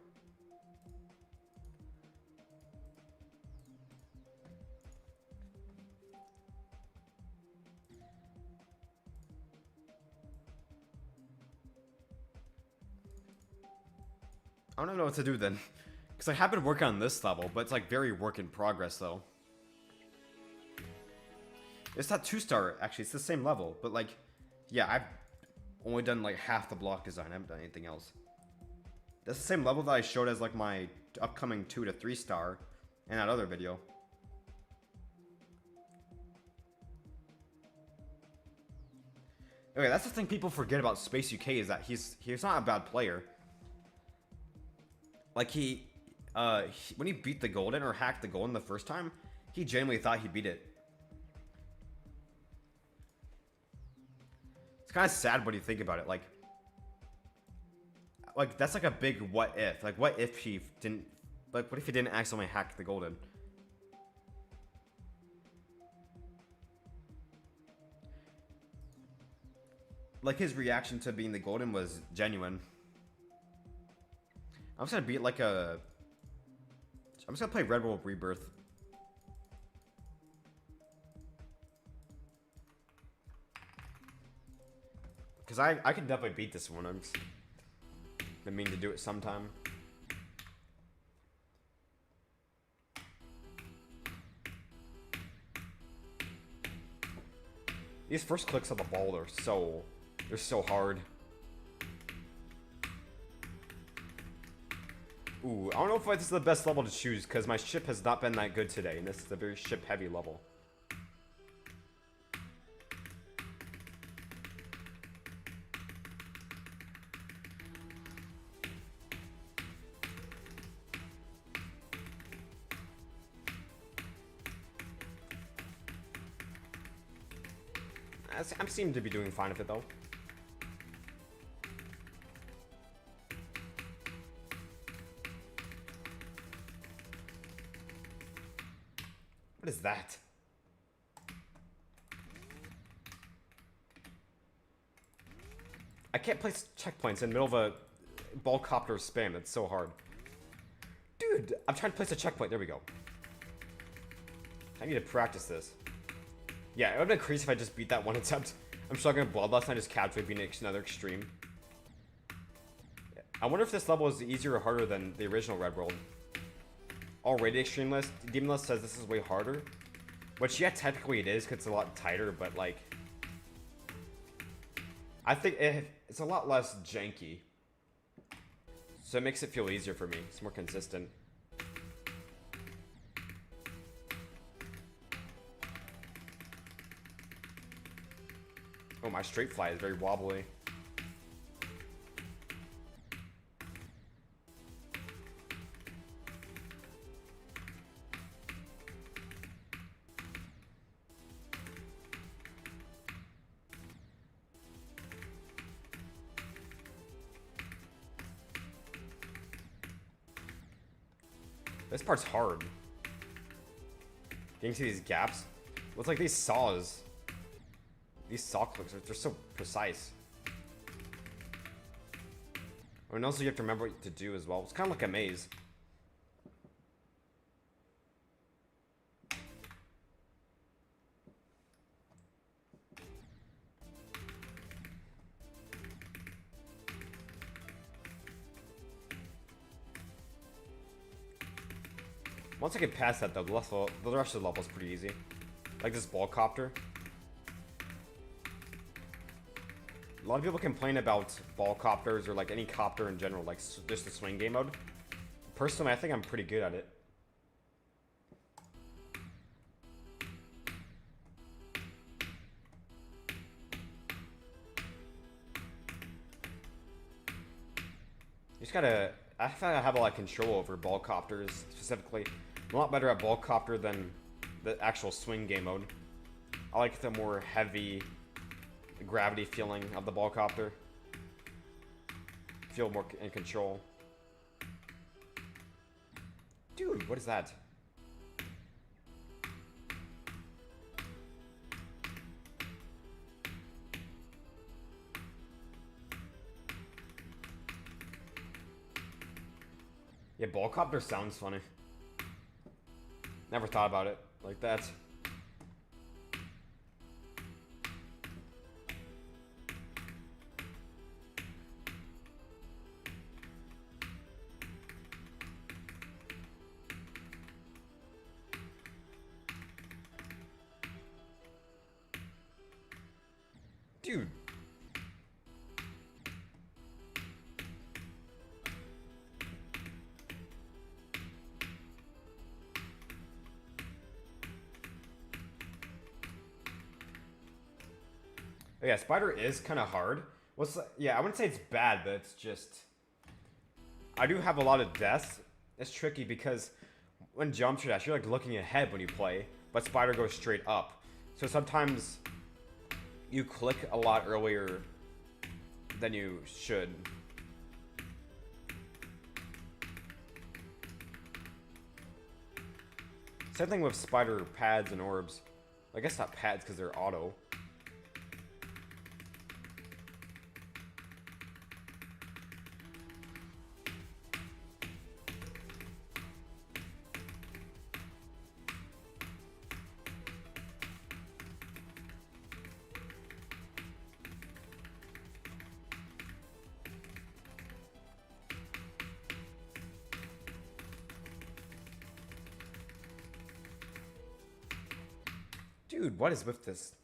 I don't know what to do then. Because I have been working on this level, but it's like very work in progress though. It's not 2-star, actually, it's the same level, but like, yeah, I've only done like half the block design, I haven't done anything else. That's the same level that I showed as like my upcoming 2 to 3-star in that other video. Okay, that's the thing people forget about Space UK is that he's not a bad player. Like when he beat the Golden or hacked the Golden the first time, he genuinely thought he beat it. It's kind of sad when you think about it. Like that's like a big what if. Like, what if he didn't... Like, what if he didn't accidentally hack the Golden? Like, his reaction to being the Golden was genuine. I'm just gonna beat like a... I'm just gonna play Red Bull Rebirth. Because I can definitely beat this one. I'm just... I mean to do it sometime. These first clicks of the ball are so... They're so hard. Ooh, I don't know if this is the best level to choose, because my ship has not been that good today, and this is a very ship-heavy level. I seem to be doing fine with it, though. What is that? I can't place checkpoints in the middle of a ball copter spam. It's so hard. Dude, I'm trying to place a checkpoint. There we go. I need to practice this. Yeah, it would have been crazy if I just beat that one attempt. I'm struggling with Bloodlust and I just casually beat another extreme. I wonder if this level is easier or harder than the original Red World. Already Extreme List, Demon List says this is way harder. Which, yeah, technically it is because it's a lot tighter, but like... I think it's a lot less janky. So it makes it feel easier for me. It's more consistent. Oh, my straight fly is very wobbly. This part's hard. You can see these gaps. Looks like these saws. These saw clicks, they're so precise. And also you have to remember what to do as well. It's kind of like a maze. Once I get past that though, the rest of the level is pretty easy. Like this ball copter. A lot of people complain about ball copters or like any copter in general, like just the swing game mode. Personally, I think I'm pretty good at it. You just gotta... I feel like I have a lot of control over ball copters specifically. I'm a lot better at ball copter than the actual swing game mode. I like the more heavy gravity feeling of the ball copter. Feel more in control. Dude, what is that? Yeah, ball copter sounds funny. Never thought about it like that. Dude. Yeah, Spider is kind of hard. Yeah, I wouldn't say it's bad, but it's just... I do have a lot of deaths. It's tricky because when jump dash, you're like looking ahead when you play, but Spider goes straight up. So sometimes you click a lot earlier than you should. Same thing with Spider pads and orbs. I guess not pads because they're auto. Dude, what is with this?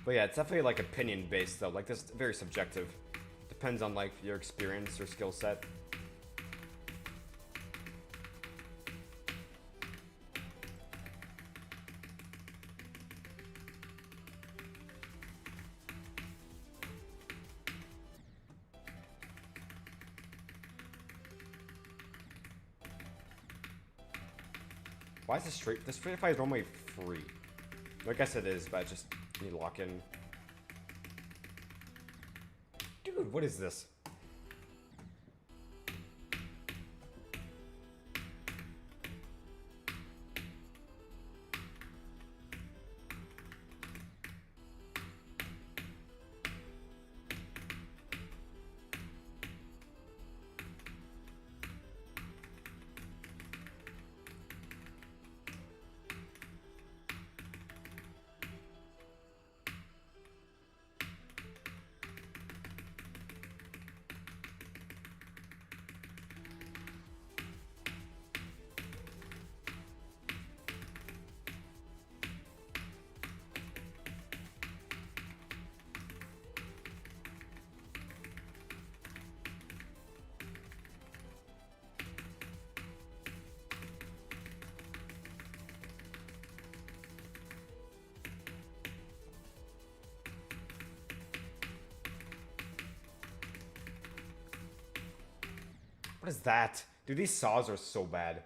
But yeah, it's definitely like opinion based though. Like this, very subjective. Depends on like your experience or skill set. Why is this straight? This free fight is normally free. I guess it is, but I just need to lock in. Dude, what is this? What is that? Dude, these saws are so bad.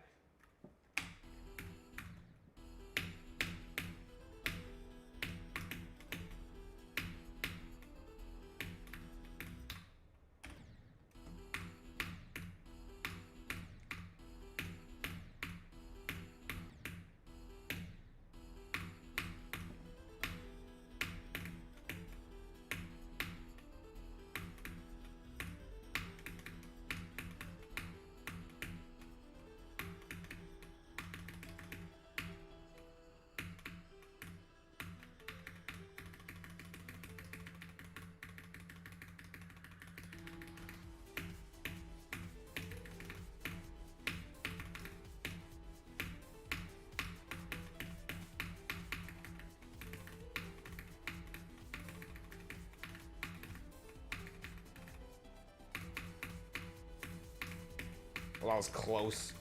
Well, that was close.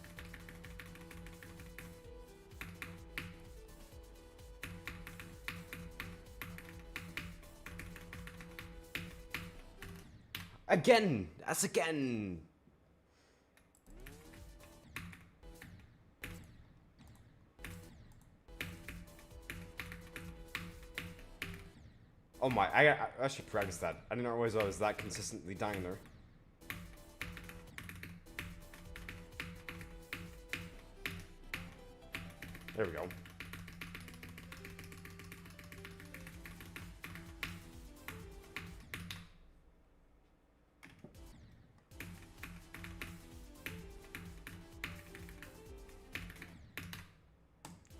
Again! That's again! Oh my, I should practice that. I didn't realize I was that consistently dying there. There we go.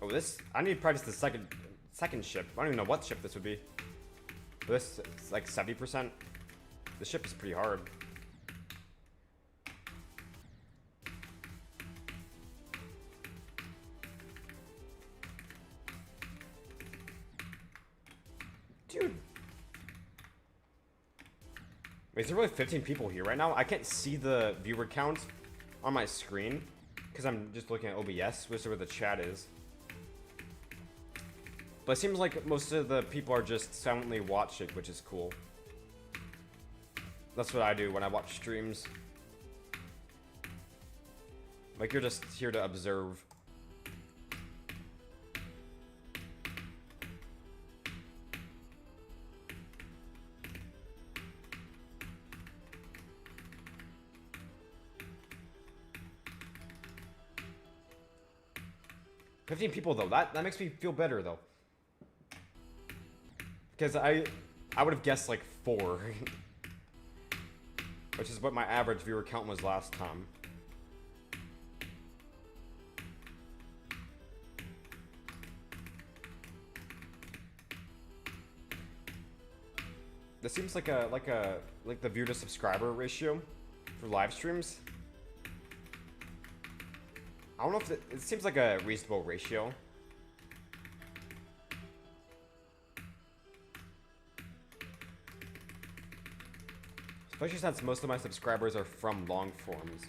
Oh, this, I need to practice the second ship. I don't even know what ship this would be. But this is like 70%. The ship is pretty hard. Dude. Wait, is there really 15 people here right now? I can't see the viewer count on my screen because I'm just looking at OBS, which is where the chat is. But it seems like most of the people are just silently watching, which is cool. That's what I do when I watch streams. Like, you're just here to observe. $15 people though, that makes me feel better though. Because I would have guessed like 4. Which is what my average viewer count was last time. This seems like the viewer to subscriber ratio for live streams. I don't know if it seems like a reasonable ratio. Especially since most of my subscribers are from long forms.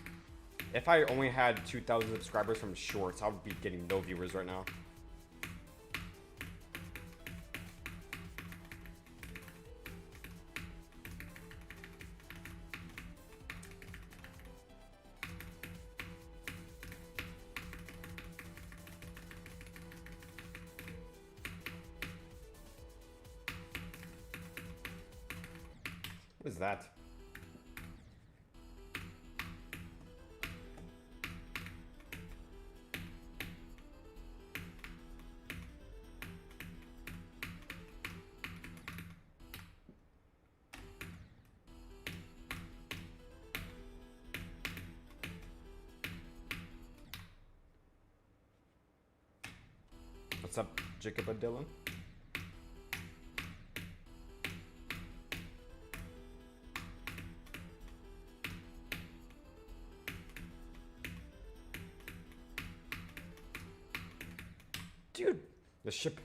If I only had 2,000 subscribers from shorts, I would be getting no viewers right now. What is that? What's up, Jacob and Dylan? Dude, the ship.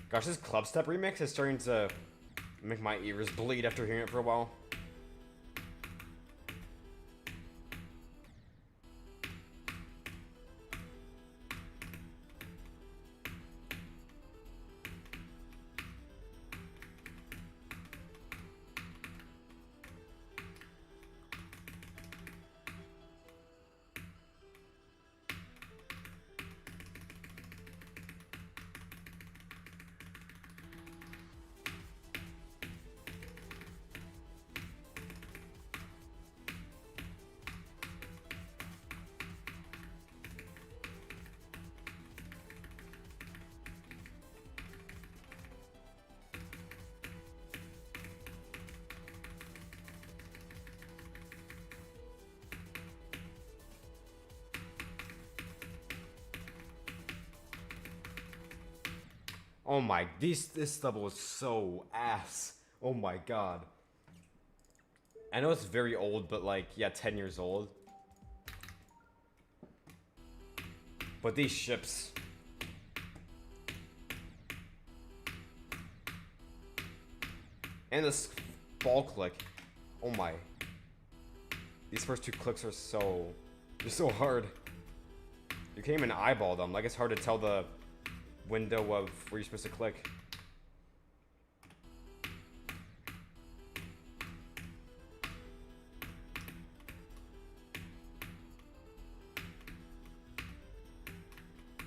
Gosh, this Clubstep remix is starting to make my ears bleed after hearing it for a while. Oh my, this level is so ass. Oh my god. I know it's very old, but like, yeah, 10 years old. But these ships. And this ball click. Oh my. These first two clicks are they're so hard. You can't even eyeball them. Like, it's hard to tell the window of where you're supposed to click.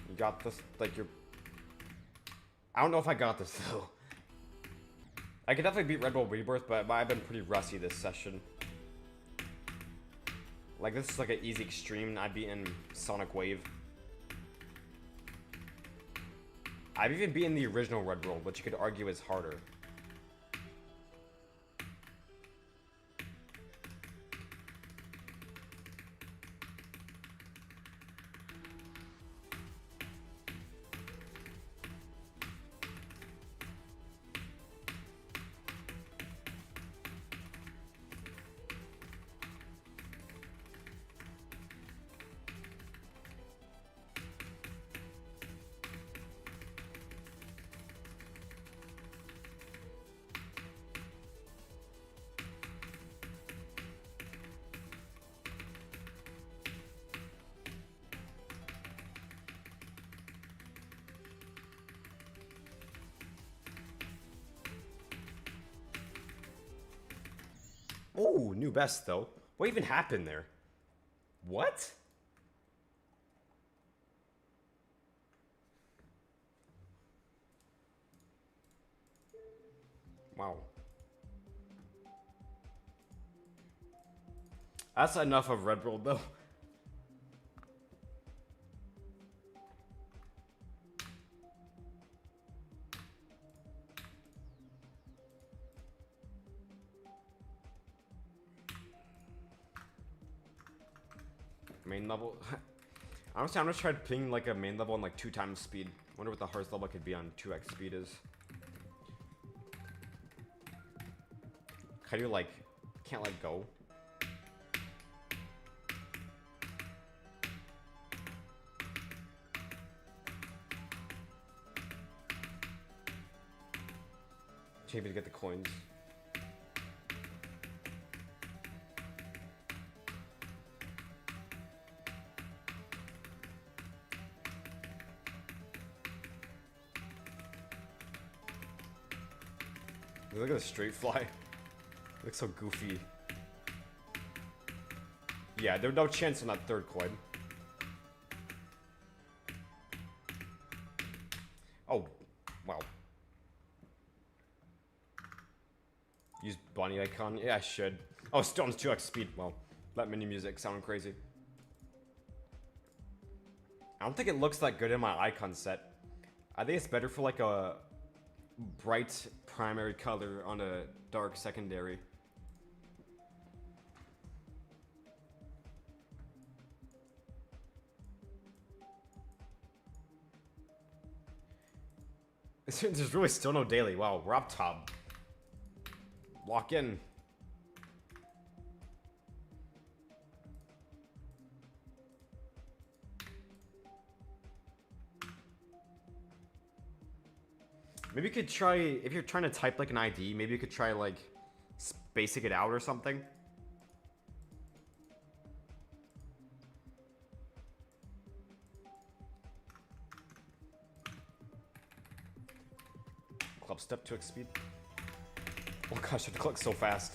You got this, like, I don't know if I got this, though. I could definitely beat Red Bull Rebirth, but I've been pretty rusty this session. Like, this is like an easy extreme, and I'd be in Sonic Wave. I've even beaten the original Red Bull, which you could argue is harder. Oh, new best, though. What even happened there? What? Wow. That's enough of Red Bull, though. Main level. Honestly, I'm gonna try ping like a main level on like 2 times speed. Wonder what the hardest level could be on 2x speed is. How do you like can't let go? Maybe to get the coins. Look at the straight fly. Looks so goofy. Yeah, there's no chance on that third coin. Oh, wow. Use bunny icon? Yeah, I should. Oh, Stone's 2x speed. Well, that mini music sound crazy. I don't think it looks that good in my icon set. I think it's better for like a bright primary color on a dark secondary. There's really still no daily. Wow, we're up top. Lock in. Maybe you could try, if you're trying to type like an ID, maybe you could try like spacing it out or something. Club step 2x speed. Oh gosh, I have to click so fast.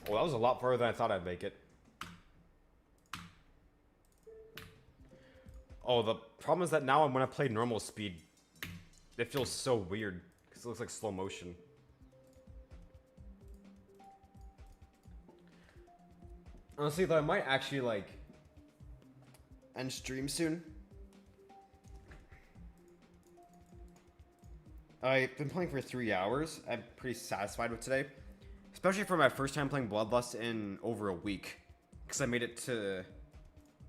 Well, that was a lot further than I thought I'd make it. Oh, the problem is that now when I play normal speed, it feels so weird because it looks like slow motion. Honestly, though, I might actually like end stream soon. I've been playing for 3 hours. I'm pretty satisfied with today. Especially for my first time playing Bloodlust in over a week. Because I made it to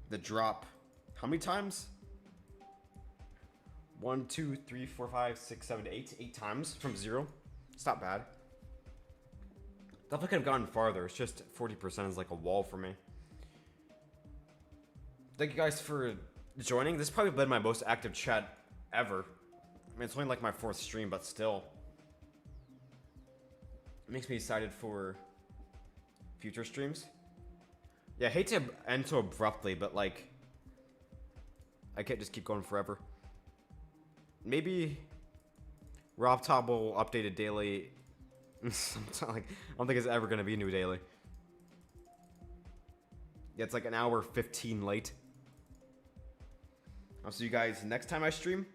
the drop. How many times? 1, 2, 3, 4, 5, 6, 7, 8. 8 times from 0. It's not bad. Definitely could have gone farther. It's just 40% is like a wall for me. Thank you guys for joining. This has probably been my most active chat ever. I mean, it's only like my 4th stream, but still. It makes me excited for future streams. Yeah, I hate to end so abruptly, but like, I can't just keep going forever. Maybe Rob Top will update it daily. Like, I don't think it's ever gonna be a new daily. Yeah, it's like an hour 15 late. I'll see you guys next time I stream.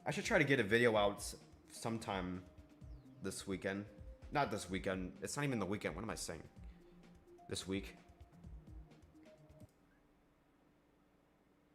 I should try to get a video out sometime this weekend. Not this weekend. It's not even the weekend. What am I saying? This week.